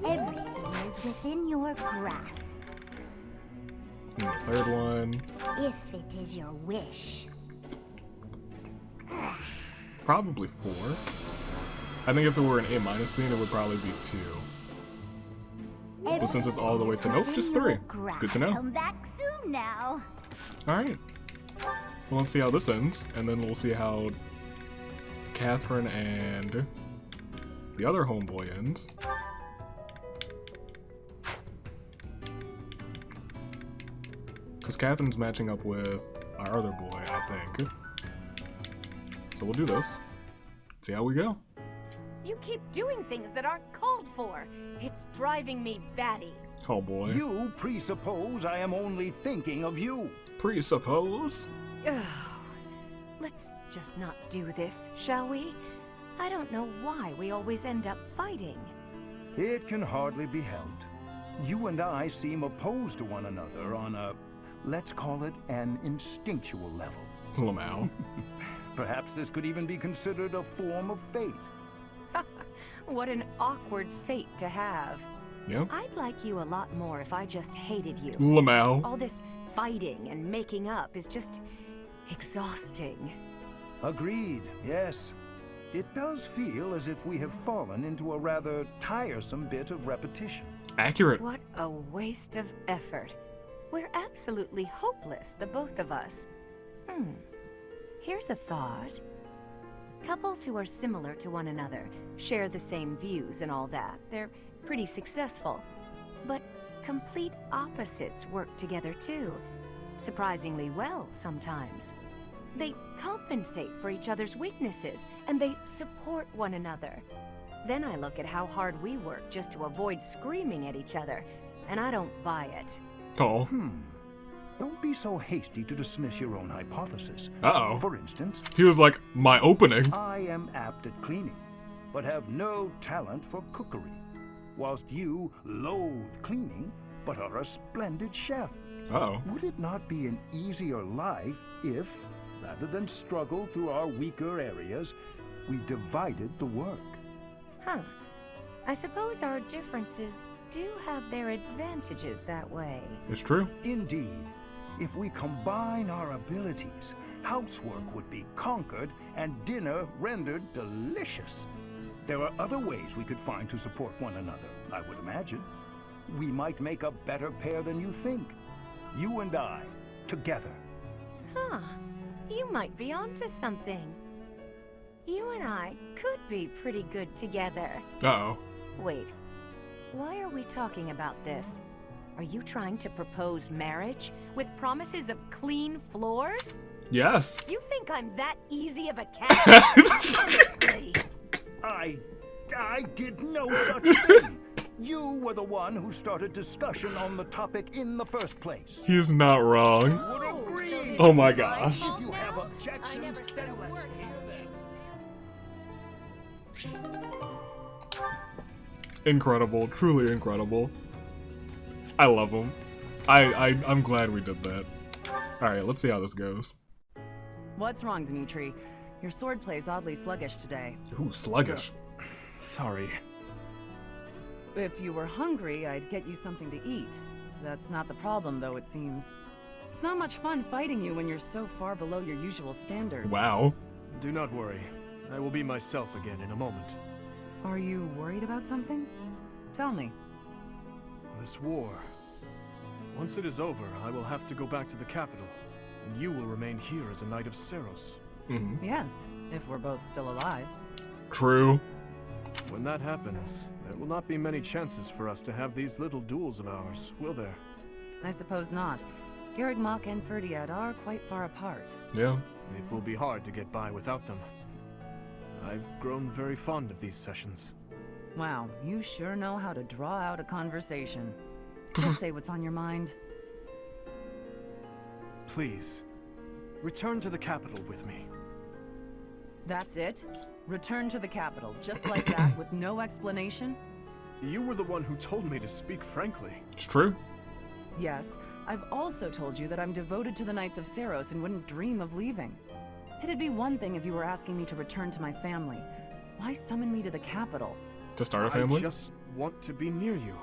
Everything is within your grasp. And the third one. If it is your wish. Probably 4. I think if it were an A- scene, it would probably be 2. But since it's all the way to nope, just 3. Good to know. Come back soon now. Alright. Well, let's see how this ends, and then we'll see how Catherine and the other homeboy ends. Because Catherine's matching up with our other boy, I think. So we'll do this. See how we go. You keep doing things that aren't called for. It's driving me batty. Oh boy. You presuppose I am only thinking of you. Presuppose? Ugh. Let's just not do this, shall we? I don't know why we always end up fighting. It can hardly be helped. You and I seem opposed to one another on a, let's call it an instinctual level. Lamau. Perhaps this could even be considered a form of fate. What an awkward fate to have. Yep. I'd like you a lot more if I just hated you. Lamau. All this fighting and making up is just exhausting. Agreed, yes. It does feel as if we have fallen into a rather tiresome bit of repetition. Accurate. What a waste of effort. We're absolutely hopeless, the both of us. Here's a thought. Couples who are similar to one another, share the same views and all that, they're pretty successful. But complete opposites work together too. Surprisingly well sometimes. They compensate for each other's weaknesses, and they support one another. Then I look at how hard we work just to avoid screaming at each other, and I don't buy it. Oh. Don't be so hasty to dismiss your own hypothesis. Uh-oh. For instance, He was like, my opening. I am apt at cleaning, but have no talent for cookery, whilst you loathe cleaning, but are a splendid chef. Uh-oh. Would it not be an easier life if, rather than struggle through our weaker areas, we divided the work? Huh. I suppose our differences do have their advantages that way. It's true. Indeed. If we combine our abilities, housework would be conquered and dinner rendered delicious. There are other ways we could find to support one another, I would imagine. We might make a better pair than you think. You and I, together. Huh. You might be onto something. You and I could be pretty good together. Uh-oh. Wait. Why are we talking about this? Are you trying to propose marriage with promises of clean floors? Yes. You think I'm that easy of a cat? Honestly. I did no such thing. You were the one who started discussion on the topic in the first place. He's not wrong. Oh my gosh. If you have objections, then let's hear them. Incredible. Truly incredible. I love him. I'm glad we did that. Alright, let's see how this goes. What's wrong, Dimitri? Your swordplay is oddly sluggish today. Ooh, sluggish. Sorry. If you were hungry, I'd get you something to eat. That's not the problem, though, it seems. It's not much fun fighting you when you're so far below your usual standards. Wow. Do not worry. I will be myself again in a moment. Are you worried about something? Tell me. This war. Once it is over, I will have to go back to the capital, and you will remain here as a Knight of Seros. Mm-hmm. Yes, if we're both still alive. True. When that happens, there will not be many chances for us to have these little duels of ours, will there? I suppose not. Garrigmach and Ferdiad are quite far apart. Yeah. It will be hard to get by without them. I've grown very fond of these sessions. Wow, you sure know how to draw out a conversation. Just say what's on your mind. Please, return to the capital with me. That's it? Return to the capital, just like that, with no explanation? You were the one who told me to speak frankly. It's true. Yes, I've also told you that I'm devoted to the Knights of Seros and wouldn't dream of leaving. It'd be one thing if you were asking me to return to my family. Why summon me to the capital? To start a family? I just want to be near you.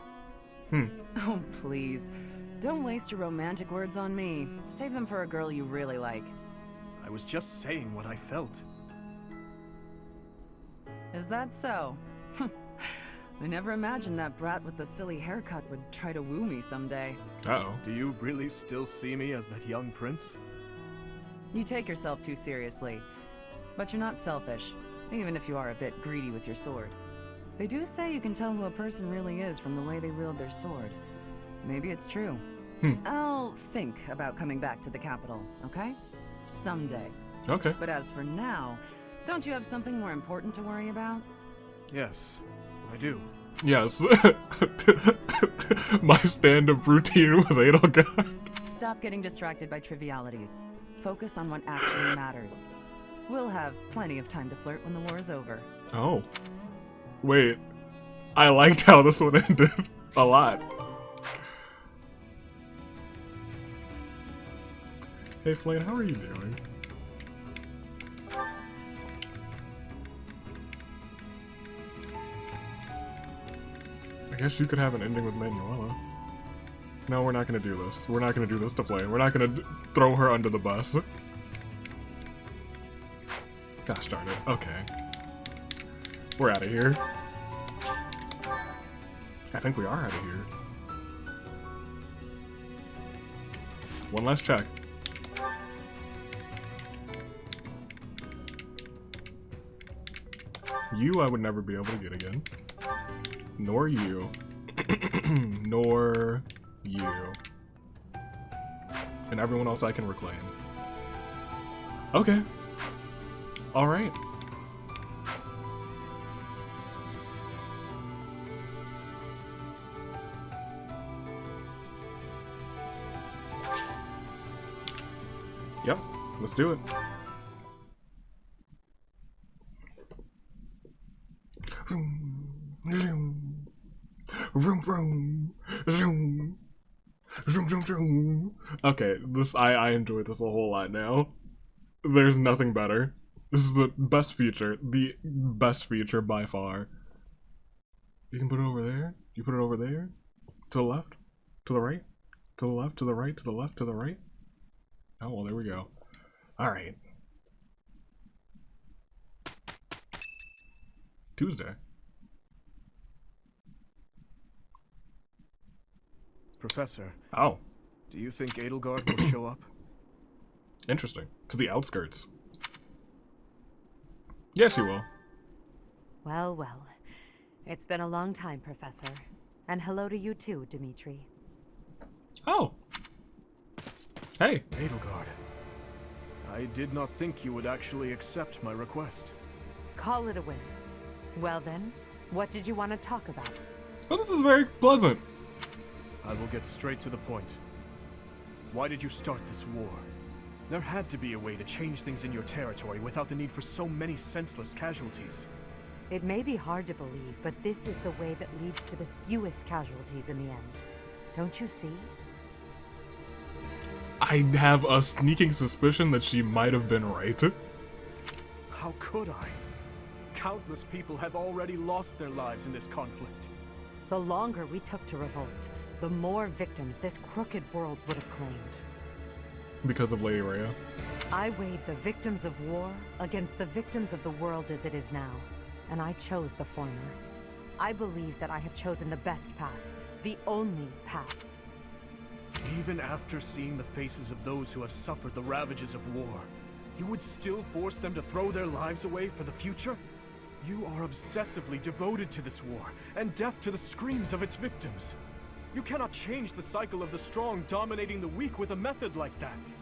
Oh, please. Don't waste your romantic words on me. Save them for a girl you really like. I was just saying what I felt. Is that so? I never imagined that brat with the silly haircut would try to woo me someday. Uh-oh. Do you really still see me as that young prince? You take yourself too seriously. But you're not selfish, even if you are a bit greedy with your sword. They do say you can tell who a person really is from the way they wield their sword. Maybe it's true. I'll think about coming back to the capital, okay? Someday. Okay. But as for now, don't you have something more important to worry about? Yes, I do. Yes. My stand-up routine with Edelgard. Stop getting distracted by trivialities. Focus on what actually matters. We'll have plenty of time to flirt when the war is over. Oh. Wait. I liked how this one ended. A lot. Hey Flane, how are you doing? I guess you could have an ending with Manuela. No, we're not gonna do this. We're not gonna do this to Flane. We're not gonna throw her under the bus. Gosh darn it. Okay. We're out of here. I think we are out of here. One last check. You I would never be able to get again. Nor you. Nor you. And everyone else I can reclaim. Okay. Alright. Yep, let's do it. Okay, this I enjoy this a whole lot now. There's nothing better. This is the best feature by far. You can put it over there. You put it over there. To the left. To the right. To the left. To the right. To the left. To the right. Oh, well, there we go. Alright. Tuesday. Professor. Oh. Do you think Edelgard will show up? Interesting. To the outskirts. Yeah, she will. Well, well. It's been a long time, Professor. And hello to you too, Dimitri. Oh. Hey. Edelgard. I did not think you would actually accept my request. Call it a win. Well then, what did you want to talk about? Well, this is very pleasant. I will get straight to the point. Why did you start this war? There had to be a way to change things in your territory without the need for so many senseless casualties. It may be hard to believe, but this is the way that leads to the fewest casualties in the end. Don't you see? I have a sneaking suspicion that she might have been right. How could I? Countless people have already lost their lives in this conflict. The longer we took to revolt, the more victims this crooked world would have claimed. Because of Lady Rhea. I weighed the victims of war against the victims of the world as it is now, and I chose the former. I believe that I have chosen the best path, the only path. Even after seeing the faces of those who have suffered the ravages of war, you would still force them to throw their lives away for the future? You are obsessively devoted to this war, and deaf to the screams of its victims. You cannot change the cycle of the strong dominating the weak with a method like that.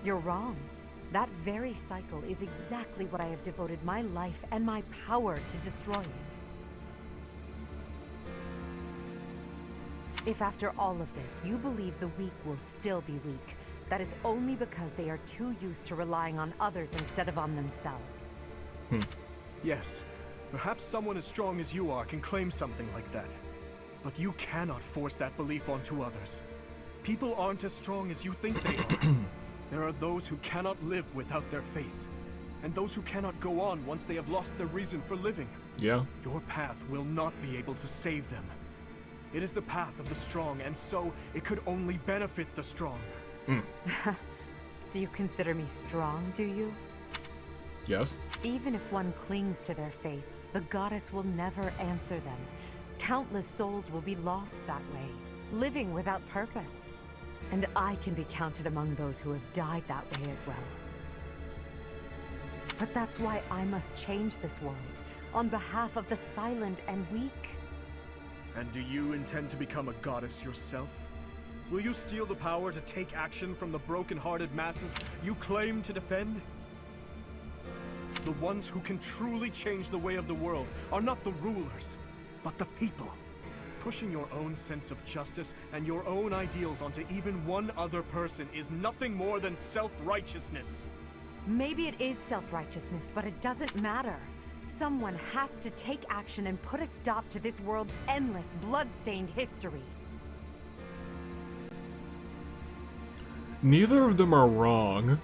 You're wrong. That very cycle is exactly what I have devoted my life and my power to destroying. If after all of this, you believe the weak will still be weak, that is only because they are too used to relying on others instead of on themselves. Yes, perhaps someone as strong as you are can claim something like that. But you cannot force that belief onto others. People aren't as strong as you think they are. There are those who cannot live without their faith, and those who cannot go on once they have lost their reason for living. Yeah. Your path will not be able to save them. It is the path of the strong, and so it could only benefit the strong. So you consider me strong, do you? Yes. Even if one clings to their faith, the goddess will never answer them. Countless souls will be lost that way, living without purpose. And I can be counted among those who have died that way as well. But that's why I must change this world, on behalf of the silent and weak. And do you intend to become a goddess yourself? Will you steal the power to take action from the broken-hearted masses you claim to defend? The ones who can truly change the way of the world are not the rulers, but the people. Pushing your own sense of justice and your own ideals onto even one other person is nothing more than self-righteousness. Maybe it is self-righteousness, but it doesn't matter. Someone has to take action and put a stop to this world's endless, blood-stained history. Neither of them are wrong.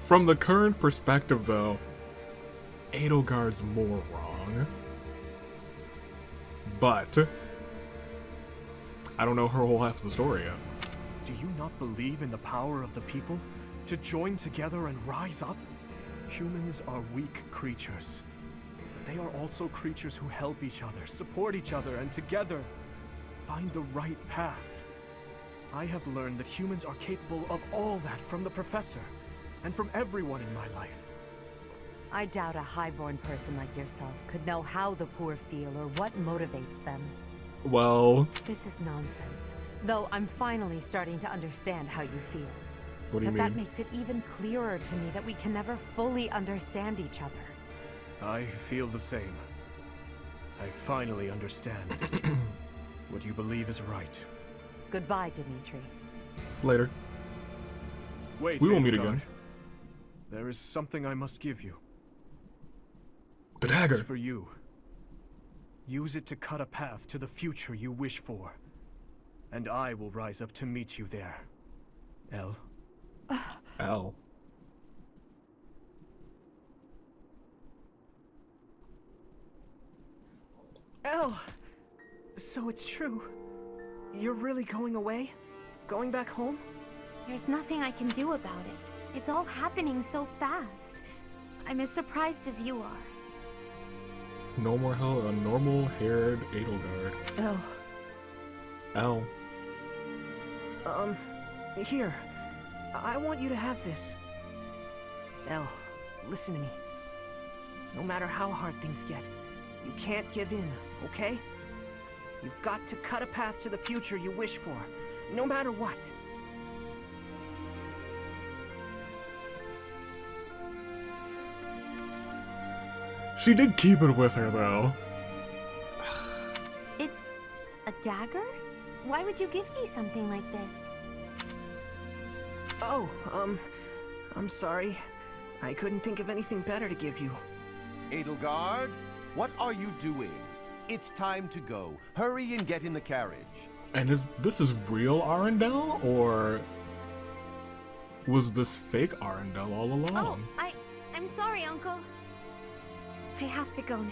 From the current perspective, though, Edelgard's more wrong. But I don't know her whole half of the story yet. Do you not believe in the power of the people to join together and rise up? Humans are weak creatures, but they are also creatures who help each other, support each other, and together find the right path. I have learned that humans are capable of all that from the Professor, and from everyone in my life. I doubt a highborn person like yourself could know how the poor feel or what motivates them. Well... This is nonsense, though I'm finally starting to understand how you feel. What do you but mean? That makes it even clearer to me that we can never fully understand each other. I feel the same. I finally understand what you believe is right. Goodbye, Dimitri. Later. Wait, we will meet Edelgard. again. There is something I must give you. The This dagger. is for you. Use it to cut a path to the future you wish for. And I will rise up to meet you there. Elle. Ow. Elle! So it's true. You're really going away? Going back home? There's nothing I can do about it. It's all happening so fast. I'm as surprised as you are. No more hell, a normal-haired Edelgard. Elle. Ow. Here. I want you to have this. Elle, listen to me. No matter how hard things get, you can't give in, okay? You've got to cut a path to the future you wish for, no matter what. She did keep it with her, though. It's a dagger? Why would you give me something like this? Oh, I'm sorry. I couldn't think of anything better to give you. Edelgard, what are you doing? It's time to go. Hurry and get in the carriage. And this is real Arendelle, or was this fake Arendelle all along? Oh, I'm sorry, Uncle. I have to go now.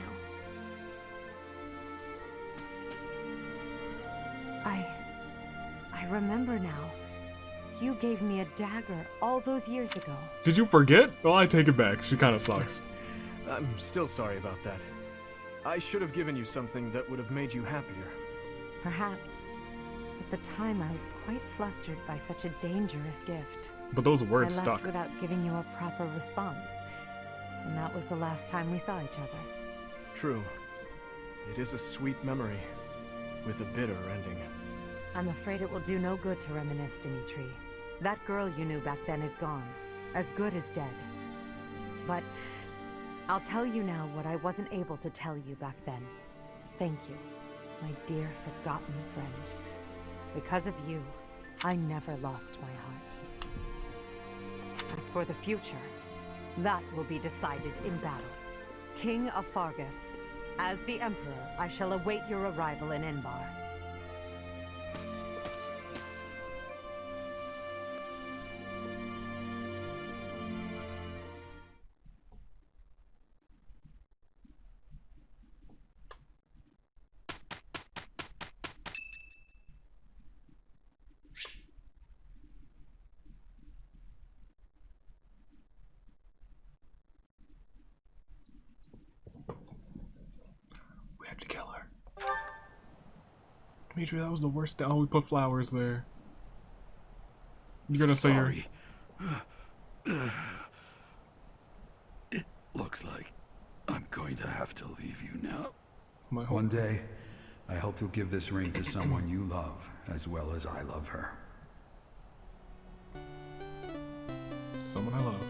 I remember now. You gave me a dagger all those years ago. Did you forget? Well, I take it back. She kind of sucks. I'm still sorry about that. I should have given you something that would have made you happier. Perhaps. At the time, I was quite flustered by such a dangerous gift. But those words I left stuck. without giving you a proper response. And that was the last time we saw each other. True. It is a sweet memory, with a bitter ending. I'm afraid it will do no good to reminisce, Dimitri. That girl you knew back then is gone. As good as dead. But I'll tell you now what I wasn't able to tell you back then. Thank you, my dear forgotten friend. Because of you, I never lost my heart. As for the future, that will be decided in battle. King of Fargus, as the Emperor, I shall await your arrival in Enbar. To kill her. Dimitri, that was the worst. Oh, we put flowers there. You're gonna say you're... It looks like I'm going to have to leave you now. One day, I hope you'll give this ring to someone you love, as well as I love her. Someone I love.